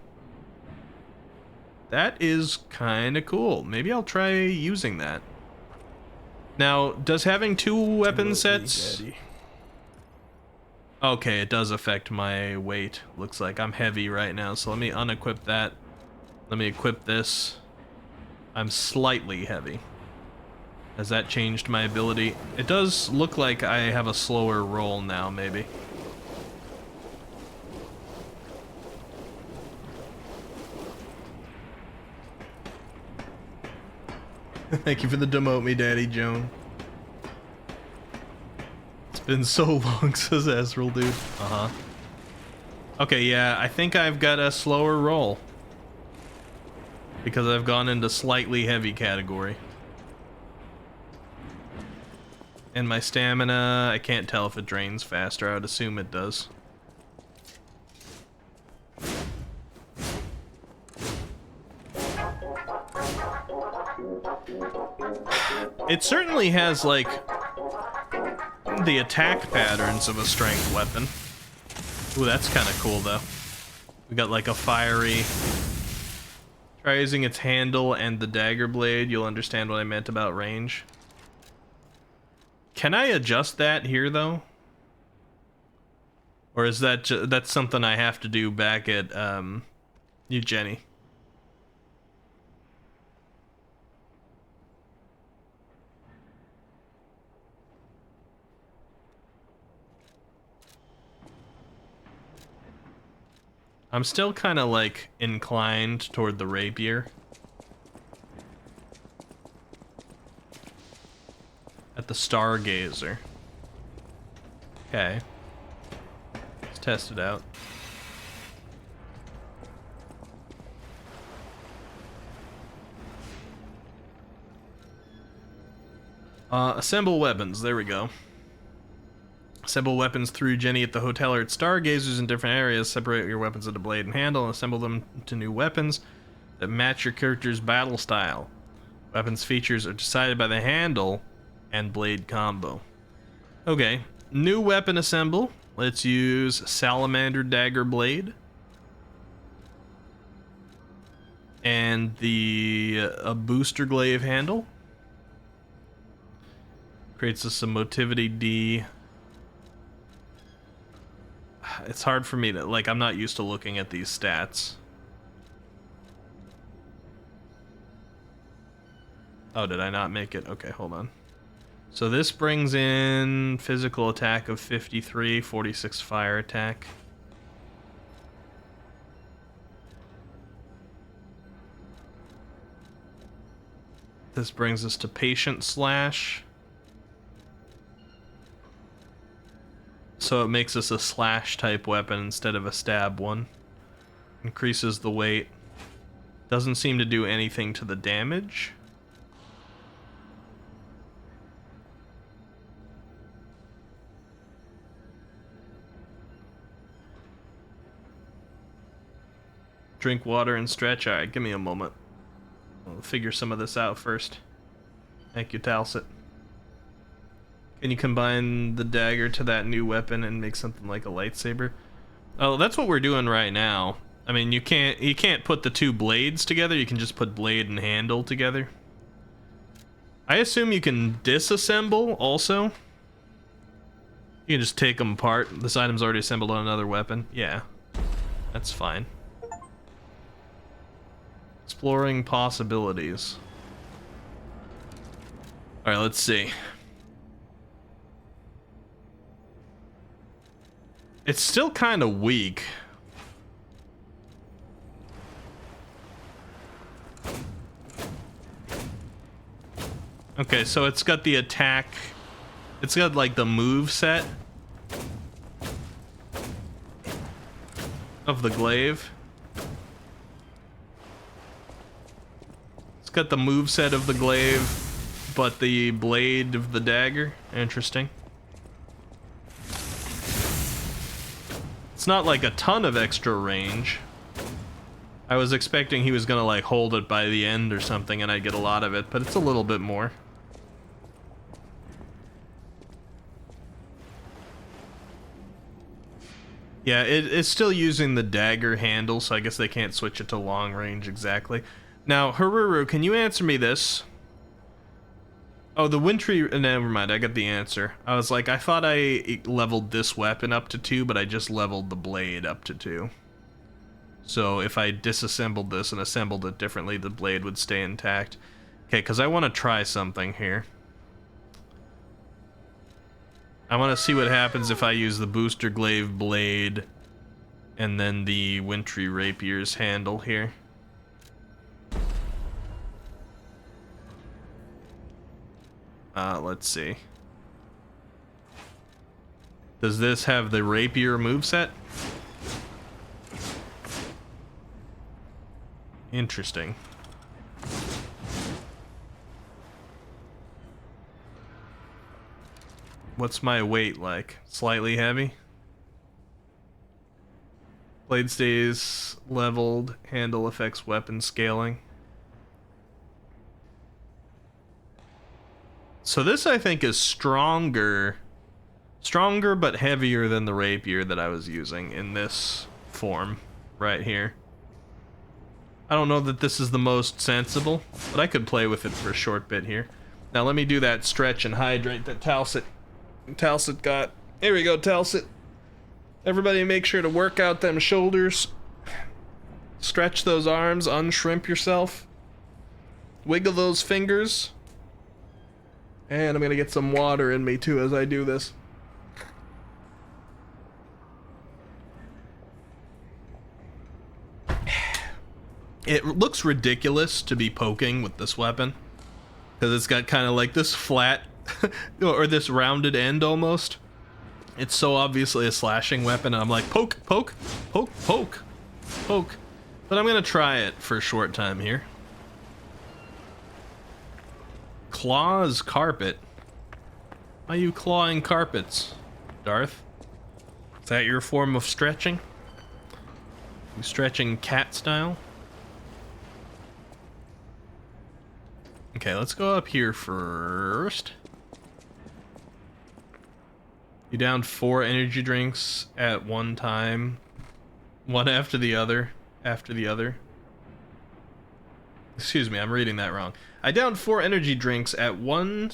That is kind of cool. Maybe I'll try using that. Now, does having two weapon sets... Okay, it does affect my weight. Looks like I'm heavy right now, so let me unequip that. Let me equip this. I'm slightly heavy. Has that changed my ability? It does look like I have a slower roll now, maybe. Thank you for the demote me, Daddy Joan. It's been so long, says Ezreal, dude. Uh-huh. Okay, yeah, I think I've got a slower roll. Because I've gone into slightly heavy category. And my stamina, I can't tell if it drains faster. I would assume it does. It certainly has, like, the attack patterns of a strength weapon. Ooh, that's kind of cool, though. We got, like, a fiery... Try using its handle and the dagger blade. You'll understand what I meant about range. Can I adjust that here, though? Or is that that's something I have to do back at New Jenny? I'm still kind of like inclined toward the rapier. At the Stargazer. Okay. Let's test it out. Assemble weapons. There we go. Assemble weapons through Jenny at the hotel or at Stargazers in different areas. Separate your weapons into blade and handle and assemble them to new weapons that match your character's battle style. Weapons features are decided by the handle and blade combo. Okay, new weapon assemble. Let's use Salamander Dagger Blade. And a Booster Glaive handle. Creates us some Motivity D. It's hard for me to, like, I'm not used to looking at these stats. Oh, did I not make it? Okay, hold on. So this brings in physical attack of 53, 46 fire attack. This brings us to Patient Slash. So it makes us a slash type weapon instead of a stab one. Increases the weight. Doesn't seem to do anything to the damage. Drink water and stretch. Alright, give me a moment. I'll figure some of this out first. Thank you, Talsit. Can you combine the dagger to that new weapon and make something like a lightsaber? Oh, that's what we're doing right now. I mean, you can't put the two blades together. You can just put blade and handle together. I assume you can disassemble also. You can just take them apart. This item's already assembled on another weapon. Yeah, that's fine. Exploring possibilities. All right, let's see. It's still kind of weak. Okay, so it's got the attack. It's got like the move set of the glaive. It's got the move set of the glaive, but the blade of the dagger. Interesting. It's not like a ton of extra range. I was expecting he was gonna like hold it by the end or something and I'd get a lot of it, but it's a little bit more. Yeah, it's still using the dagger handle, so I guess they can't switch it to long range exactly. Now, Haruru, can you answer me this? Oh, the wintry... Never mind, I got the answer. I was like, I thought I leveled this weapon up to 2, but I just leveled the blade up to 2. So if I disassembled this and assembled it differently, the blade would stay intact. Okay, because I want to try something here. I want to see what happens if I use the Booster Glaive blade and then the Wintry Rapier's handle here. Let's see. Does this have the Rapier moveset? Interesting. What's my weight like? Slightly heavy? Blade stays leveled. Handle affects weapon scaling. So this, I think, is stronger but heavier than the rapier that I was using in this form right here. I don't know that this is the most sensible, but I could play with it for a short bit here. Now let me do that stretch and hydrate that Talsit got. Here we go, Talsit. Everybody make sure to work out them shoulders. Stretch those arms, unshrimp yourself. Wiggle those fingers. And I'm gonna get some water in me too as I do this. It looks ridiculous to be poking with this weapon, because it's got kind of like this flat or this rounded end almost. It's so obviously a slashing weapon, and I'm like, poke, poke, poke, poke, poke. But I'm gonna try it for a short time here. Claws carpet. Why are you clawing carpets, Darth? Is that your form of stretching? You stretching cat style? Okay, let's go up here first. You downed 4 energy drinks at one time. One after the other. Excuse me, I'm reading that wrong. I downed 4 energy drinks at one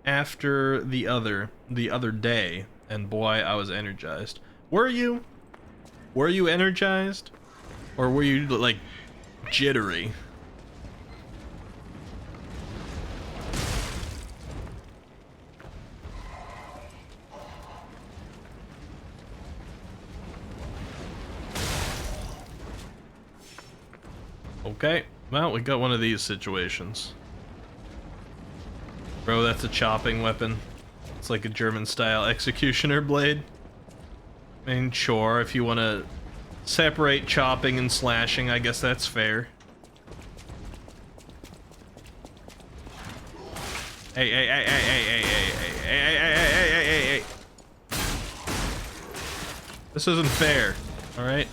after the other day, and boy, I was energized. Were you? Were you energized? Or were you, like, jittery? Okay, well, we got one of these situations. Bro, that's a chopping weapon. It's like a German-style executioner blade. I mean, sure, if you want to separate chopping and slashing, I guess that's fair. Hey, hey, hey, hey, hey, hey, hey, hey, hey, hey, hey, hey, hey. This isn't fair, alright?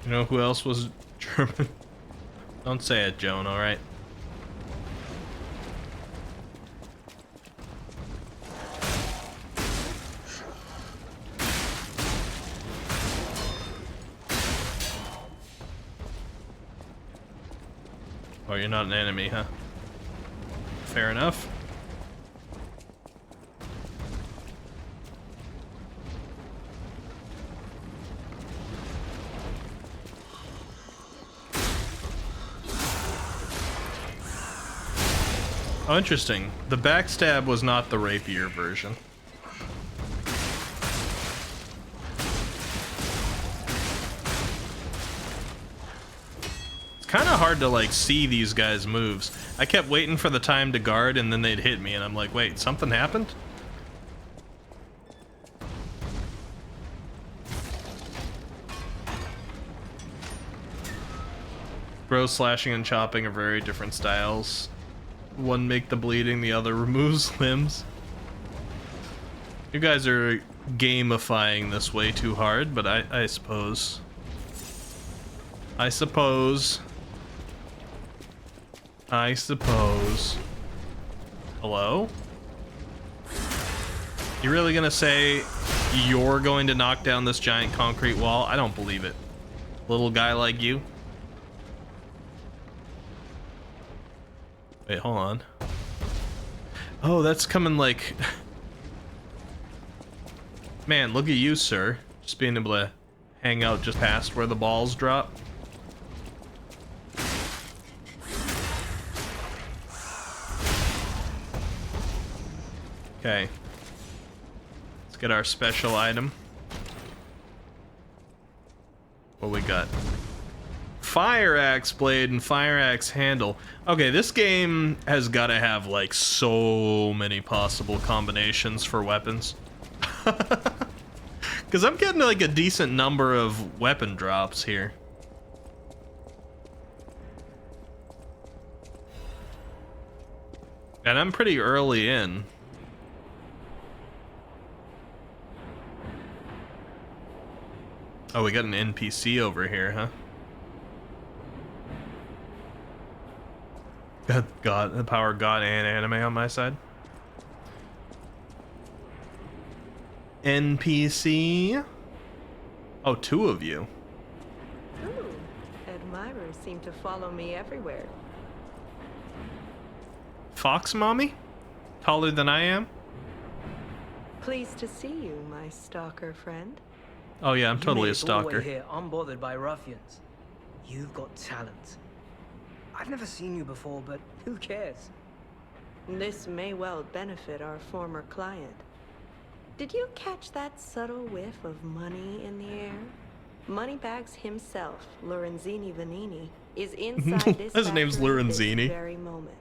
You know who else was German? Don't say it, Joan, alright? Oh, you're not an enemy, huh? Fair enough. Oh, interesting. The backstab was not the rapier version. It's kind of hard to, like, see these guys' moves. I kept waiting for the time to guard, and then they'd hit me, and I'm like, wait, something happened? Bro, slashing and chopping are very different styles. One make the bleeding, the other removes limbs. You guys are gamifying this way too hard, but I suppose. I suppose. Hello? You really gonna say you're going to knock down this giant concrete wall? I don't believe it. Little guy like you. Wait, hold on. Oh, that's coming like... Man, look at you, sir. Just being able to hang out just past where the balls drop. Okay. Let's get our special item. What we got? Fire axe blade and fire axe handle. Okay, this game has got to have like so many possible combinations for weapons. Because I'm getting like a decent number of weapon drops here. And I'm pretty early in. Oh, we got an NPC over here, huh? God, the power of God and anime on my side. NPC. Oh, 2 of you. seem to follow me everywhere. Fox mommy? Taller than I am? Pleased to see you, my stalker friend. Oh yeah, I'm totally a made it all the way stalker. here unbothered by ruffians. You've got talent. I've never seen you before, but who cares? This may well benefit our former client. Did you catch that subtle whiff of money in the air? Moneybags himself, Lorenzini Vanini, is inside this His name's factory Lorenzini. this very moment.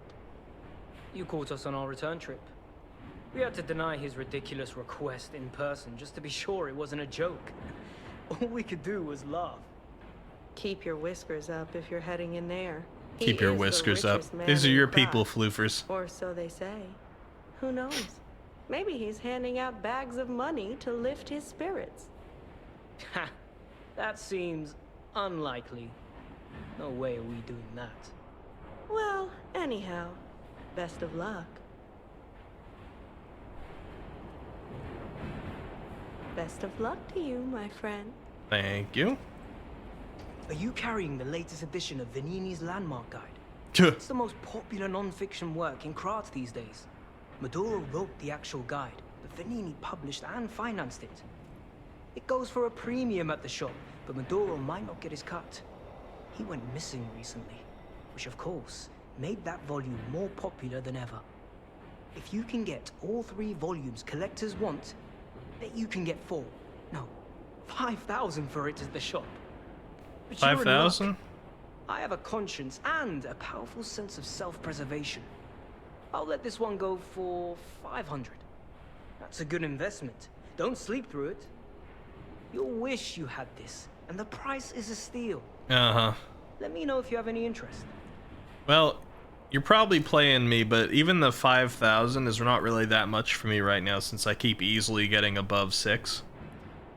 You caught us on our return trip. We had to deny his ridiculous request in person just to be sure it wasn't a joke. All we could do was laugh. Keep your whiskers up if you're heading in there. He Keep your is the whiskers up. richest man These are in your Krat. people, floofers. Or so they say. Who knows? Maybe he's handing out bags of money to lift his spirits. Ha! That seems unlikely. No way are we doing that. Well, anyhow, best of luck. Best of luck to you, my friend. Thank you. Are you carrying the latest edition of Vanini's Landmark Guide? Tuh. It's the most popular non-fiction work in Krat these days. Maduro wrote the actual guide, but Vanini published and financed it. It goes for a premium at the shop, but Maduro might not get his cut. He went missing recently, which of course made that volume more popular than ever. If you can get all 3 volumes collectors want, bet you can get 4. No, 5,000 for it at the shop. But you're in luck. 5,000? I have a conscience and a powerful sense of self-preservation. I'll let this one go for 500. That's a good investment. Don't sleep through it. You'll wish you had this, and the price is a steal. Uh-huh. Let me know if you have any interest. Well, you're probably playing me, but even the 5,000 is not really that much for me right now since I keep easily getting above 6.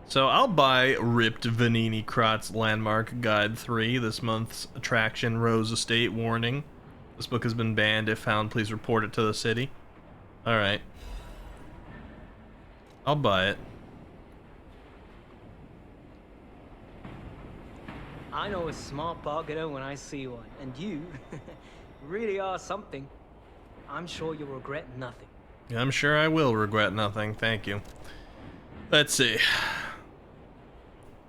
So I'll buy Ripped Vanini Krat's Landmark Guide 3, this month's attraction, Rose Estate warning. This book has been banned. If found, please report it to the city. Alright. I'll buy it. I know a smart bargainer when I see one, and you really are something. I'm sure you'll regret nothing. I'm sure I will regret nothing. Thank you. Let's see.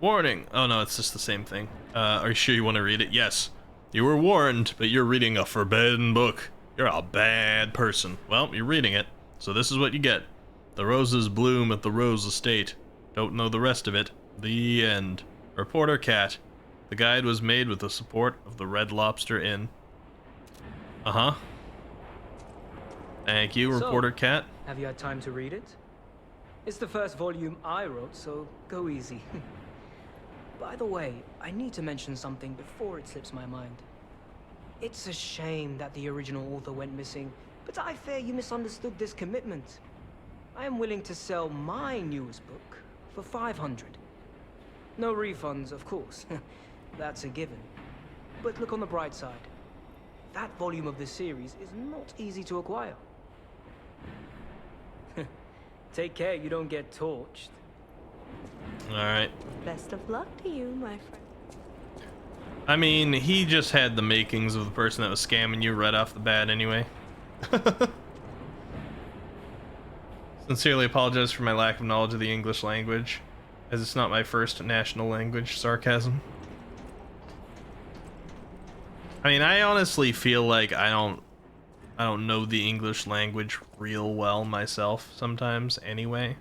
Warning. Oh no, it's just the same thing. Are you sure you want to read it? Yes. You were warned, but you're reading a forbidden book. You're a bad person. Well, you're reading it, so this is what you get. The roses bloom at the Rose Estate. Don't know the rest of it. The end. Reporter Cat. The guide was made with the support of the Red Lobster Inn. Uh-huh. Thank you, So, Reporter Cat. Have you had time to read it? It's the first volume I wrote, so go easy. By the way, I need to mention something before it slips my mind. It's a shame that the original author went missing, but I fear you misunderstood this commitment. I am willing to sell my newest book for 500. No refunds, of course. That's a given. But look on the bright side. That volume of the series is not easy to acquire. Take care you don't get torched. Alright. Best of luck to you, my friend. I mean, he just had the makings of the person that was scamming you right off the bat anyway. Sincerely apologize for my lack of knowledge of the English language, as it's not my first national language. Sarcasm. I mean, I honestly feel like I don't know the English language real well myself sometimes anyway.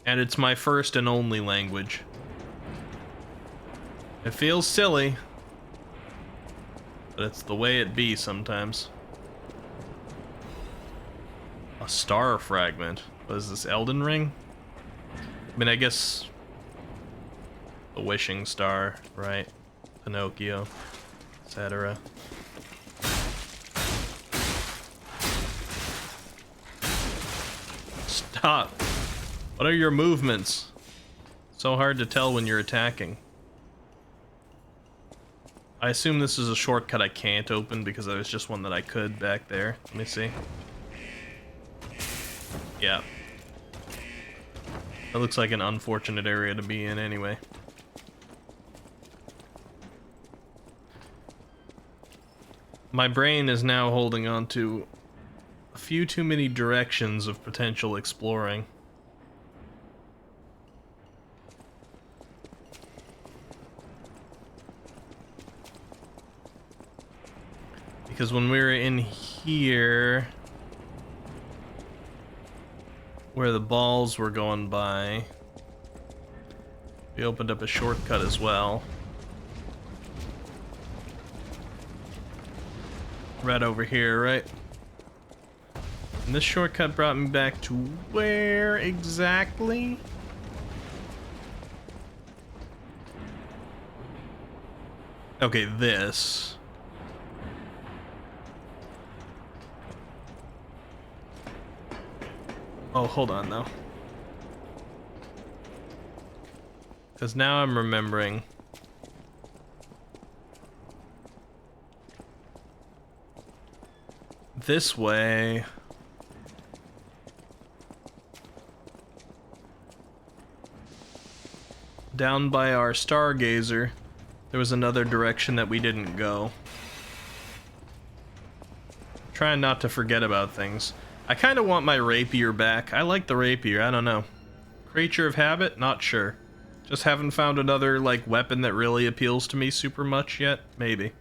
And it's my first and only language. It feels silly, but it's the way it be sometimes. A star fragment. What is this, Elden Ring? I mean, I guess the wishing star, right? Pinocchio, etc. Stop. What are your movements? So hard to tell when you're attacking. I assume this is a shortcut I can't open because there was just one that I could back there. Let me see. Yeah. That looks like an unfortunate area to be in anyway. My brain is now holding on to a few too many directions of potential exploring. Because when we were in here, where the balls were going by, we opened up a shortcut as well. Right over here, right? And this shortcut brought me back to where exactly? Okay, this. Oh, hold on though. Because now I'm remembering. This way. Down by our stargazer, there was another direction that we didn't go. Trying not to forget about things. I kind of want my rapier back. I like the rapier, I don't know. Creature of habit? Not sure. Just haven't found another, like, weapon that really appeals to me super much yet. Maybe.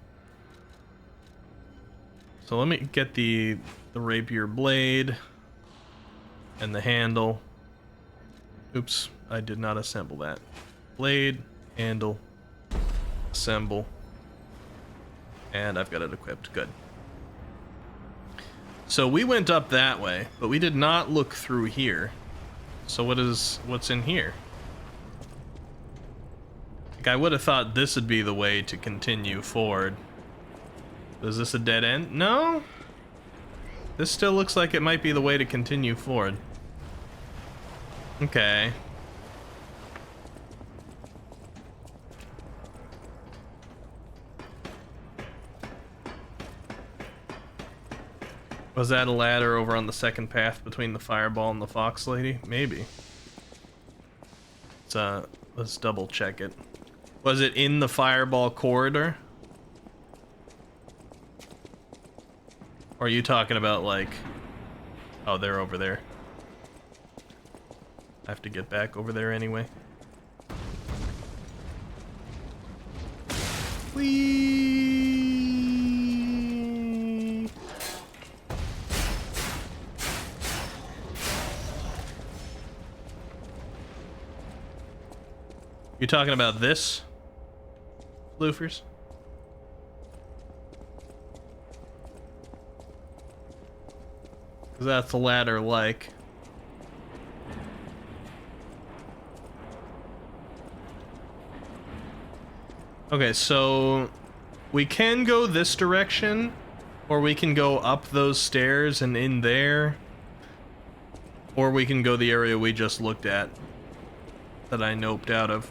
So let me get the rapier blade and the handle. Oops, I did not assemble that. Blade, handle, assemble. And I've got it equipped. Good. So we went up that way, but we did not look through here. So what's in here? Like, I would have thought this would be the way to continue forward. Is this a dead end? No? This still looks like it might be the way to continue forward. Okay. Was that a ladder over on the second path between the fireball and the fox lady? Maybe. Let's double check it. Was it in the fireball corridor? Or are you talking about, like... Oh, they're over there. I have to get back over there anyway. Whee! You talking about this, Floofers? Because that's a ladder like. Okay, so we can go this direction, or we can go up those stairs and in there, or we can go the area we just looked at that I noped out of.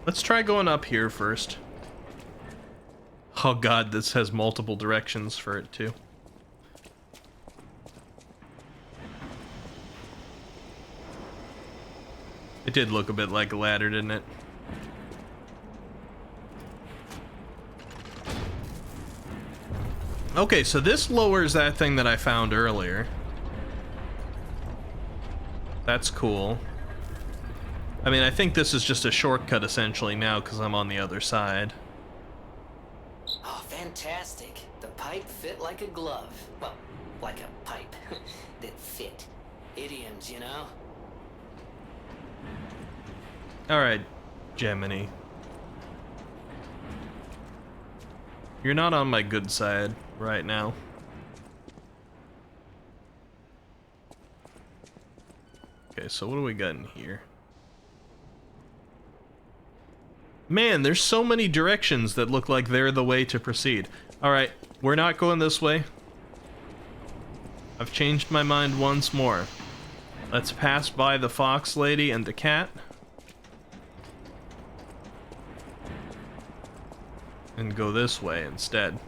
Let's try going up here first. Oh god, this has multiple directions for it too. It did look a bit like a ladder, didn't it? Okay, so this lowers that thing that I found earlier. That's cool. I mean, I think this is just a shortcut essentially now because I'm on the other side. Oh, fantastic. The pipe fit like a glove. Well, like a pipe that fit. Idioms, you know? Alright, Gemini. You're not on my good side right now. Okay, so what do we got in here? Man, there's so many directions that look like they're the way to proceed. Alright, we're not going this way. I've changed my mind once more. Let's pass by the fox lady and the cat. And go this way instead.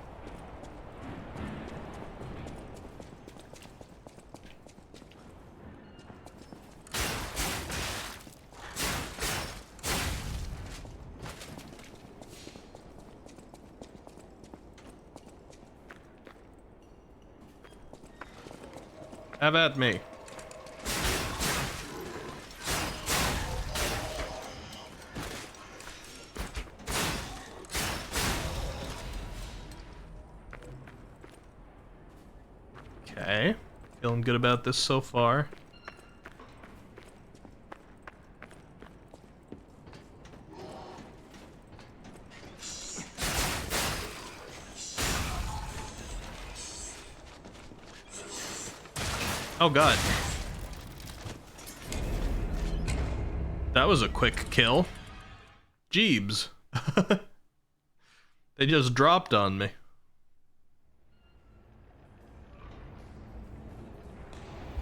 Have at me. Okay. Feeling good about this so far. Oh god. That was a quick kill. Jeebs. They just dropped on me.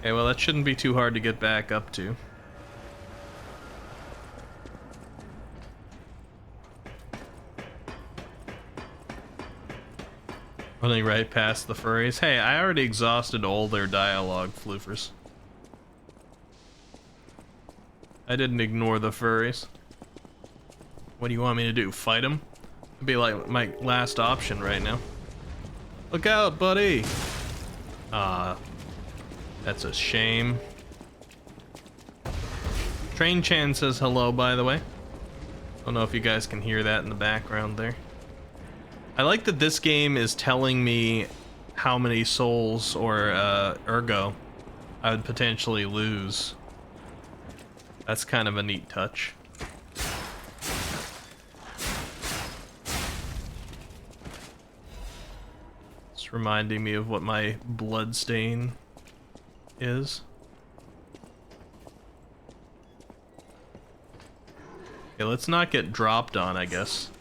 Okay, well that shouldn't be too hard to get back up to. Running right past the furries. Hey, I already exhausted all their dialogue, floofers. I didn't ignore the furries. What do you want me to do? Fight them? It'd be like my last option right now. Look out, buddy! That's a shame. Train Chan says hello, by the way. Don't know if you guys can hear that in the background there. I like that this game is telling me how many souls or ergo I would potentially lose. That's kind of a neat touch. It's reminding me of what my blood stain is. Okay, let's not get dropped on, I guess.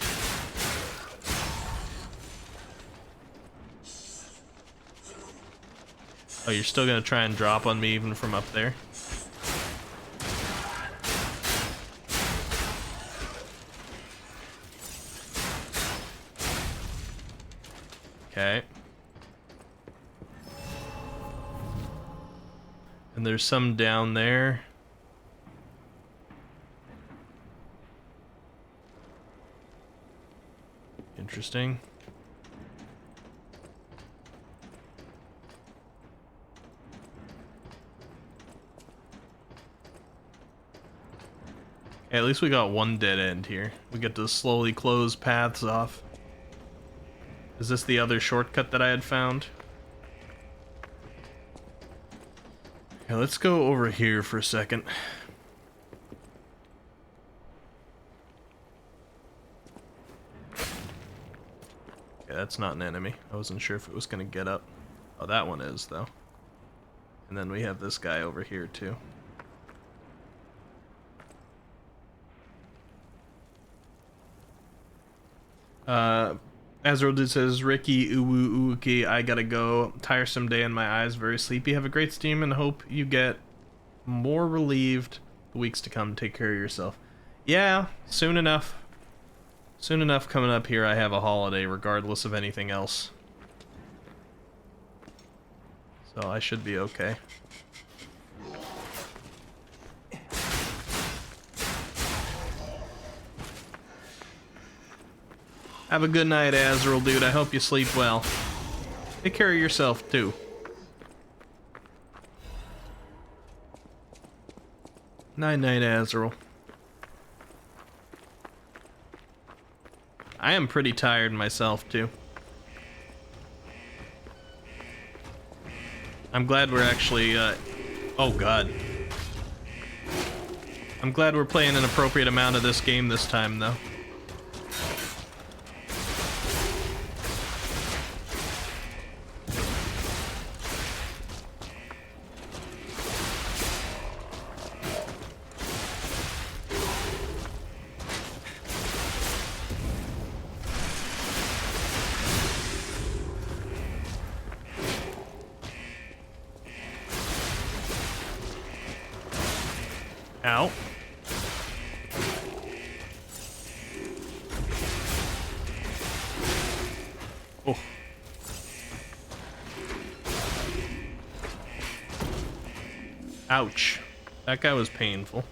Oh, you're still gonna try and drop on me even from up there? Okay. And there's some down there. Interesting. At least we got one dead end here. We get to slowly close paths off. Is this the other shortcut that I had found? Okay, let's go over here for a second. Okay, that's not an enemy. I wasn't sure if it was gonna get up. Oh, that one is, though. And then we have this guy over here, too. Azrael says, Ricky, uwu uki, I gotta go. Tiresome day and my eyes very sleepy. Have a great stream and hope you get more relieved the weeks to come. Take care of yourself. Yeah, soon enough. Soon enough coming up here, I have a holiday regardless of anything else. So I should be okay. Have a good night, Azrael, dude. I hope you sleep well. Take care of yourself, too. Night-night, Azrael. I am pretty tired myself, too. I'm glad we're actually, oh, God. I'm glad we're playing an appropriate amount of this game this time, though. Ow. Oh. Ouch. That guy was painful.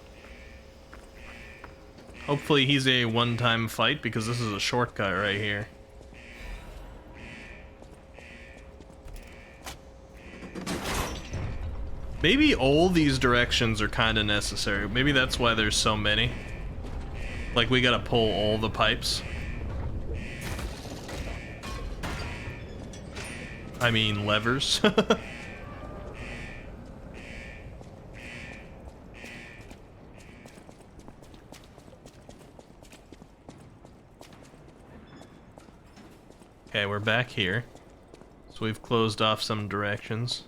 Hopefully he's a one-time fight because this is a shortcut right here. Maybe all these directions are kind of necessary. Maybe that's why there's so many. Like, we gotta pull all the pipes. I mean, levers. Okay, we're back here. So we've closed off some directions.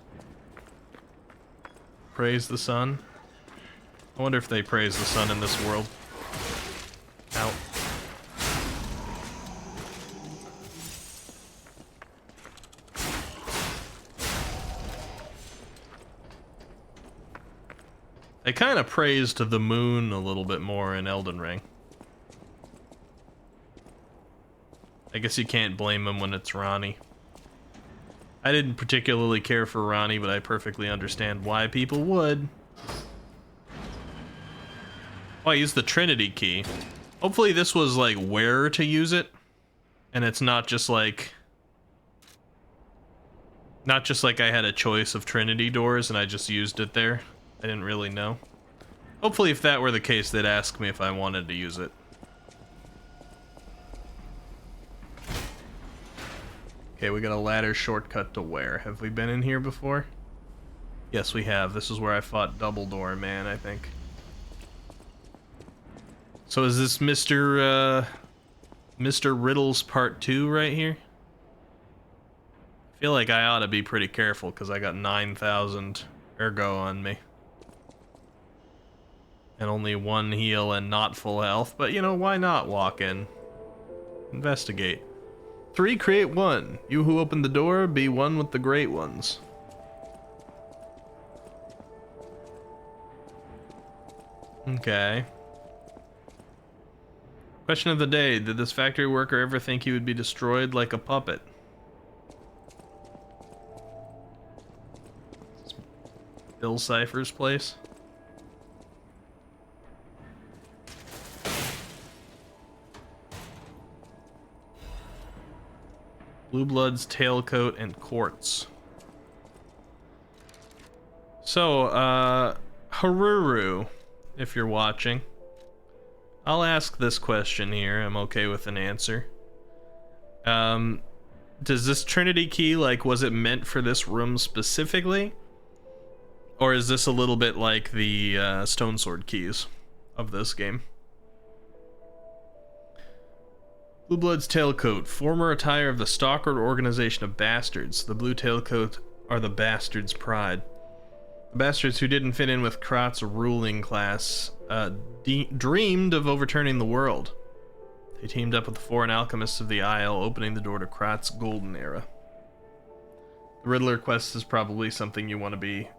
Praise the sun. I wonder if they praise the sun in this world. Ow. They kind of praised the moon a little bit more in Elden Ring. I guess you can't blame them when it's Ranni. I didn't particularly care for Ranni, but I perfectly understand why people would. Oh, I used the Trinity key. Hopefully this was like where to use it, and it's not just like I had a choice of Trinity doors and I just used it there. I didn't really know. Hopefully if that were the case, they'd ask me if I wanted to use it. Okay, we got a ladder shortcut to where? Have we been in here before? Yes, we have. This is where I fought Dumbledore Man, I think. So is this Mr. Riddle's part 2 right here? I feel like I ought to be pretty careful because I got 9,000 ergo on me. And only 1 heal and not full health, but you know, why not walk in? Investigate. 3 create 1. You who open the door, be one with the great ones. Okay. Question of the day. Did this factory worker ever think he would be destroyed like a puppet? It's Bill Cipher's place. Blue Blood's tailcoat and quartz. So, Haruru, if you're watching, I'll ask this question here. I'm okay with an answer. Does this Trinity key, like, was it meant for this room specifically? Or is this a little bit like the Stone Sword keys of this game? Blue Blood's tailcoat, former attire of the Stalker organization of bastards. The blue tailcoat are the bastards' pride. The bastards who didn't fit in with Krat's ruling class dreamed of overturning the world. They teamed up with the foreign alchemists of the Isle, opening the door to Krat's golden era. The Riddler quest is probably something you want to be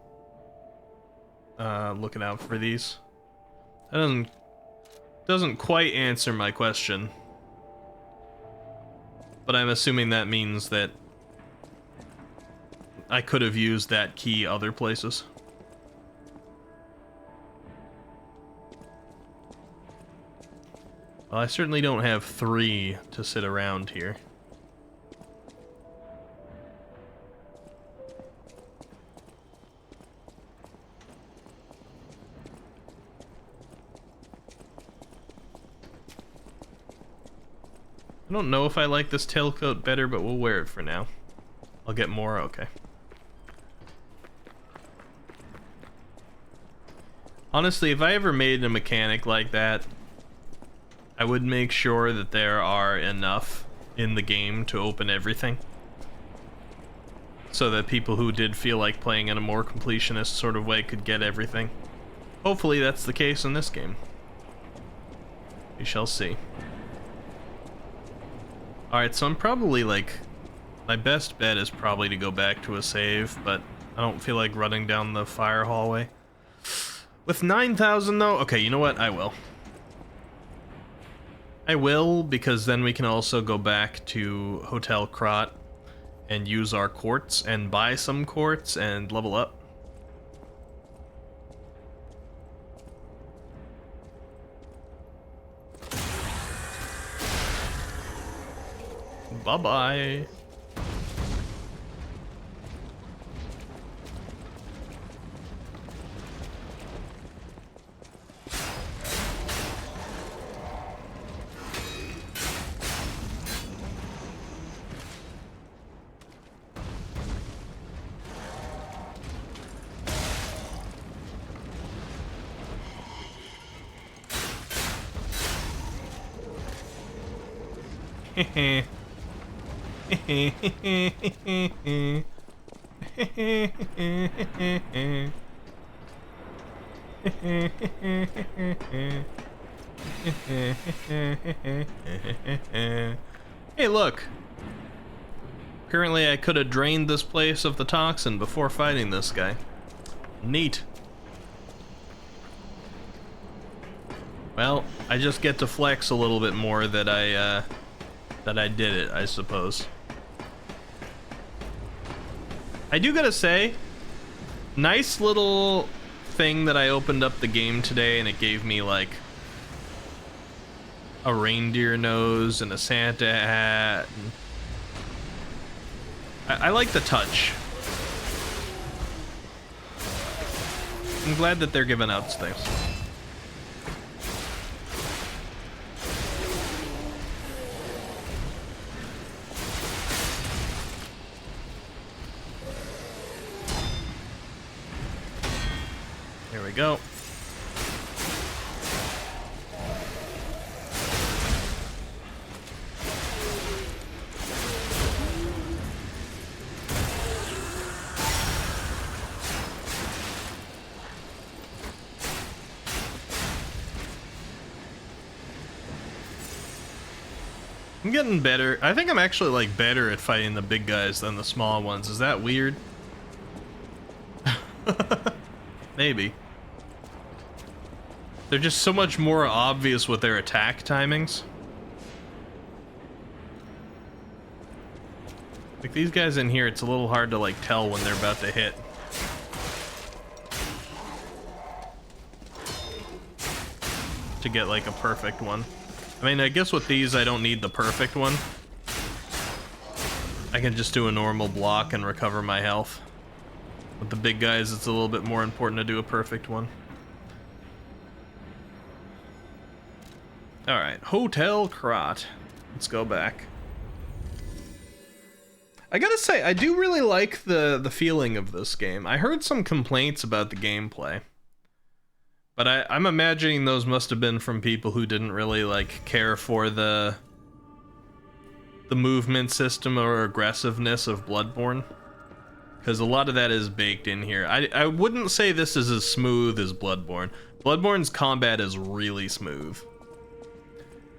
looking out for these. That doesn't quite answer my question. But I'm assuming that means that I could have used that key other places. Well, I certainly don't have 3 to sit around here. I don't know if I like this tailcoat better, but we'll wear it for now. I'll get more, okay. Honestly, if I ever made a mechanic like that, I would make sure that there are enough in the game to open everything. So that people who did feel like playing in a more completionist sort of way could get everything. Hopefully that's the case in this game. We shall see. Alright, so I'm probably like... my best bet is probably to go back to a save, but I don't feel like running down the fire hallway. With 9,000 though? Okay, you know what? I will. I will, because then we can also go back to Hotel Krat and use our quartz and buy some quartz and level up. Bye-bye. Hey, look. Apparently I could have drained this place of the toxin before fighting this guy. Neat. Well, I just get to flex a little bit more that I did it, I suppose. I do gotta say, nice little thing that I opened up the game today and it gave me like a reindeer nose and a Santa hat. And I like the touch. I'm glad that they're giving out things. Here we go. I'm getting better. I think I'm actually like better at fighting the big guys than the small ones. Is that weird? Maybe. They're just so much more obvious with their attack timings. Like these guys in here, it's a little hard to like tell when they're about to hit. To get like a perfect one. I mean, I guess with these, I don't need the perfect one. I can just do a normal block and recover my health. With the big guys, it's a little bit more important to do a perfect one. Alright, Hotel Krat. Let's go back. I gotta say, I do really like the feeling of this game. I heard some complaints about the gameplay. But I'm imagining those must have been from people who didn't really like care for the movement system or aggressiveness of Bloodborne. Because a lot of that is baked in here. I wouldn't say this is as smooth as Bloodborne. Bloodborne's combat is really smooth.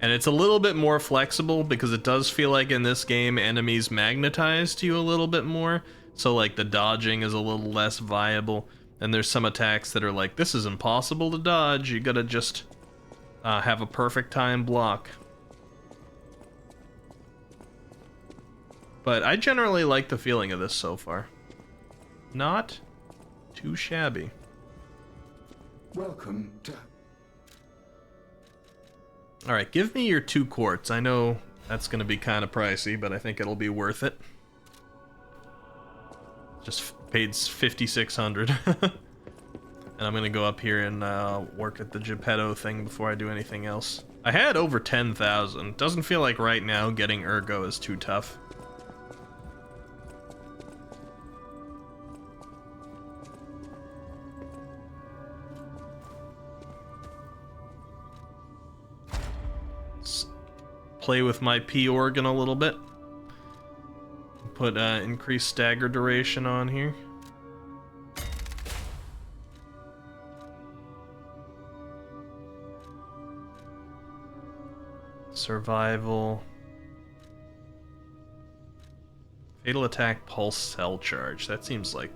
And it's a little bit more flexible because it does feel like in this game enemies magnetize to you a little bit more. So like the dodging is a little less viable. And there's some attacks that are like, this is impossible to dodge. You gotta just have a perfect time block. But I generally like the feeling of this so far. Not too shabby. Welcome to... Alright, give me your 2 quartz. I know that's gonna be kind of pricey, but I think it'll be worth it. Just paid 5,600. And I'm gonna go up here and work at the Geppetto thing before I do anything else. I had over 10,000. Doesn't feel like right now getting Ergo is too tough. Play with my P organ a little bit. Put increased stagger duration on here. Survival. Fatal attack pulse cell charge. That seems like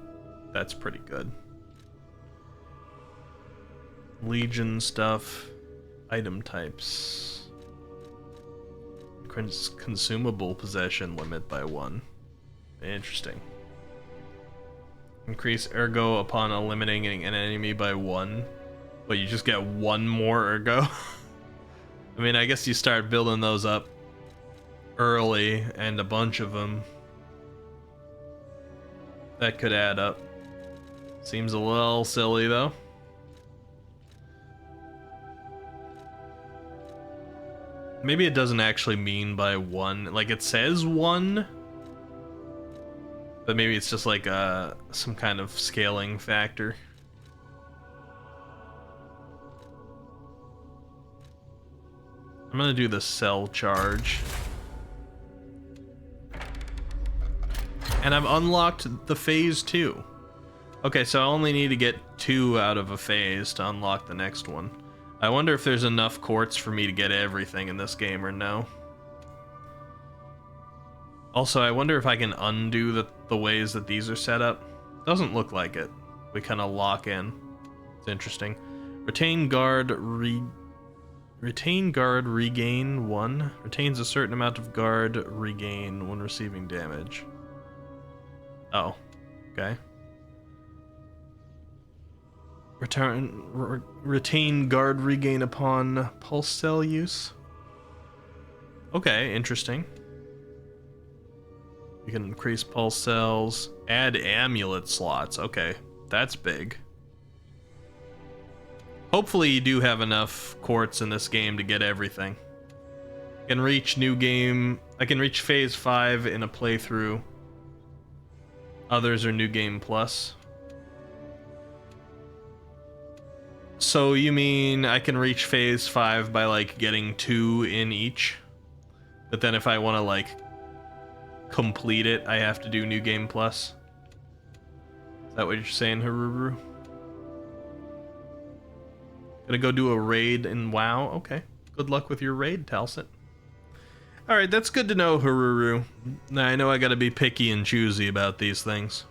that's pretty good. Legion stuff. Item types. Consumable possession limit by 1. Interesting. Increase Ergo upon eliminating an enemy by 1. But you just get 1 more Ergo? I mean, I guess you start building those up early, and a bunch of them. That could add up. Seems a little silly, though. Maybe it doesn't actually mean by 1. Like, it says 1. But maybe it's just like some kind of scaling factor. I'm gonna do the cell charge. And I've unlocked the phase 2. Okay, so I only need to get 2 out of a phase to unlock the next one. I wonder if there's enough quartz for me to get everything in this game or no. Also, I wonder if I can undo the ways that these are set up. Doesn't look like it. We kind of lock in. It's interesting. Retain guard regain 1. Retains a certain amount of guard regain when receiving damage. Oh, okay. Retain guard regain upon pulse cell use. Okay, interesting. You can increase pulse cells, add amulet slots. Okay, that's big. Hopefully you do have enough quartz in this game to get everything. I can reach new game. I can reach phase 5 in a playthrough. Others are new game plus. So you mean I can reach phase 5 by like getting 2 in each? But then if I want to like complete it, I have to do new game plus? Is that what you're saying, Haruru? Gonna go do a raid in WoW? Okay. Good luck with your raid, Talsit. Alright, that's good to know, Haruru. Now I know I gotta be picky and choosy about these things.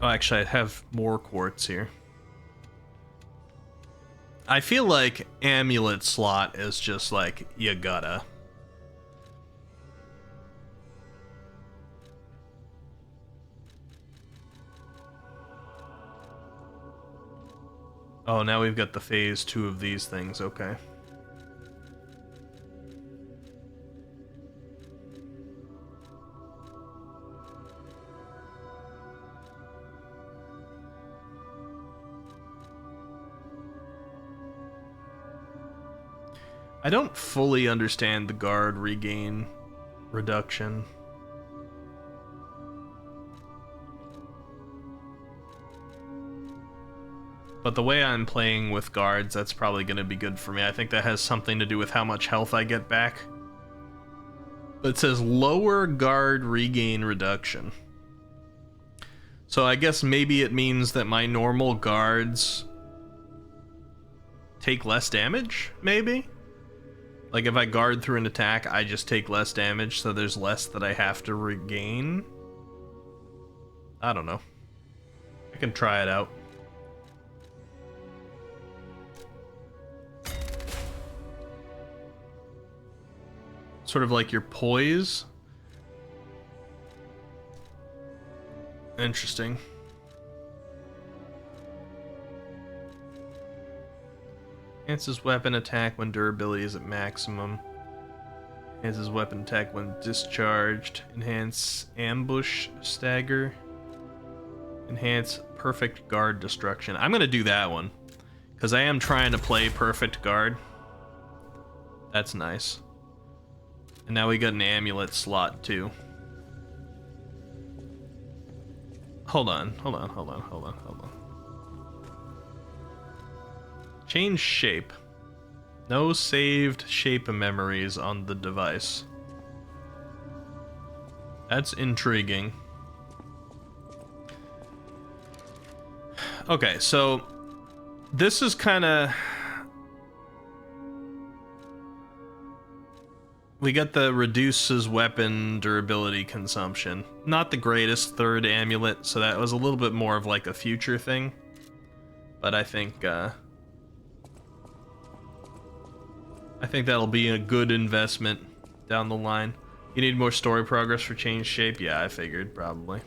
Oh, actually, I have more quartz here. I feel like amulet slot is just like, you gotta. Oh, now we've got the phase 2 of these things, okay. I don't fully understand the guard regain reduction. But the way I'm playing with guards, that's probably going to be good for me. I think that has something to do with how much health I get back. It says lower guard regain reduction. So I guess maybe it means that my normal guards take less damage, maybe? Like if I guard through an attack, I just take less damage, so there's less that I have to regain? I don't know. I can try it out. Sort of like your poise. Interesting. Enhances weapon attack when durability is at maximum. Enhances weapon attack when discharged. Enhance ambush stagger. Enhance perfect guard destruction. I'm gonna do that one, because I am trying to play perfect guard. That's nice. And now we got an amulet slot too. Hold on. Change shape. No saved shape memories on the device. That's intriguing. Okay, so this is kind of... We got the reduces weapon durability consumption. Not the greatest third amulet, so that was a little bit more of like a future thing. But I think that'll be a good investment down the line. You need more story progress for change shape? Yeah, I figured, probably.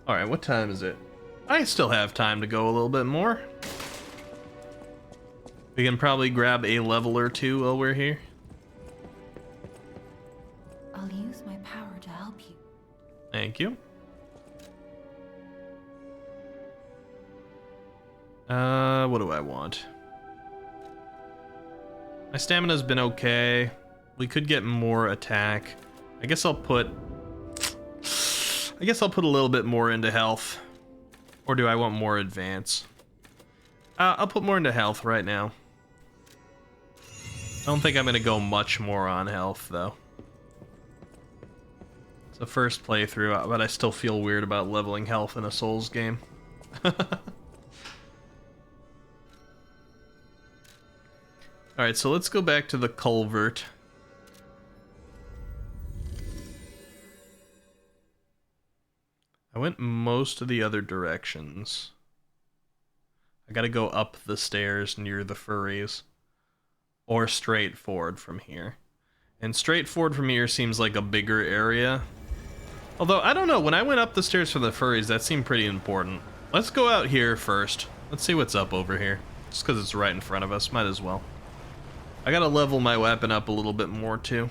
Alright, what time is it? I still have time to go a little bit more. We can probably grab a level or two while we're here. I'll use my power to help you. Thank you. What do I want? My stamina's been okay. We could get more attack. I guess I'll put a little bit more into health. Or do I want more advance? I'll put more into health right now. I don't think I'm gonna go much more on health, though. It's the first playthrough, but I still feel weird about leveling health in a Souls game. Alright, so let's go back to the culvert. I went most of the other directions. I gotta go up the stairs near the furries. Or straight forward from here. And straight forward from here seems like a bigger area. Although, I don't know, when I went up the stairs for the furries, that seemed pretty important. Let's go out here first. Let's see what's up over here. Just because it's right in front of us, might as well. I gotta level my weapon up a little bit more, too.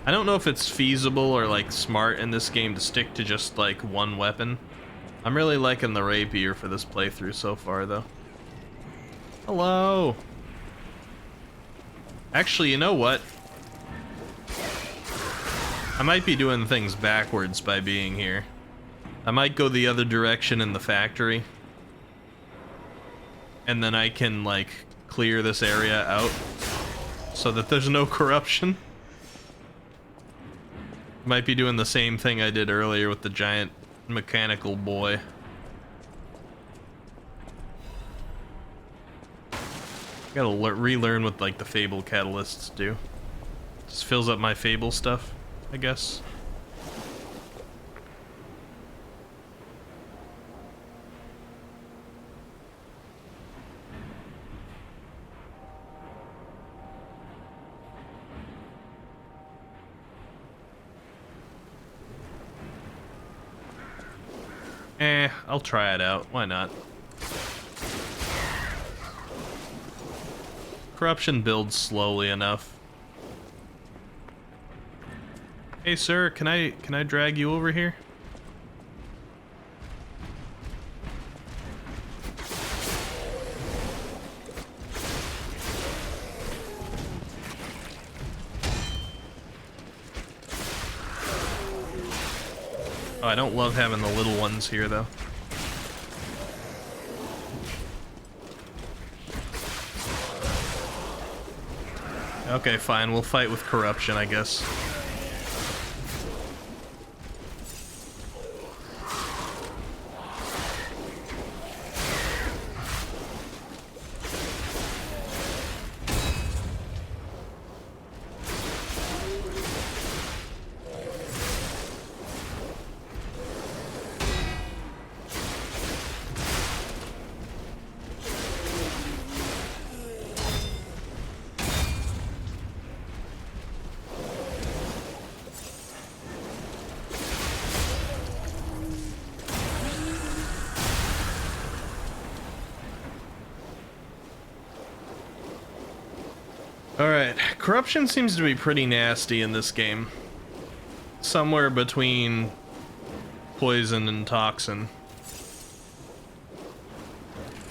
I don't know if it's feasible or, like, smart in this game to stick to just, like, one weapon. I'm really liking the rapier for this playthrough so far, though. Hello! Actually, you know what? I might be doing things backwards by being here. I might go the other direction in the factory. And then I can, like, clear this area out so that there's no corruption. Might be doing the same thing I did earlier with the giant mechanical boy. Gotta relearn what, like, the Fable catalysts do. Just fills up my Fable stuff, I guess. I'll try it out. Why not? Corruption builds slowly enough. Hey, sir, can I drag you over here? Oh, I don't love having the little ones here, though. Okay, fine. We'll fight with corruption, I guess. Alright, corruption seems to be pretty nasty in this game. Somewhere between poison and toxin.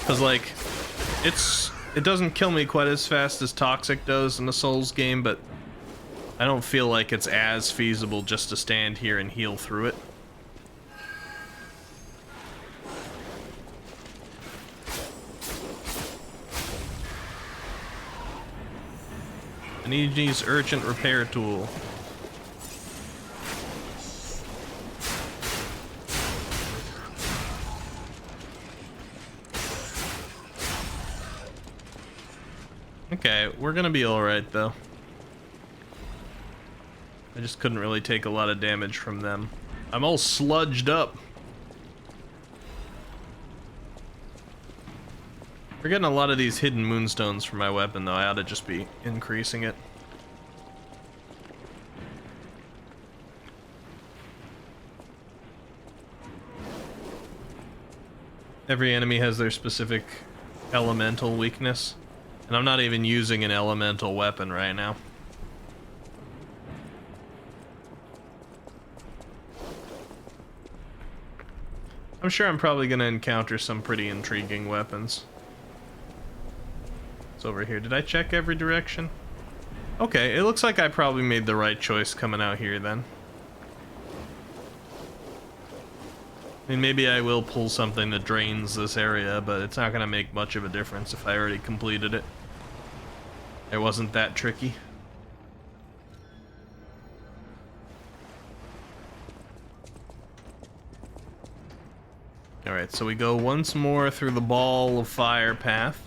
Cause like, it doesn't kill me quite as fast as Toxic does in the Souls game, but I don't feel like it's as feasible just to stand here and heal through it. I need to use urgent repair tool. Okay, we're gonna be alright though. I just couldn't really take a lot of damage from them. I'm all sludged up. We're getting a lot of these hidden moonstones for my weapon, though. I ought to just be increasing it. Every enemy has their specific elemental weakness, and I'm not even using an elemental weapon right now. I'm sure I'm probably going to encounter some pretty intriguing weapons. It's over here. Did I check every direction? Okay, it looks like I probably made the right choice coming out here then. I mean, maybe I will pull something that drains this area, but it's not gonna make much of a difference if I already completed it. It wasn't that tricky. Alright, so we go once more through the ball of fire path.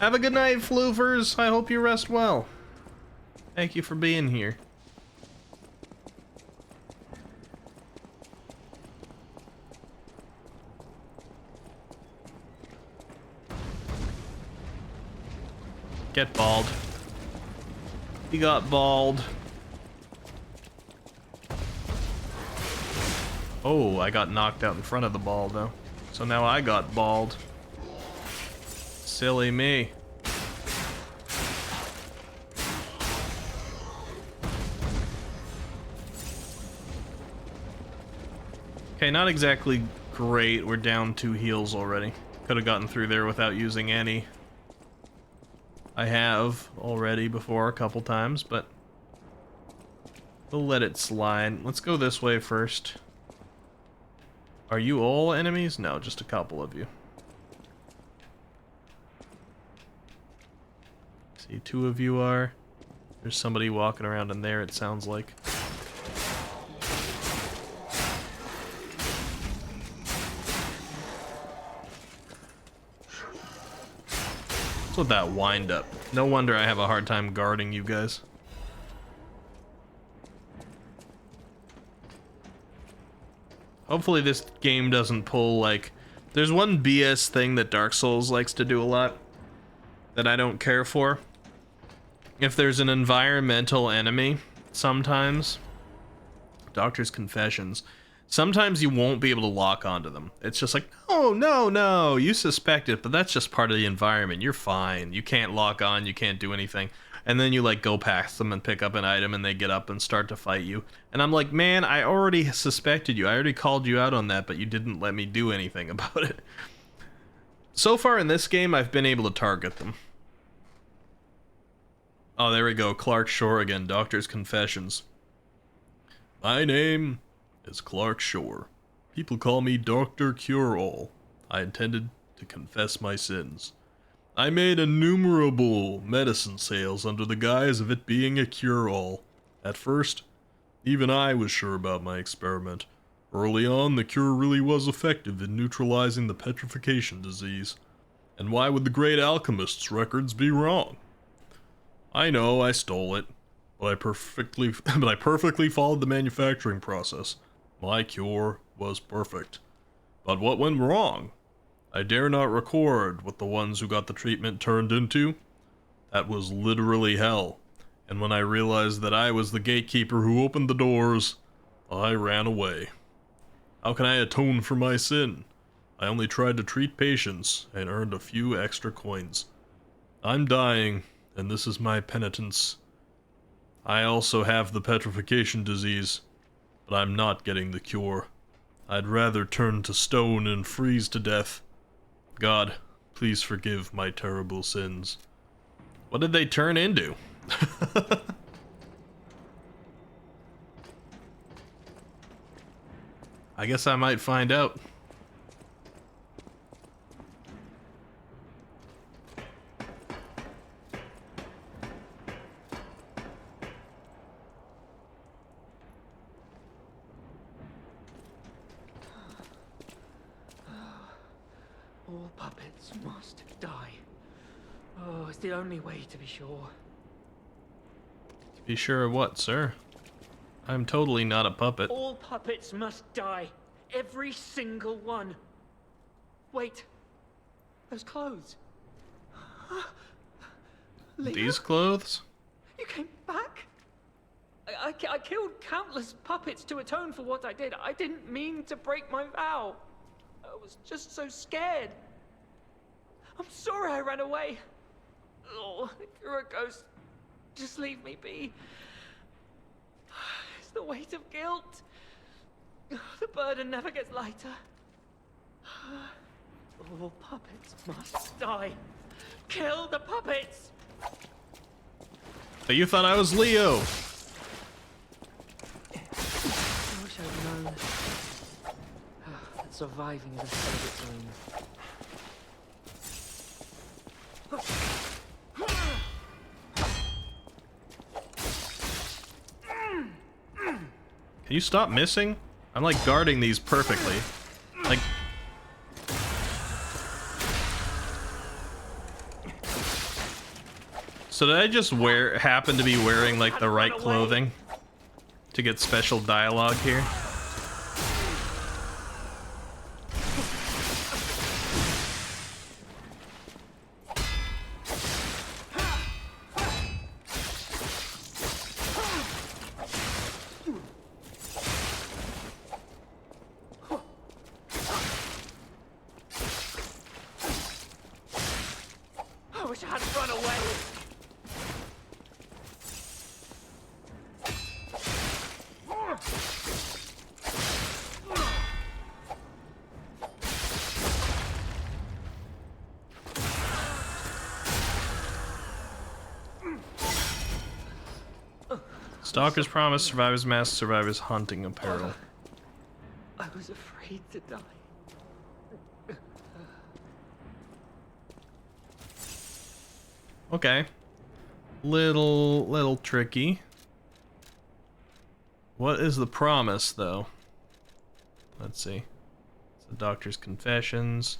Have a good night, floofers. I hope you rest well. Thank you for being here. Get bald. He got bald. Oh, I got knocked out in front of the ball though. So now I got bald. Silly me. Okay, not exactly great. We're down 2 heals already. Could have gotten through there without using any. I have already before a couple times, but we'll let it slide. Let's go this way first. Are you all enemies? No, just a couple of you. See, 2 of you are. There's somebody walking around in there, it sounds like. What's with that wind up? No wonder I have a hard time guarding you guys. Hopefully this game doesn't pull, like... There's one BS thing that Dark Souls likes to do a lot that I don't care for. If there's an environmental enemy, sometimes... Doctor's Confessions. Sometimes you won't be able to lock onto them. It's just like, no, no, no, you suspect it, but that's just part of the environment. You're fine. You can't lock on, you can't do anything. And then you like go past them and pick up an item and they get up and start to fight you. And I'm like, man, I already suspected you. I already called you out on that, but you didn't let me do anything about it. So far in this game, I've been able to target them. Oh, there we go. Clark Shore again. Doctor's Confessions. My name is Clark Shore. People call me Dr. Cure-All. I intended to confess my sins. I made innumerable medicine sales under the guise of it being a cure-all. At first, even I was sure about my experiment. Early on, the cure really was effective in neutralizing the petrification disease. And why would the great alchemist's records be wrong? I know I stole it, but I perfectly followed the manufacturing process. My cure was perfect. But what went wrong? I dare not record what the ones who got the treatment turned into. That was literally hell. And when I realized that I was the gatekeeper who opened the doors, I ran away. How can I atone for my sin? I only tried to treat patients and earned a few extra coins. I'm dying, and this is my penitence. I also have the petrification disease, but I'm not getting the cure. I'd rather turn to stone and freeze to death. God, please forgive my terrible sins. What did they turn into? I guess I might find out. All puppets must die. Oh, it's the only way to be sure. To be sure of what, sir? I'm totally not a puppet. All puppets must die. Every single one. Wait. Those clothes. These clothes? You came back? I killed countless puppets to atone for what I did. I didn't mean to break my vow. I was just so scared. I'm sorry I ran away. Oh, if you're a ghost, just leave me be. It's the weight of guilt. The burden never gets lighter. All puppets must die. Kill the puppets! But you thought I was Leo. I wish I'd known. surviving the Purgatory. Can you stop missing? I'm like guarding these perfectly. Like... So did I just happen to be wearing like the right clothing to get special dialogue here? I wish I hadn't run away. Stalker's Promise, Survivor's Mask, Survivor's Hunting Apparel. I was afraid to die. Okay. Little tricky. What is the promise, though? Let's see. It's the Doctor's Confessions.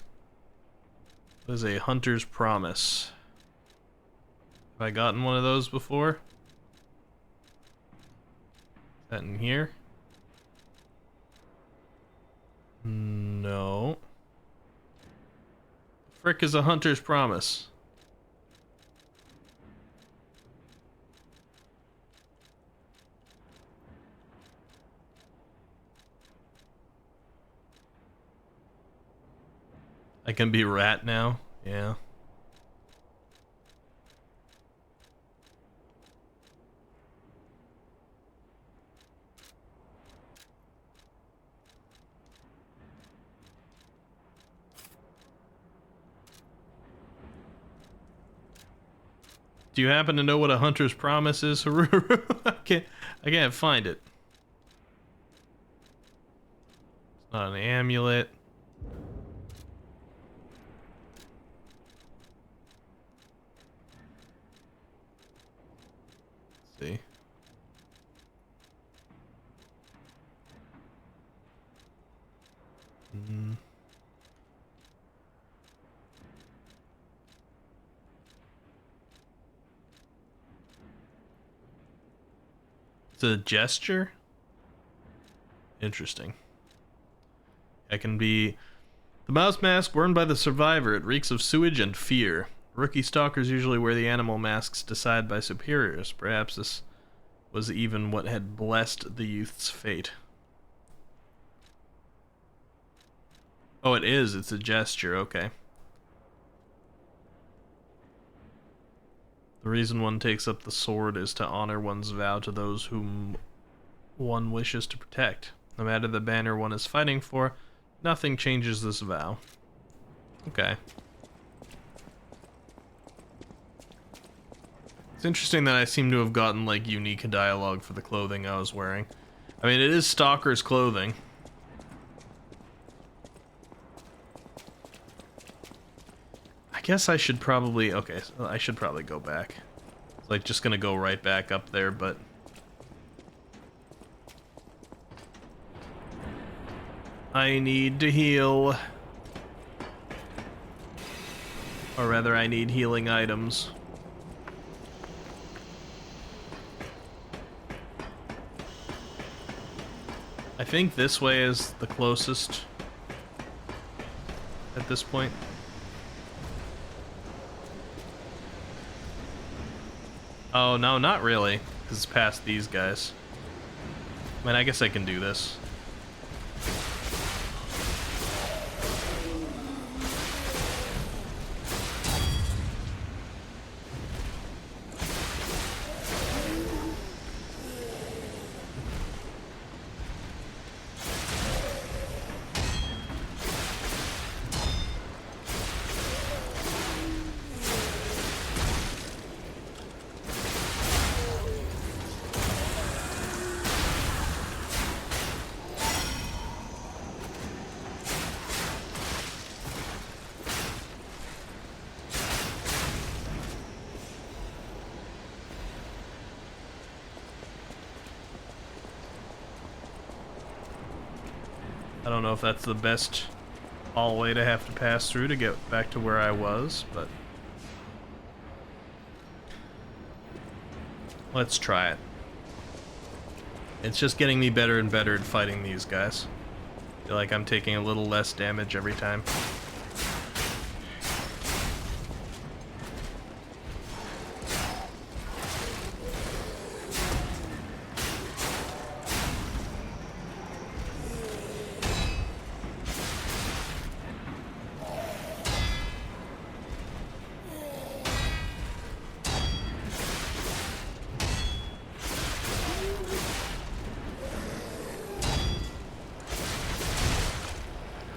What is a Hunter's Promise? Have I gotten one of those before? Is that in here? No. Frick is a Hunter's Promise. I can be Rat now. Yeah. Do you happen to know what a Hunter's Promise is, Haruru? I can't find it. It's not an amulet. Let's see. It's a gesture? Interesting. I can be the mouse mask worn by the survivor. It reeks of sewage and fear. Rookie stalkers usually wear the animal masks decided by superiors. Perhaps this was even what had blessed the youth's fate. Oh, it is. It's a gesture. Okay. The reason one takes up the sword is to honor one's vow to those whom one wishes to protect. No matter the banner one is fighting for, nothing changes this vow. Okay. It's interesting that I seem to have gotten, like, unique dialogue for the clothing I was wearing. I mean, it is Stalker's clothing. I guess I should probably... Okay, so I should probably go back. It's like, just gonna go right back up there, but... I need to heal. Or rather, I need healing items. I think this way is the closest at this point. Oh, no, not really, because it's past these guys. I mean, I guess I can do this. I don't know if that's the best hallway to have to pass through to get back to where I was, but let's try it. It's just getting me better and better at fighting these guys. I feel like I'm taking a little less damage every time.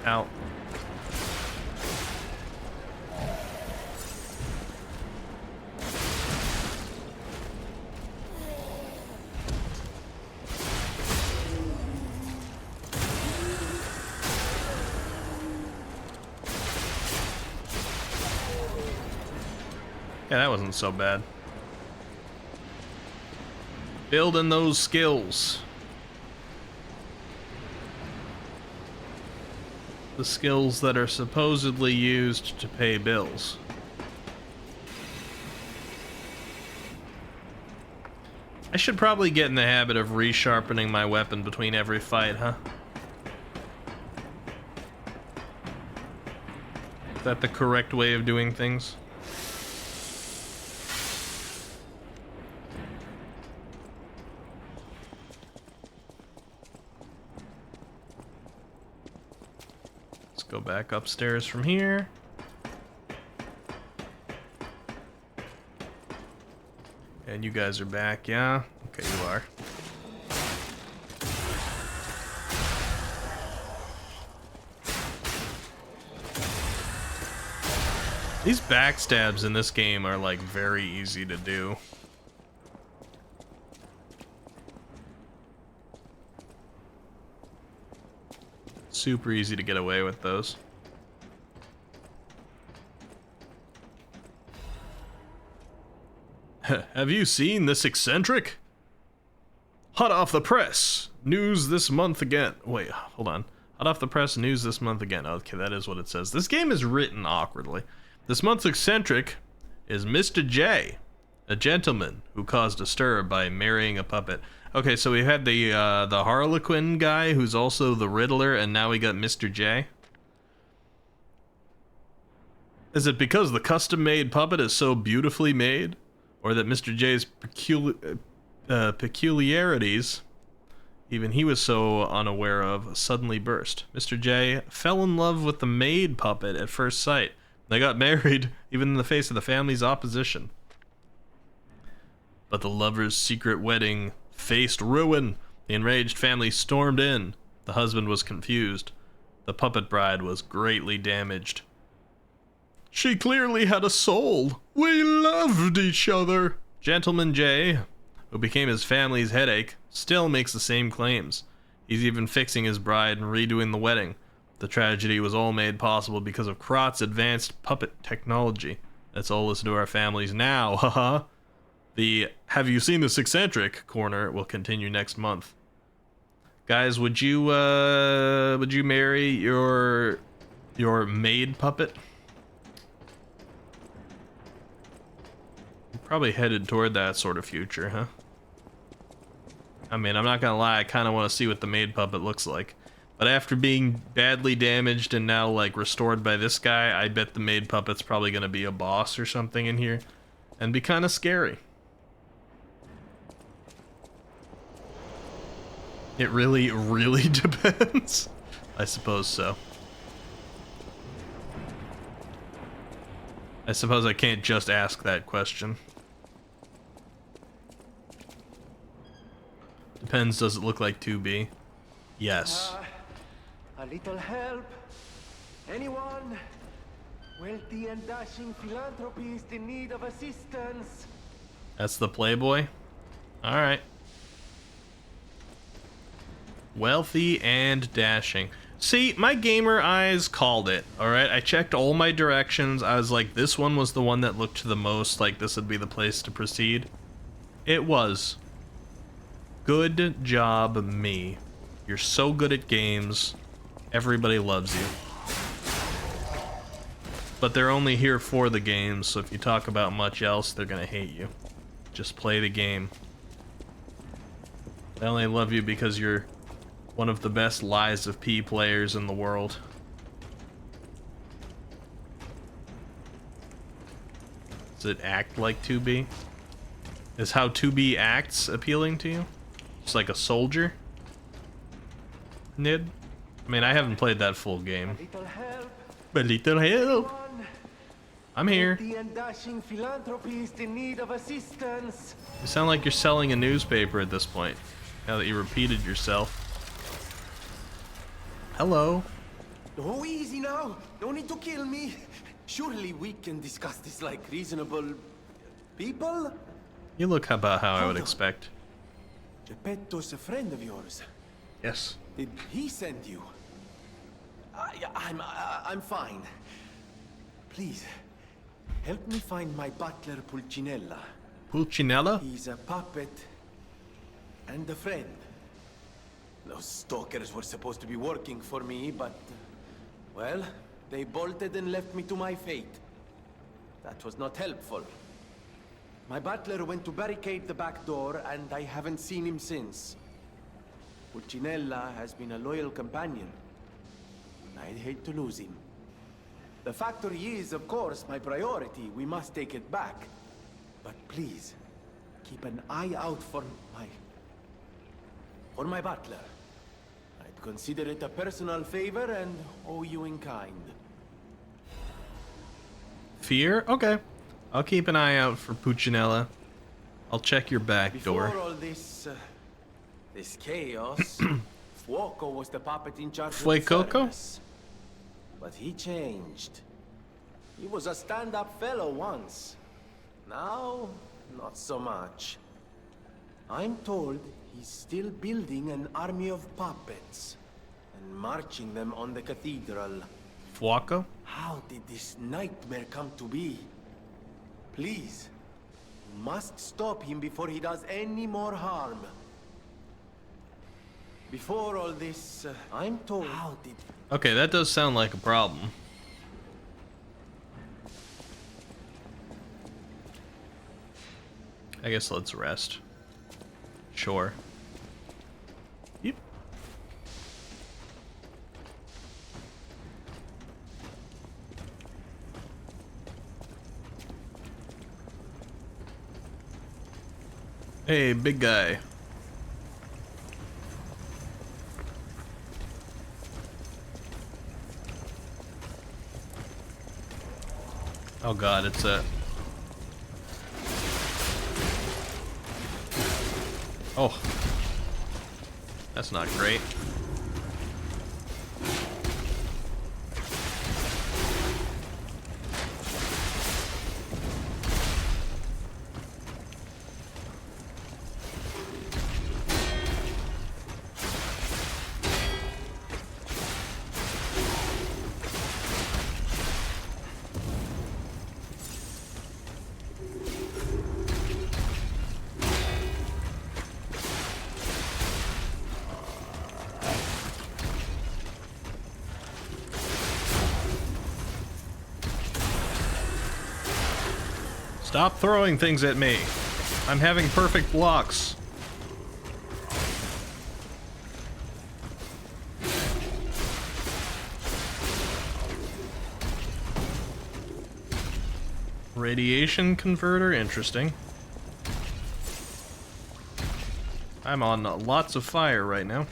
Out. Yeah, that wasn't so bad. Building those skills. The skills that are supposedly used to pay bills. I should probably get in the habit of resharpening my weapon between every fight, huh? Is that the correct way of doing things? Go back upstairs from here. And you guys are back, yeah? Okay, you are. These backstabs in this game are like very easy to do. Super easy to get away with those. Have you seen this eccentric? Hot off the press. News this month again. Wait, hold on. Hot off the press, news this month again. Okay, that is what it says. This game is written awkwardly. This month's eccentric is Mr. J, a gentleman who caused a stir by marrying a puppet. Okay, so we had the Harlequin guy who's also the Riddler, and now we got Mr. J. Is it because the custom-made puppet is so beautifully made? Or that Mr. J's peculiarities, even he was so unaware of, suddenly burst? Mr. J fell in love with the maid puppet at first sight. They got married, even in the face of the family's opposition. But the lovers' secret wedding faced ruin. The enraged family stormed in. The husband was confused. The puppet bride was greatly damaged. She clearly had a soul. We loved each other. Gentleman J, who became his family's headache, still makes the same claims. He's even fixing his bride and redoing the wedding. The tragedy was all made possible because of Krot's advanced puppet technology. Let's all listen to our families now, haha. The Have You Seen This Eccentric corner will continue next month. Guys, would you marry your maid puppet? You're probably headed toward that sort of future, huh? I mean, I'm not gonna lie, I kind of want to see what the maid puppet looks like. But after being badly damaged and now, like, restored by this guy, I bet the maid puppet's probably gonna be a boss or something in here. And be kind of scary. It really, really depends. I suppose so. I suppose I can't just ask that question. Depends, does it look like 2B? Yes. A little help? Anyone? Wealthy and dashing philanthropist in need of assistance. That's the Playboy? Alright. Wealthy and dashing. See, my gamer eyes called it, alright? I checked all my directions. I was like, this one was the one that looked the most like this would be the place to proceed. It was. Good job, me. You're so good at games, Everybody loves you. But they're only here for the game, so if you talk about much else, they're gonna hate you. Just play the game. They only love you because you're one of the best Lies of P players in the world. Does it act like 2B? Is how 2B acts appealing to you? Just like a soldier? Nid? I mean, I haven't played that full game. But little help! I'm here. The dashing philanthropist in need of assistance. You sound like you're selling a newspaper at this point, now that you repeated yourself. Hello. Oh, easy now. No need to kill me. Surely we can discuss this like reasonable people? You look about how I would expect. Geppetto's a friend of yours. Yes. Did he send you? I'm fine. Please, help me find my butler Pulcinella. Pulcinella? He's a puppet and a friend. Those stalkers were supposed to be working for me, but well, they bolted and left me to my fate. That was not helpful. My butler went to barricade the back door, and I haven't seen him since. Pulcinella has been a loyal companion. I'd hate to lose him. The factory is, of course, my priority. We must take it back. But please, keep an eye out for my butler. I'd consider it a personal favor and owe you in kind. Fear? Okay. I'll keep an eye out for Pulcinella. I'll check your back door. Before all this chaos, Fuoco was the puppet in charge of the Fuecoco? furnace. But he changed. He was a stand-up fellow once. Now, not so much. I'm told he's still building an army of puppets and marching them on the cathedral. Fuoco? How did this nightmare come to be? Please, you must stop him before he does any more harm. Before all this, I'm told... How did... Okay, that does sound like a problem. I guess let's rest. Sure. Yep. Hey, big guy. Oh god, it's a... Oh. That's not great. Stop throwing things at me. I'm having perfect blocks. Radiation converter, interesting. I'm on lots of fire right now.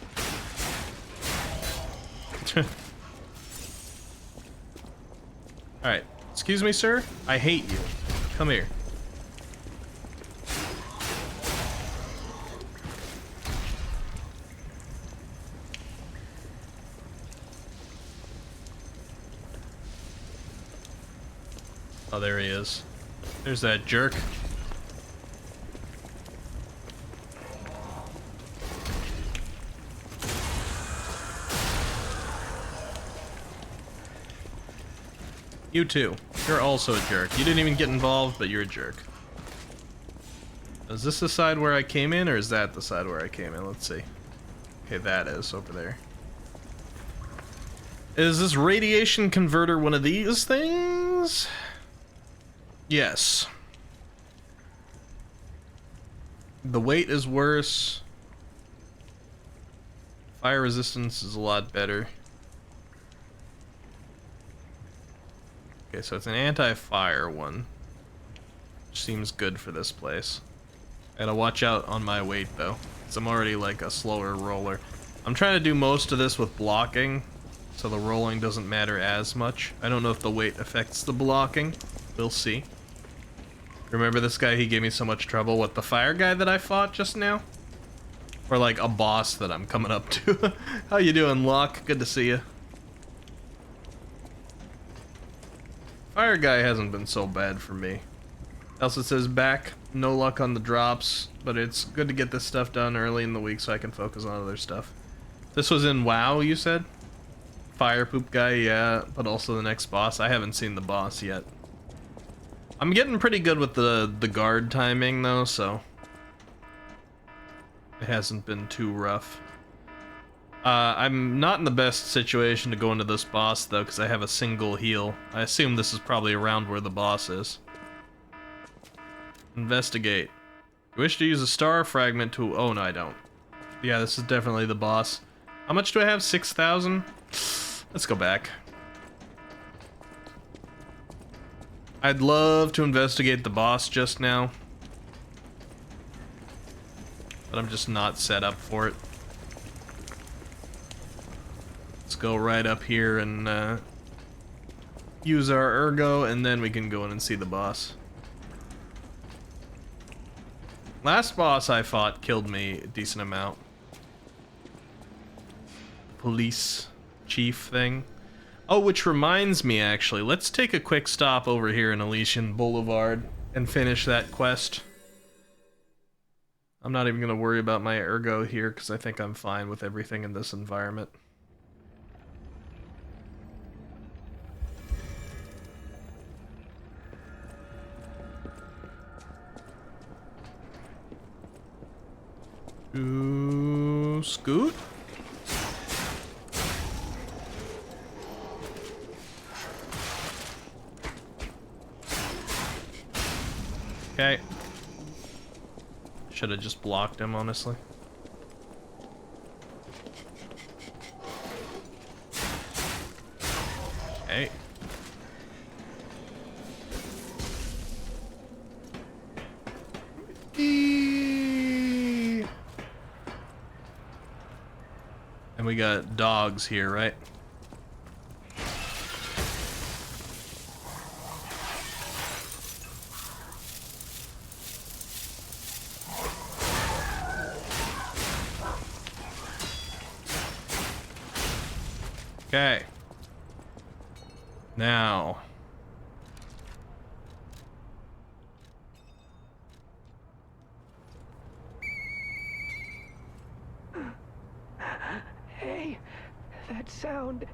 Alright, excuse me, sir. I hate you. Come here. Oh, there he is. There's that jerk. You too. You're also a jerk. You didn't even get involved, but you're a jerk. Is this the side where I came in, or is that the side where I came in? Let's see. Okay, that is over there. Is this radiation converter one of these things? Yes. The weight is worse. Fire resistance is a lot better. Okay, so it's an anti-fire one. Which seems good for this place. I gotta watch out on my weight though, because I'm already like a slower roller. I'm trying to do most of this with blocking, so the rolling doesn't matter as much. I don't know if the weight affects the blocking. We'll see. Remember this guy, he gave me so much trouble? What, the fire guy that I fought just now? Or like a boss that I'm coming up to? How you doing, Locke? Good to see you. Fire guy hasn't been so bad for me. Also, it says back, no luck on the drops, but it's good to get this stuff done early in the week so I can focus on other stuff. This was in WoW, you said? Fire poop guy, yeah, but also the next boss. I haven't seen the boss yet. I'm getting pretty good with the guard timing though, so it hasn't been too rough. I'm not in the best situation to go into this boss though, because I have a single heal. I assume this is probably around where the boss is. Investigate. You wish to use a star fragment to... Oh, no, I don't. Yeah, this is definitely the boss. How much do I have? 6,000? Let's go back. I'd love to investigate the boss just now, but I'm just not set up for it. Let's go right up here and use our ergo, and then we can go in and see the boss. Last boss I fought killed me a decent amount. Police chief thing. Oh, which reminds me, actually, let's take a quick stop over here in Elysian Boulevard and finish that quest. I'm not even going to worry about my ergo here because I think I'm fine with everything in this environment. Ooh, scoot? Okay. Should have just blocked him, honestly. Okay. And we got dogs here, right? Okay. Now. Hey, that sound.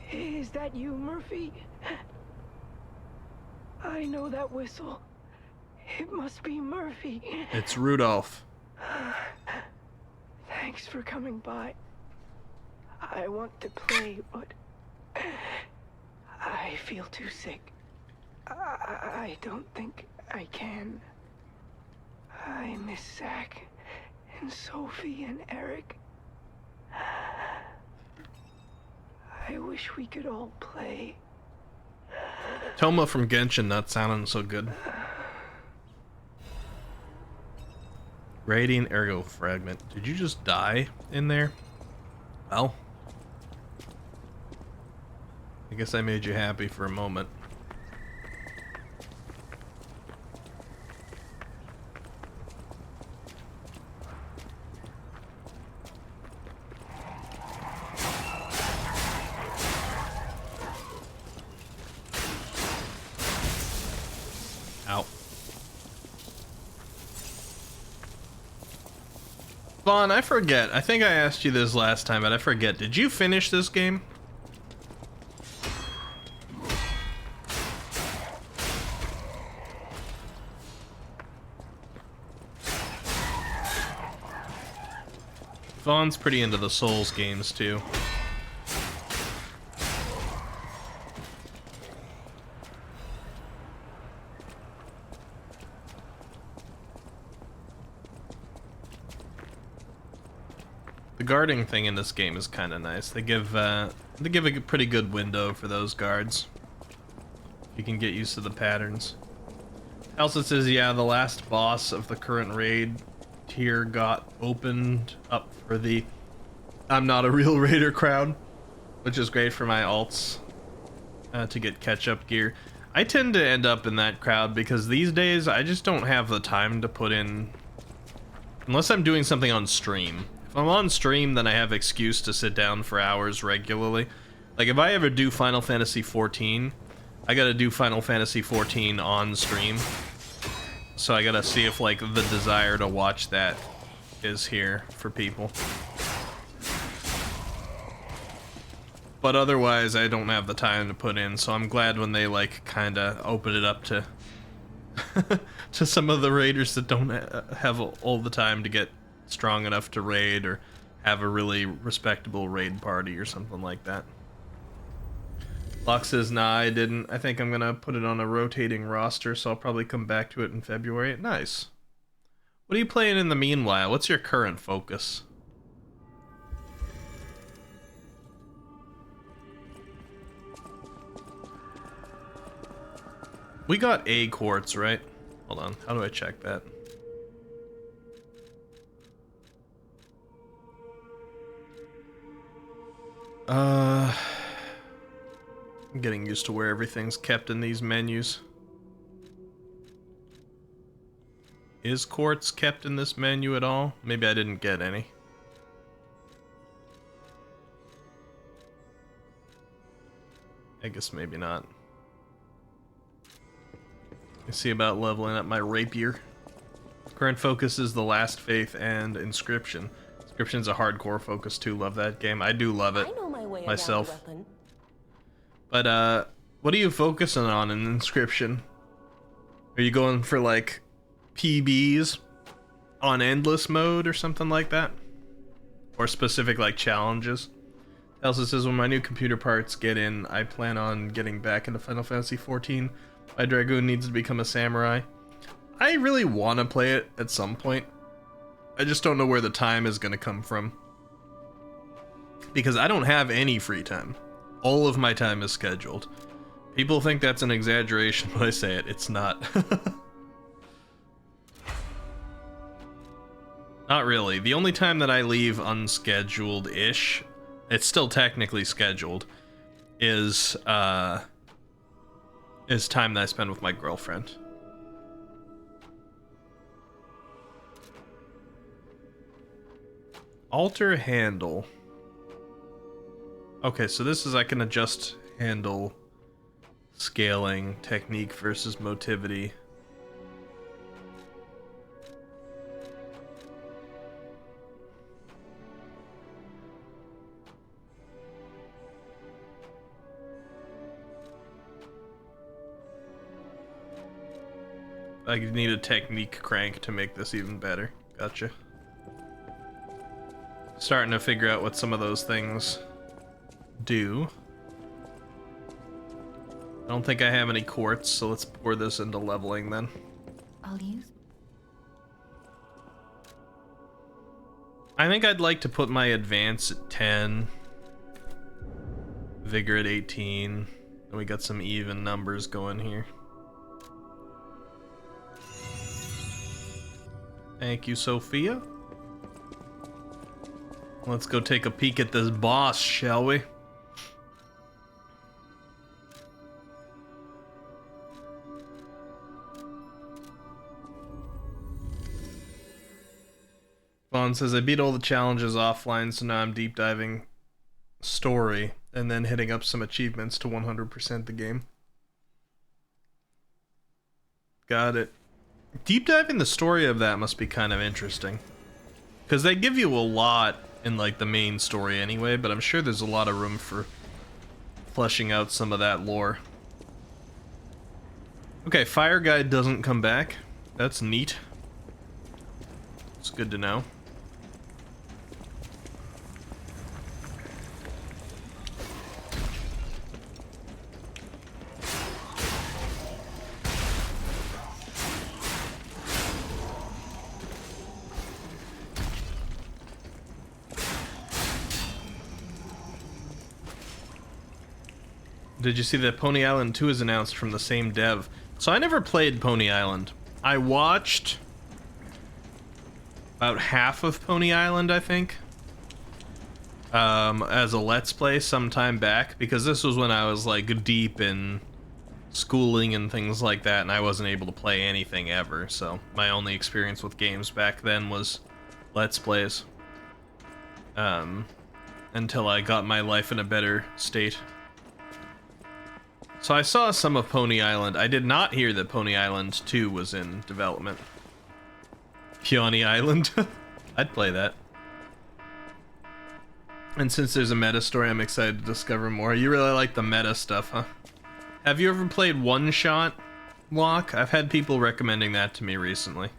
Is that you, Murphy? I know that whistle. It must be Murphy. It's Rudolph. Thanks for coming by. I want to play, but I feel too sick. I don't think I can. I miss Zach and Sophie and Eric. I wish we could all play. Toma from Genshin not sounding so good. Radiant ergo fragment. Did you just die in there? Well, I guess I made you happy for a moment. Ow. Vaughn, I forget. I think I asked you this last time, but I forget. Did you finish this game? Vaughn's pretty into the Souls games, too. The guarding thing in this game is kind of nice. They give a pretty good window for those guards. You can get used to the patterns. Elsa says, yeah, the last boss of the current raid tier got opened up for the I'm not a real raider crowd, which is great for my alts to get catch-up gear. I tend to end up in that crowd because these days I just don't have the time to put in, unless I'm doing something on stream. If I'm on stream, then I have excuse to sit down for hours regularly. Like if I ever do Final Fantasy XIV, I gotta do Final Fantasy XIV on stream. So I gotta see if like the desire to watch that is here for people. But otherwise, I don't have the time to put in, so I'm glad when they like kind of open it up to to some of the raiders that don't have all the time to get strong enough to raid or have a really respectable raid party or something like that. Locke says, nah, I didn't. I think I'm gonna put it on a rotating roster, so I'll probably come back to it in February. Nice. What are you playing in the meanwhile? What's your current focus? We got A quartz, right? Hold on, how do I check that? I'm getting used to where everything's kept in these menus. Is quartz kept in this menu at all? Maybe I didn't get any. I guess maybe not. I see about leveling up my rapier. Current focus is The Last Faith and Inscription. Inscription's a hardcore focus too. Love that game. I do love it myself. But what are you focusing on in Inscription? Are you going for like PBs on endless mode or something like that? Or specific like challenges? Elsa says, when my new computer parts get in, I plan on getting back into Final Fantasy XIV. My Dragoon needs to become a samurai. I really want to play it at some point. I just don't know where the time is going to come from. Because I don't have any free time. All of my time is scheduled. People think that's an exaggeration when I say it. It's not. Not really. The only time that I leave unscheduled-ish, it's still technically scheduled, is time that I spend with my girlfriend. Alter handle. Okay, so this is I can adjust handle scaling, technique versus motivity. I need a technique crank to make this even better. Gotcha. Starting to figure out what some of those things do. I don't think I have any quartz, so let's pour this into leveling then. I'll use. I think I'd like to put my advance at 10, vigor at 18, and we got some even numbers going here. Thank you, Sophia. Let's go take a peek at this boss, shall we? Vaughn says, I beat all the challenges offline, so now I'm deep diving story and then hitting up some achievements to 100% the game. Got it. Deep diving the story of that must be kind of interesting. Because they give you a lot in like the main story anyway, but I'm sure there's a lot of room for fleshing out some of that lore. Okay, Fire Guide doesn't come back. That's neat. It's good to know. did you see that Pony Island 2 is announced from the same dev? So I never played Pony Island. I watched about half of Pony Island, I think, as a Let's Play some time back, because this was when I was like deep in schooling and things like that, and I wasn't able to play anything ever, so my only experience with games back then was Let's Plays. Until I got my life in a better state. So I saw some of Pony Island. I did not hear that Pony Island 2 was in development. Peony Island. I'd play that. And since there's a meta story, I'm excited to discover more. You really like the meta stuff, huh? Have you ever played One Shot Lock? I've had people recommending that to me recently.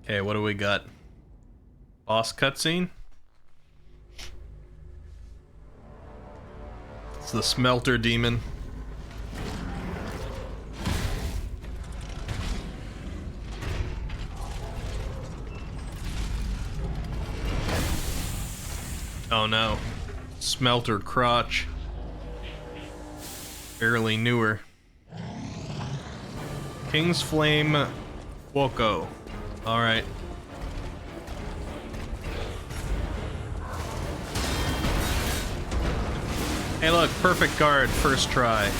Okay, what do we got? Boss cutscene? It's the Smelter Demon. Oh no. Smelter Crotch. Barely newer. King's Flame Woko. Alright. Hey look, perfect guard, first try.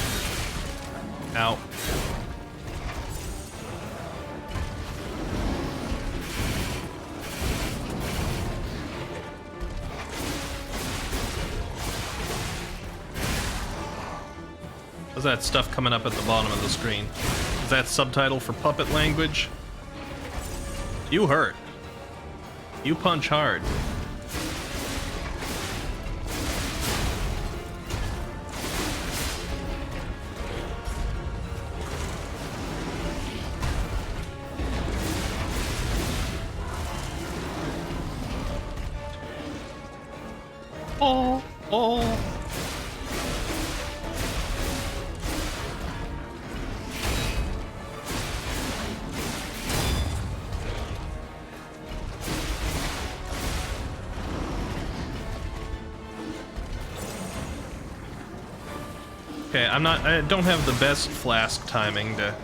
Ow. What's that stuff coming up at the bottom of the screen? Is that subtitle for puppet language? You hurt. You punch hard. Oh, oh. Okay, I don't have the best flask timing to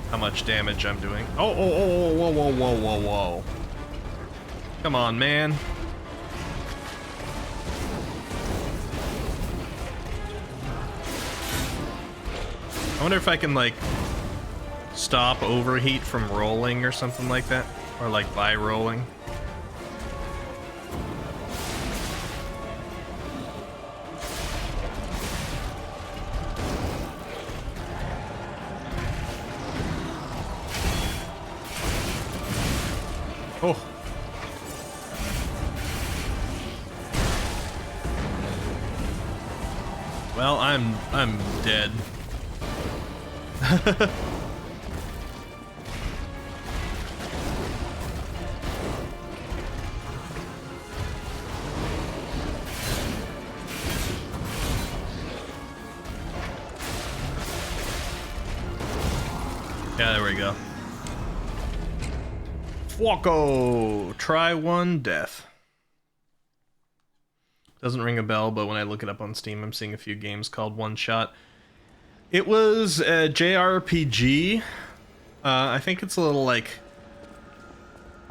how much damage I'm doing. Oh, oh, oh, whoa, whoa, whoa, whoa, whoa. Come on, man. I wonder if I can, like, stop overheat from rolling or something like that. Or, like, by rolling. Oh. Well, I'm dead. Yeah, there we go. Woko! Try one death. Doesn't ring a bell, but when I look it up on Steam, I'm seeing a few games called One Shot. It was a JRPG. I think it's a little like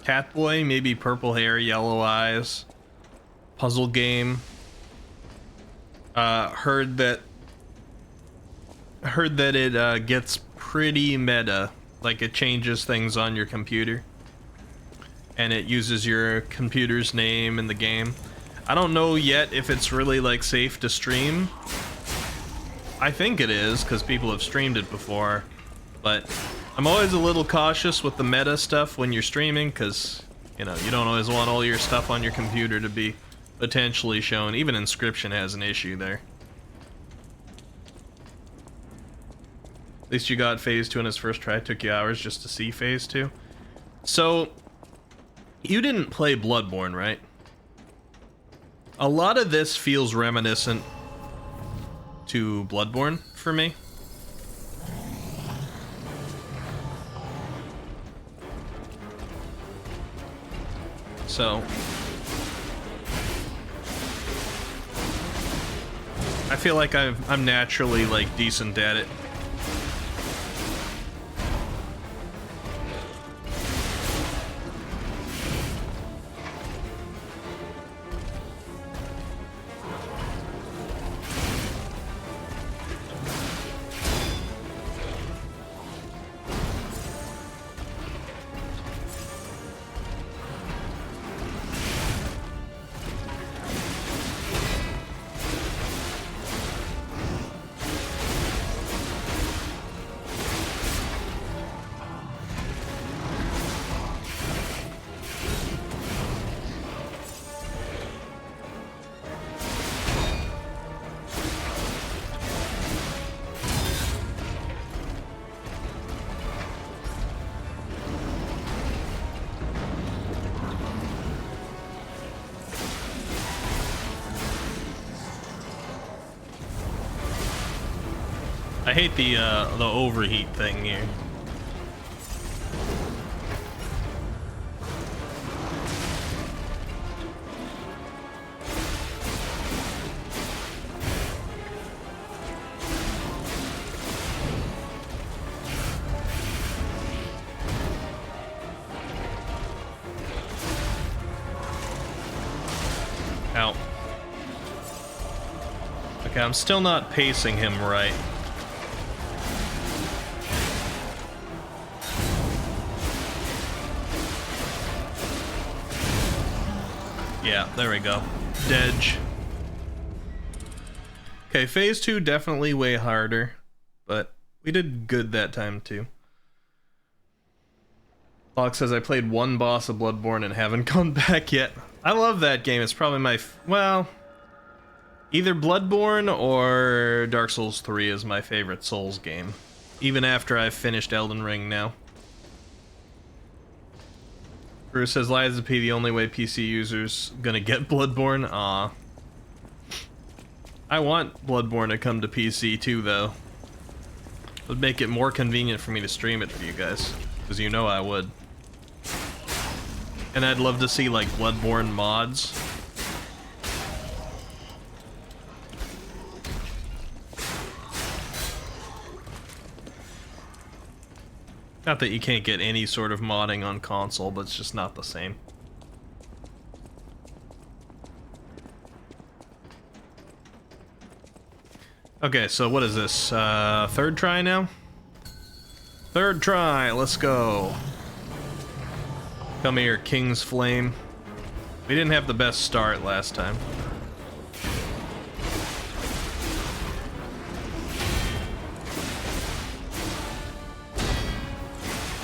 Catboy, maybe purple hair, yellow eyes. Puzzle game. Heard that it gets pretty meta. Like it changes things on your computer. And it uses your computer's name in the game. I don't know yet if it's really like safe to stream. I think it is, because people have streamed it before. But I'm always a little cautious with the meta stuff when you're streaming, because, you know, you don't always want all your stuff on your computer to be potentially shown. Even Inscription has an issue there. At least you got Phase 2 in his first try. It took you hours just to see Phase 2. So, you didn't play Bloodborne, right? A lot of this feels reminiscent to Bloodborne for me. so I feel like I'm naturally like decent at it. I hate the overheat thing here. Ow. Okay, I'm still not pacing him right. Yeah, there we go. Dedge. Okay, phase 2 definitely way harder, but we did good that time too. Locke says I played one boss of Bloodborne and haven't gone back yet. I love that game. It's probably my well, either Bloodborne or Dark Souls 3 is my favorite Souls game, even after I've finished Elden Ring now. Bruce says, Liza P, the only way PC users gonna get Bloodborne? Aw. I want Bloodborne to come to PC too, though. It would make it more convenient for me to stream it for you guys, because you know I would. And I'd love to see, like, Bloodborne mods. Not that you can't get any sort of modding on console, but it's just not the same. Okay, so what is this? Third try now? Third try, let's go. Come here, King's Flame. We didn't have the best start last time.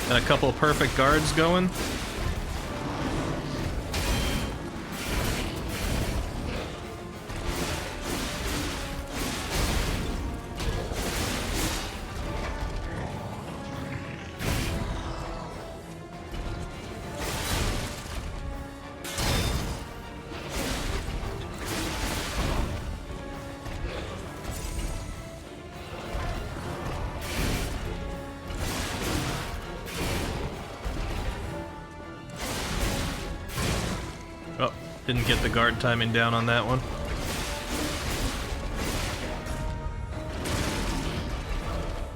Got a couple of perfect guards going. Didn't get the guard timing down on that one.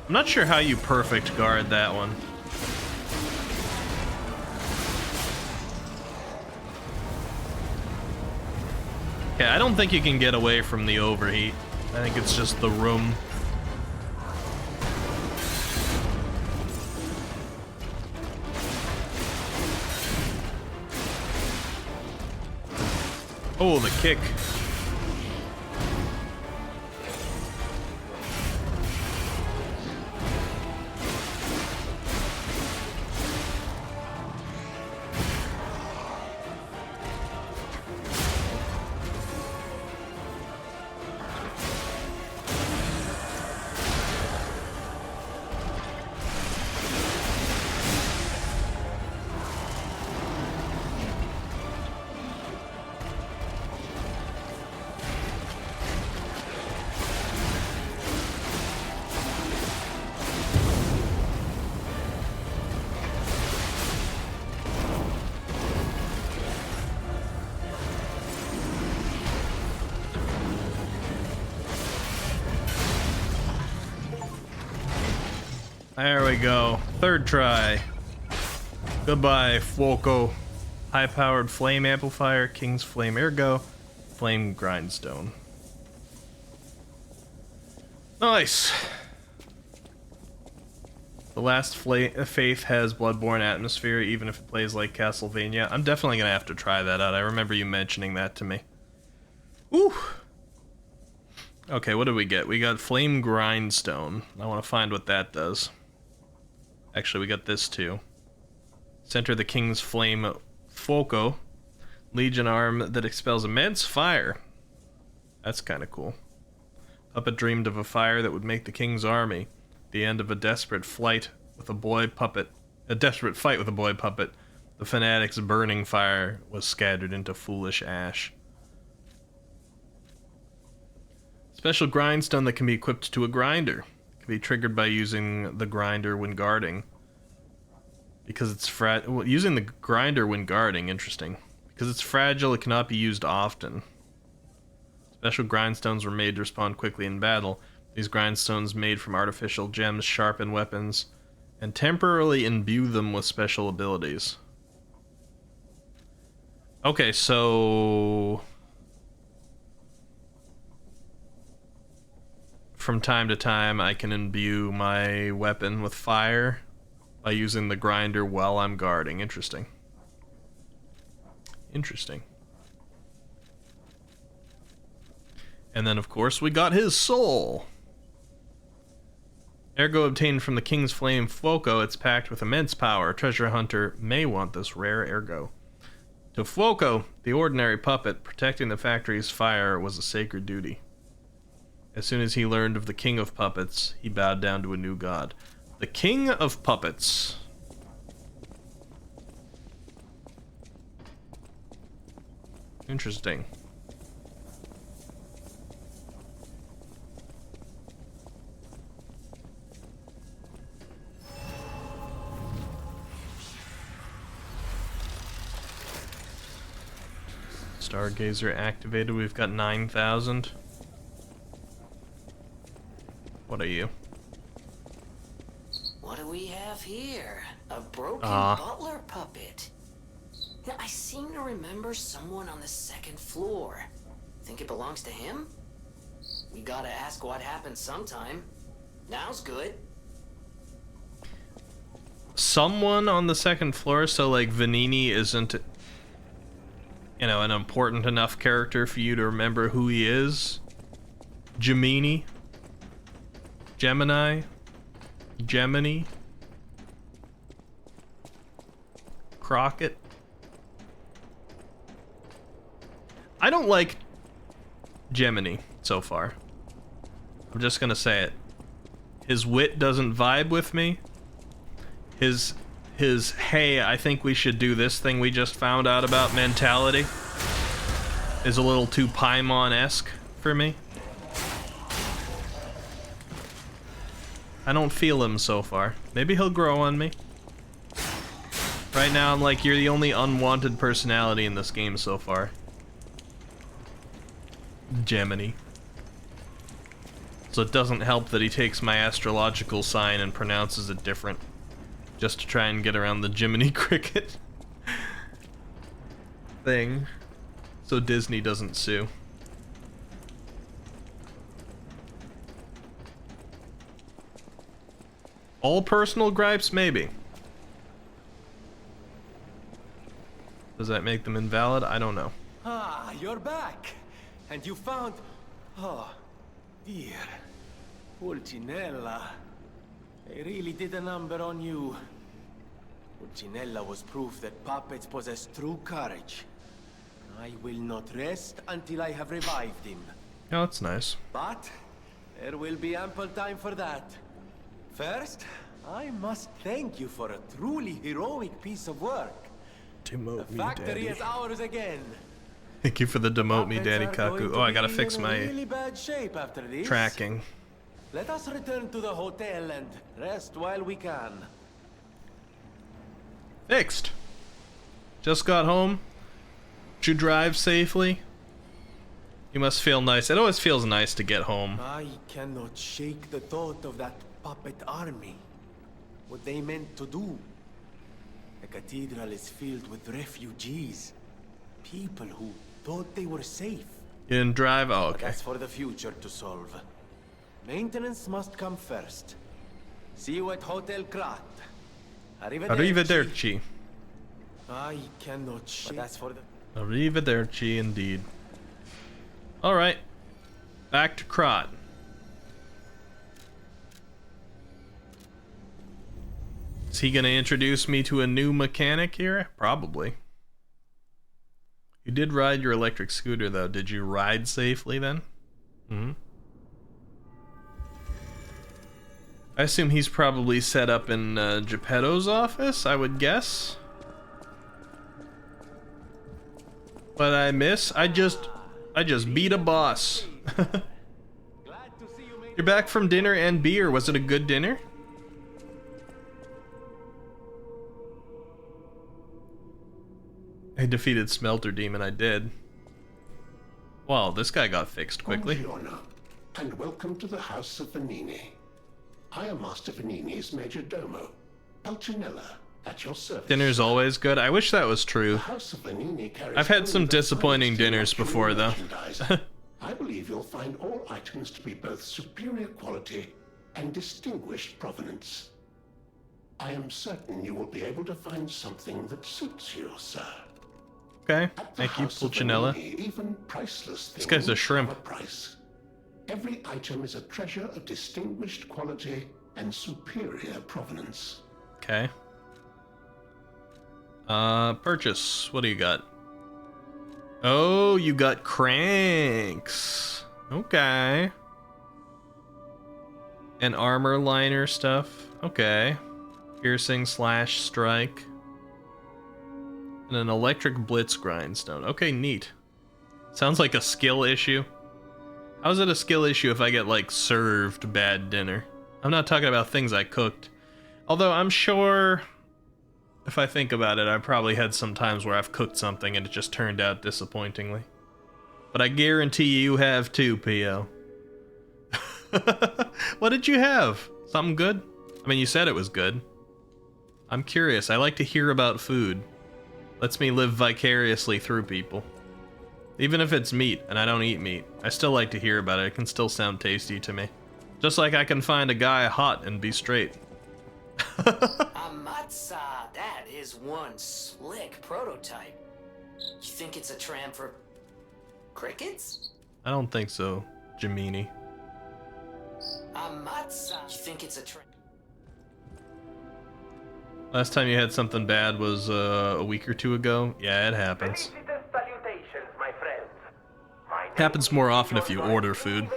I'm not sure how you perfect guard that one. Yeah, I don't think you can get away from the overheat. I think it's just the room. Oh, the kick. There we go. Third try. Goodbye, Fuoco. High-powered flame amplifier, King's Flame Ergo, flame grindstone. Nice. The Last Faith has Bloodborne atmosphere, even if it plays like Castlevania. I'm definitely gonna have to try that out. I remember you mentioning that to me. Ooh. Okay, what did we get? We got Flame Grindstone. I want to find what that does. Actually, we got this too. Center the King's Flame Fuoco. Legion arm that expels immense fire. That's kind of cool. Puppet dreamed of a fire that would make the king's army. The end of a desperate fight with a boy puppet. The fanatic's burning fire was scattered into foolish ash. Special grindstone that can be equipped to a grinder. It can be triggered by using the grinder when guarding. Because it's using the grinder when guarding, interesting. Because it's fragile, it cannot be used often. Special grindstones were made to respond quickly in battle. These grindstones made from artificial gems sharpen weapons and temporarily imbue them with special abilities. Okay, so from time to time I can imbue my weapon with fire by using the grinder while I'm guarding. Interesting. Interesting. And then, of course, we got his soul. Ergo obtained from the King's Flame Fuoco, it's packed with immense power. A treasure hunter may want this rare Ergo. To Fuoco, the ordinary puppet, protecting the factory's fire was a sacred duty. As soon as he learned of the King of Puppets, he bowed down to a new god. The King of Puppets. Interesting. Stargazer activated. We've got 9,000. What are you? What do we have here? A broken butler puppet. Now, I seem to remember someone on the second floor. Think it belongs to him? We gotta ask what happened sometime. Now's good. Someone on the second floor, so like Vanini isn't, you know, an important enough character for you to remember who he is? Gemini? Gemini? Crockett? I don't like Gemini so far. I'm just gonna say it. His wit doesn't vibe with me. His hey, I think we should do this thing we just found out about mentality is a little too Paimon-esque for me. I don't feel him so far. Maybe he'll grow on me. Right now I'm like, you're the only unwanted personality in this game so far. Gemini. So it doesn't help that he takes my astrological sign and pronounces it different. Just to try and get around the Jiminy Cricket thing. So Disney doesn't sue. All personal gripes? Maybe. Does that make them invalid? I don't know. Ah, you're back! And you found... Oh, dear. Pulcinella. They really did a number on you. Pulcinella was proof that puppets possess true courage. I will not rest until I have revived him. Oh, that's nice. But there will be ample time for that. First, I must thank you for a truly heroic piece of work. Demote The me, factory Daddy. is ours again. Thank you for the demote me, Daddy Kaku. Oh, I gotta fix my Really bad shape after this. tracking. Let us return to the hotel and rest while we can. Fixed. Just got home. Did you drive safely? You must feel nice. It always feels nice to get home. I cannot shake the thought of that puppet army. what they meant to do. The cathedral is filled with refugees. People who thought they were safe. You didn't drive? Oh, But okay. that's for the future to solve. Maintenance must come first. See you at Hotel Krat. Arrivederci. I cannot shit. But that's for the... Arrivederci indeed. Alright. Back to Krat. Is he gonna introduce me to a new mechanic here? Probably. You did ride your electric scooter though. Did you ride safely then? Mm-hmm. I assume he's probably set up in Geppetto's office, I would guess. What I miss? I just beat a boss. You're back from dinner and beer. Was it a good dinner? I defeated Smelter Demon, I did. Well, this guy got fixed quickly. Buongiorno, and welcome to the House of Venini. I am Master Venini's Major Domo, Pulcinella, at your service. Dinner's always good. I wish that was true. The House of Venini carries I've had only some the disappointing finest dinners luxury before, though. merchandise. I believe you'll find all items to be both superior quality and distinguished provenance. I am certain you will be able to find something that suits you, sir. Okay, At the thank you, House of Pulcinella. Venini, even priceless This guy's a things shrimp. have a price. Every item is a treasure of distinguished quality and superior provenance. Okay. Purchase. What do you got? Oh, you got cranks. Okay. And armor liner stuff. Okay. Piercing slash strike. And an electric blitz grindstone. Okay, neat. Sounds like a skill issue. How's it a skill issue if I get, like, served bad dinner? I'm not talking about things I cooked. Although I'm sure, if I think about it, I probably had some times where I've cooked something and it just turned out disappointingly. But I guarantee you have too, P.O. What did you have? Something good? I mean, you said it was good. I'm curious. I like to hear about food. Lets me live vicariously through people. Even if it's meat, and I don't eat meat, I still like to hear about it. It can still sound tasty to me. Just like I can find a guy hot and be straight. Amatsa, that is one slick prototype. You think it's a tram for crickets? I don't think so, Jamini. Amatsa, you think it's a tram? Last time you had something bad was a week or two ago. Yeah, it happens. Salutations, my friends. My Happens more often if you order food.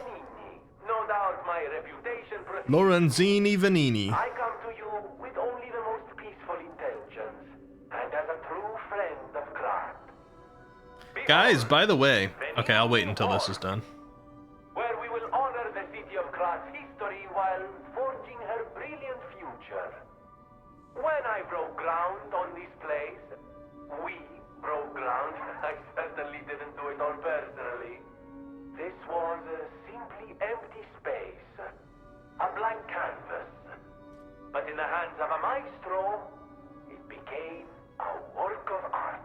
no doubt my reputation precedes. Lorenzini Vanini. I come to you with only the most peaceful intentions, and as a true friend of Krat. Guys, by the way, okay, I'll wait until this is done. Where we will honor the city of Krat's history while forging her brilliant future. When I broke ground on this place, we broke ground. I certainly didn't do it all personally. This was a simply empty space, a blank canvas. But in the hands of a maestro, it became a work of art.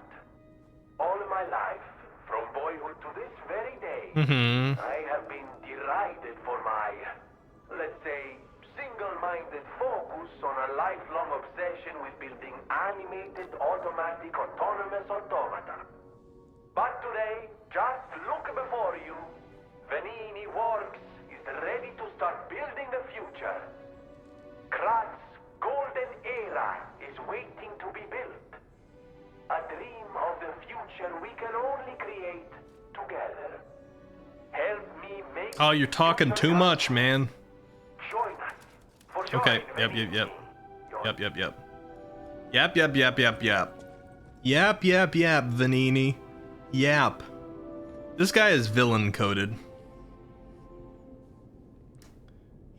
All my life, from boyhood to this very day, I have been derided for my, let's say, single-minded focus on a lifelong obsession with building animated, automatic, autonomous automata. But today, just look before you. Venini Works is ready to start building the future. Krat's golden era is waiting to be built. A dream of the future we can only create together. Help me make... Oh, you're talking too much, man. Join us. Okay, yep. Yap, Vanini. Yap. This guy is villain coded.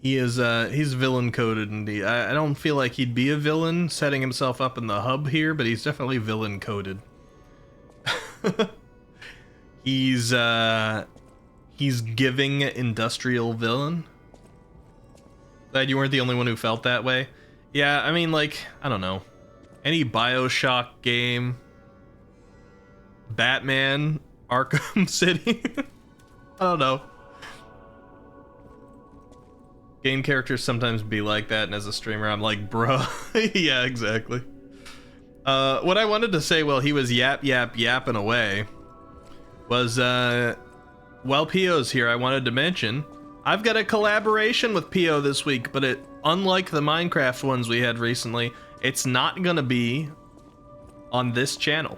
He's villain coded indeed. I don't feel like he'd be a villain setting himself up in the hub here, but he's definitely villain coded. He's giving industrial villain. Glad you weren't the only one who felt that way. Yeah, I mean, like, I don't know. Any BioShock game, Batman, Arkham City. I don't know. Game characters sometimes be like that, and as a streamer, I'm like, bro. Yeah, exactly. What I wanted to say while he was yapping away was, while Pio's here, I wanted to mention, I've got a collaboration with Pio this week, but unlike the Minecraft ones we had recently, it's not gonna be on this channel.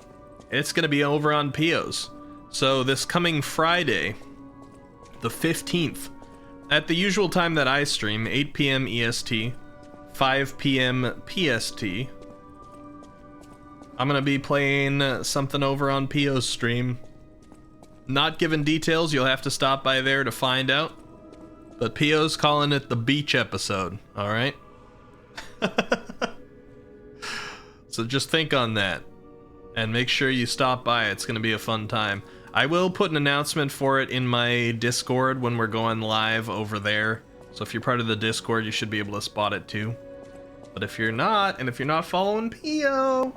It's gonna be over on Pio's. So this coming Friday, the 15th, at the usual time that I stream, 8 p.m. EST, 5 p.m. PST, I'm gonna be playing something over on Pio's stream. Not given details, you'll have to stop by there to find out. But Pio's calling it the beach episode, alright? So just think on that. And make sure you stop by, it's gonna be a fun time. I will put an announcement for it in my Discord when we're going live over there. So if you're part of the Discord, you should be able to spot it too. But if you're not, and if you're not following Pio,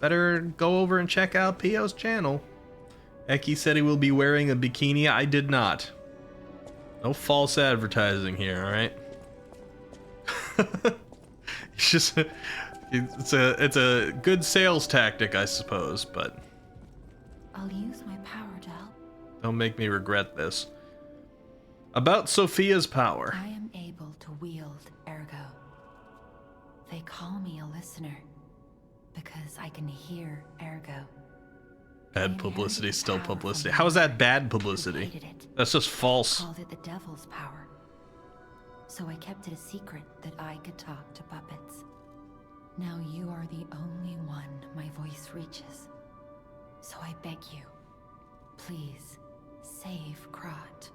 better go over and check out Pio's channel. Eki said he will be wearing a bikini. I did not. No false advertising here, alright? It's just... It's a good sales tactic, I suppose, but... I'll use my power to help. Don't make me regret this. About Sophia's power. I am able to wield Ergo. They call me a listener because I can hear Ergo. Bad publicity, still publicity. How is that bad publicity? That's just false. Called it the devil's power. So I kept it a secret that I could talk to puppets. Now you are the only one my voice reaches. So I beg you, please save Krat.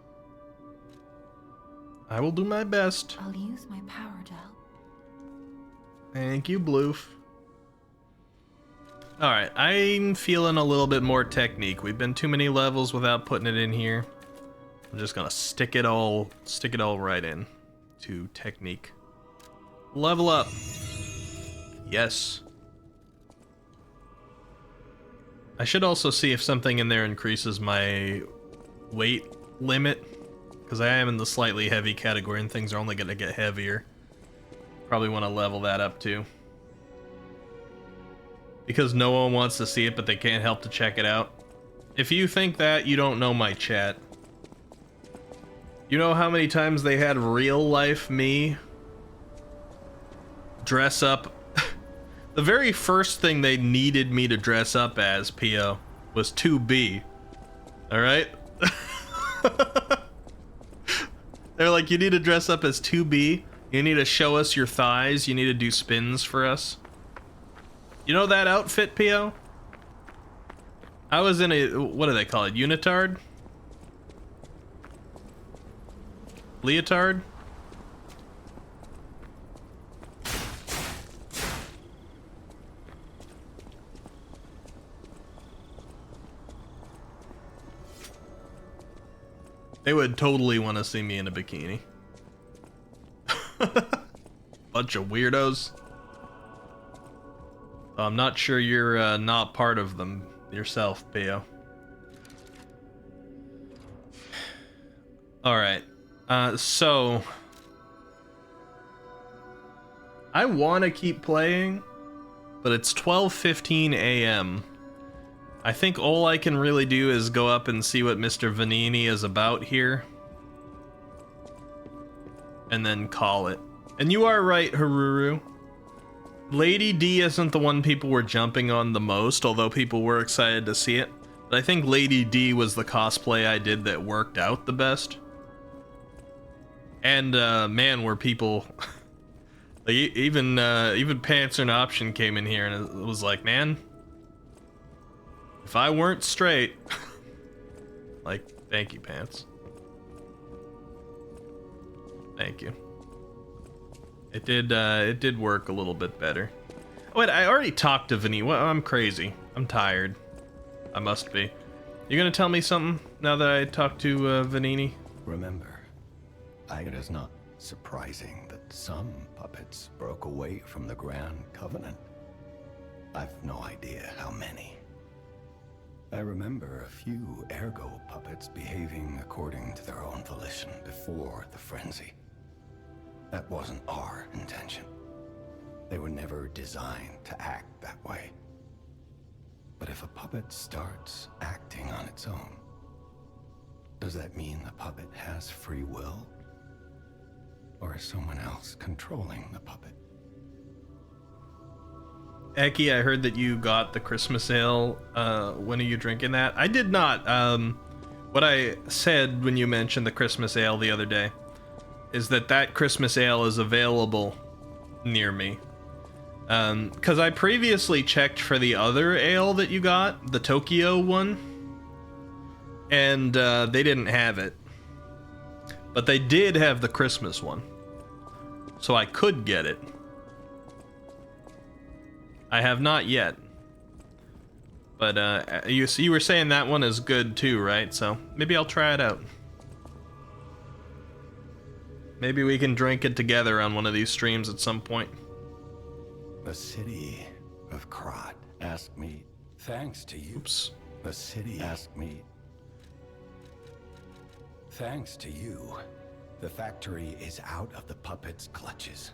I will do my best. I'll use my power to help. Thank you, Bloof. Alright, I'm feeling a little bit more technique. We've been too many levels without putting it in here. I'm just gonna stick it all right in to technique. Level up. Yes. I should also see if something in there increases my weight limit, because I am in the slightly heavy category and things are only gonna get heavier. Probably want to level that up too. Because no one wants to see it, but they can't help to check it out. If you think that, you don't know my chat. You know how many times they had real life me dress up? The very first thing they needed me to dress up as, Pio, was 2B. Alright? They're like, you need to dress up as 2B. You need to show us your thighs. You need to do spins for us. You know that outfit, Pio? I was in a, what do they call it? Unitard? Leotard? They would totally want to see me in a bikini. Bunch of weirdos. I'm not sure you're not part of them yourself, Pio. Alright. So... I want to keep playing, but it's 12:15 a.m. I think all I can really do is go up and see what Mr. Vanini is about here. And then call it. And you are right, Haruru. Lady D isn't the one people were jumping on the most, although people were excited to see it. But I think Lady D was the cosplay I did that worked out the best. And, man, were people... like, even Pants Are an Option came in here and it was like, man... if I weren't straight... like, thank you, Pants. Thank you. It did work a little bit better. Oh, wait, I already talked to Vanini. Well, I'm crazy. I'm tired. I must be. You gonna tell me something now that I talked to Vanini? Remember, Agatha's not surprising that some puppets broke away from the Grand Covenant. I've no idea how many. I remember a few Ergo puppets behaving according to their own volition before the frenzy. That wasn't our intention. They were never designed to act that way. But if a puppet starts acting on its own, does that mean the puppet has free will? Or is someone else controlling the puppet? Eki, I heard that you got the Christmas ale. When are you drinking that? I did not. What I said when you mentioned the Christmas ale the other day is that Christmas ale is available near me. Because I previously checked for the other ale that you got, the Tokyo one, and they didn't have it. But they did have the Christmas one, so I could get it. I have not yet. But you were saying that one is good too, right? So maybe I'll try it out. Maybe we can drink it together on one of these streams at some point. The city of Krat asked me, thanks to you. Oops. The city asked me, thanks to you, the factory is out of the puppet's clutches.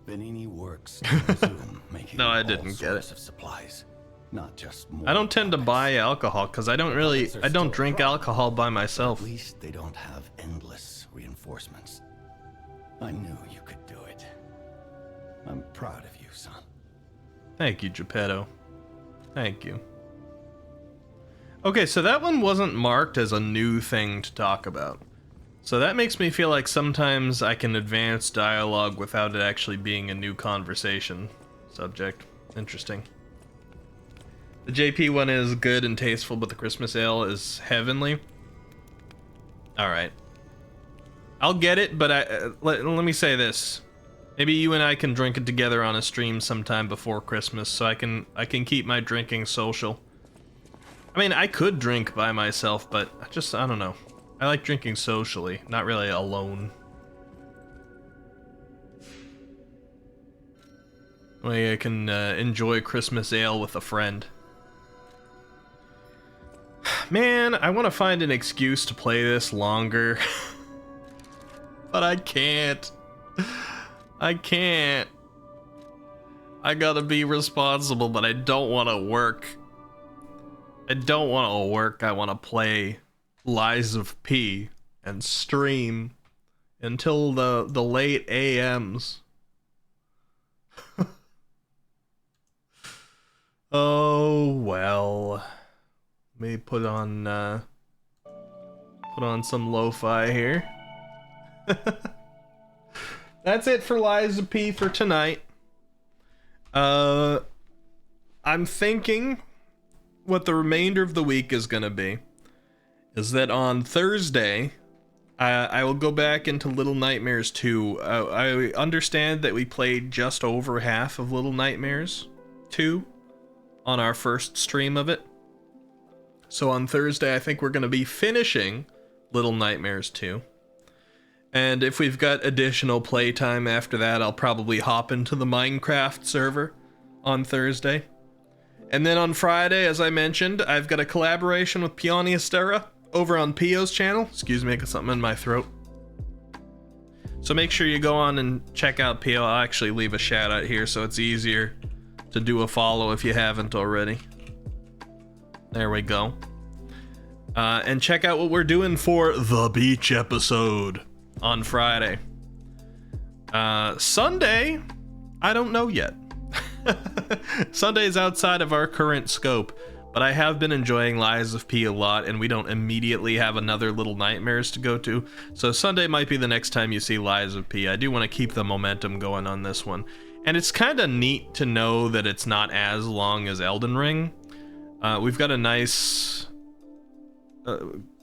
Venini works to resume making No, I all didn't get sorts it. of supplies, not just more. I don't tend to buy alcohol because I don't drink alcohol by myself. At least they don't have endless reinforcements. I knew you could do it. I'm proud of you, son. Thank you, Geppetto. Thank you. Okay, so that one wasn't marked as a new thing to talk about. So that makes me feel like sometimes I can advance dialogue without it actually being a new conversation subject. Interesting. The JP one is good and tasteful, but the Christmas ale is heavenly. Alright. I'll get it, but let me say this. Maybe you and I can drink it together on a stream sometime before Christmas, so I can keep my drinking social. I mean, I could drink by myself, but I don't know. I like drinking socially, not really alone. Way I can enjoy Christmas ale with a friend. Man, I want to find an excuse to play this longer. But I can't. I can't. I gotta be responsible, but I don't want to work. I don't want to work. I want to play Lies of P and stream until the late AMs. Oh well. Let me put on some lo-fi here. That's it for Lies of P for tonight. I'm thinking what the remainder of the week is gonna be is that on Thursday I will go back into Little Nightmares 2. I understand that we played just over half of Little Nightmares 2 on our first stream of it. So on Thursday I think we're gonna be finishing Little Nightmares 2. And if we've got additional playtime after that, I'll probably hop into the Minecraft server on Thursday. And then on Friday, as I mentioned, I've got a collaboration with Peony Astera over on Pio's channel. Excuse me, I got something in my throat. So make sure you go on and check out Pio. I'll actually leave a shout out here so it's easier to do a follow if you haven't already. There we go. And check out what we're doing for the beach episode on Friday. Sunday, I don't know yet. Sunday is outside of our current scope, but I have been enjoying Lies of P a lot, and we don't immediately have another Little Nightmares to go to, so Sunday might be the next time you see Lies of P. I do want to keep the momentum going on this one, and it's kind of neat to know that it's not as long as Elden Ring. We've got a nice...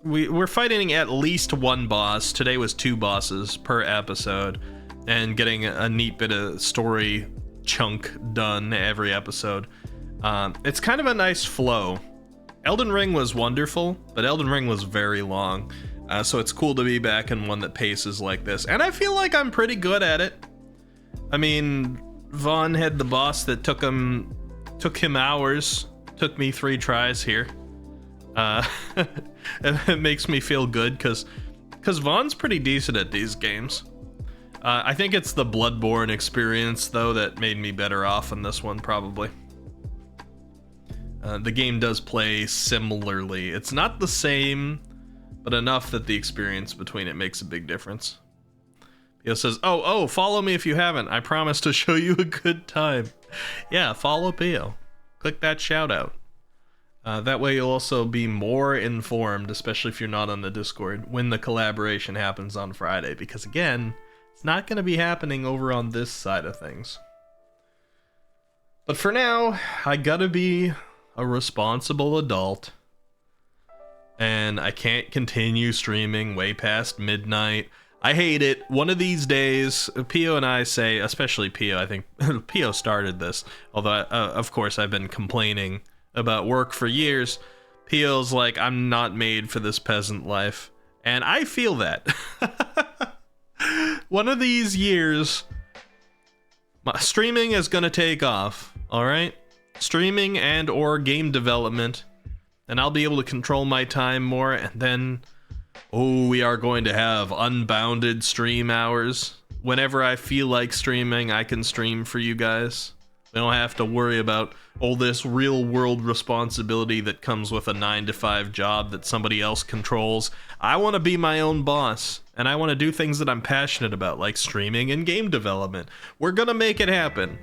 We're fighting at least one boss. Today was 2 bosses per episode, and getting a neat bit of story chunk done every episode. It's kind of a nice flow. Elden Ring was wonderful, but Elden Ring was very long. So it's cool to be back in one that paces like this. And I feel like I'm pretty good at it. I mean, Vaughn had the boss that took him hours. Took me 3 tries here. It makes me feel good because Vaughn's pretty decent at these games. I think it's the Bloodborne experience, though, that made me better off on this one, probably. The game does play similarly. It's not the same, but enough that the experience between it makes a big difference. Pio says, oh, follow me if you haven't. I promise to show you a good time. Yeah, follow Pio. Click that shout out. That way you'll also be more informed, especially if you're not on the Discord, when the collaboration happens on Friday. Because again, it's not going to be happening over on this side of things. But for now, I gotta be a responsible adult. And I can't continue streaming way past midnight. I hate it. One of these days, Pio and I say, especially Pio, I think Pio started this, although of course I've been complaining about work for years. Pio's like, I'm not made for this peasant life. And I feel that. One of these years, my streaming is gonna take off, alright? Streaming and or game development, and I'll be able to control my time more, and then we are going to have unbounded stream hours. Whenever I feel like streaming, I can stream for you guys. We don't have to worry about all this real world responsibility that comes with a 9-to-5 job that somebody else controls. I want to be my own boss, and I want to do things that I'm passionate about, like streaming and game development. We're gonna make it happen.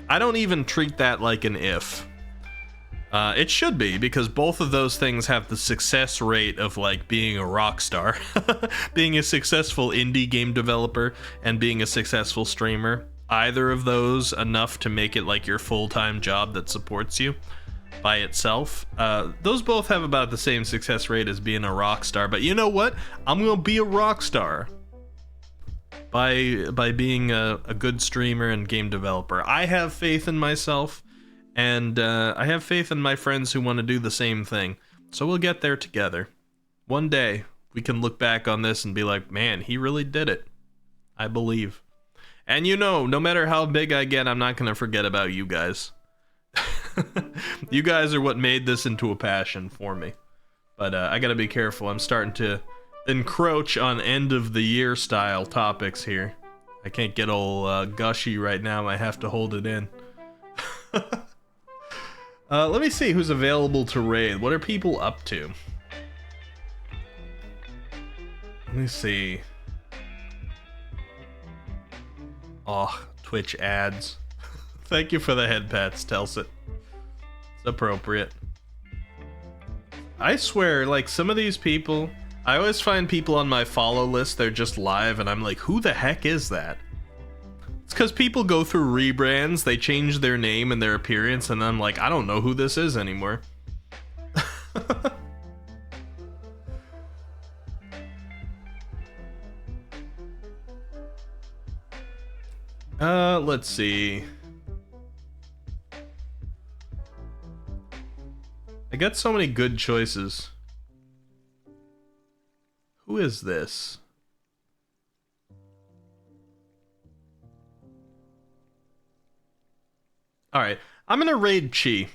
I don't even treat that like an if. It should be, because both of those things have the success rate of like being a rock star. Being a successful indie game developer and being a successful streamer. Either of those enough to make it like your full-time job that supports you by itself. Those both have about the same success rate as being a rock star, but you know what? I'm gonna be a rock star by being a good streamer and game developer. I have faith in myself. And I have faith in my friends who want to do the same thing. So we'll get there together. One day, we can look back on this and be like, man, he really did it. I believe. And you know, no matter how big I get, I'm not going to forget about you guys. You guys are what made this into a passion for me. But I got to be careful. I'm starting to encroach on end of the year style topics here. I can't get all gushy right now. I have to hold it in. Let me see who's available to raid. What are people up to? Let me see. Oh, Twitch ads. Thank you for the head pats, Telsit. It's appropriate. I swear, like, some of these people, I always find people on my follow list, they're just live, and I'm like, who the heck is that? It's because people go through rebrands, they change their name and their appearance, and I'm like, I don't know who this is anymore. Let's see. I got so many good choices. Who is this? Alright, I'm gonna raid Chi.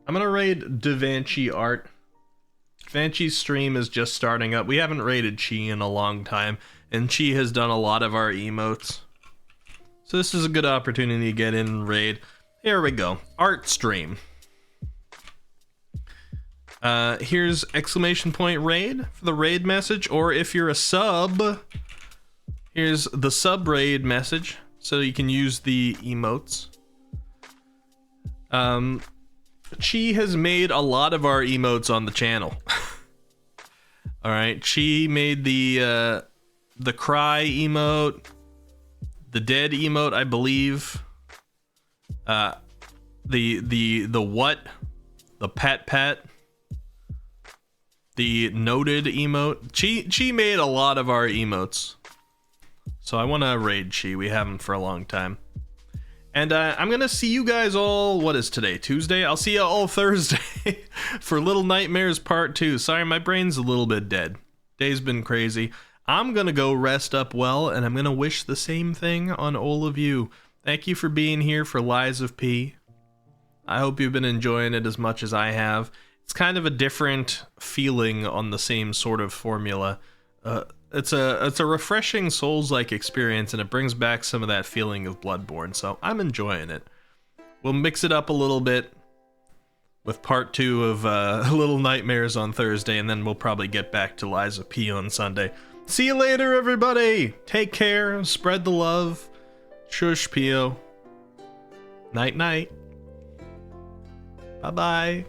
I'm gonna raid DaVinci Art. DaVinci's stream is just starting up. We haven't raided Chi in a long time, and Chi has done a lot of our emotes. So this is a good opportunity to get in and raid. Here we go. Art stream. Here's exclamation point raid for the raid message, or if you're a sub, here's the sub raid message, so you can use the emotes. Chi has made a lot of our emotes on the channel. Alright, Chi made the cry emote, the dead emote, I believe. The what? The pat, the noted emote. Chi made a lot of our emotes. So I want to raid Chi. We haven't for a long time. And I'm going to see you guys all, what is today, Tuesday? I'll see you all Thursday for Little Nightmares Part 2. Sorry, my brain's a little bit dead. Day's been crazy. I'm going to go rest up well, and I'm going to wish the same thing on all of you. Thank you for being here for Lies of P. I hope you've been enjoying it as much as I have. It's kind of a different feeling on the same sort of formula. It's a refreshing Souls-like experience, and it brings back some of that feeling of Bloodborne, so I'm enjoying it. We'll mix it up a little bit with part 2 of Little Nightmares on Thursday, and then we'll probably get back to Lies of P on Sunday. See you later, everybody! Take care, spread the love. Shush, Pio. Night-night. Bye-bye.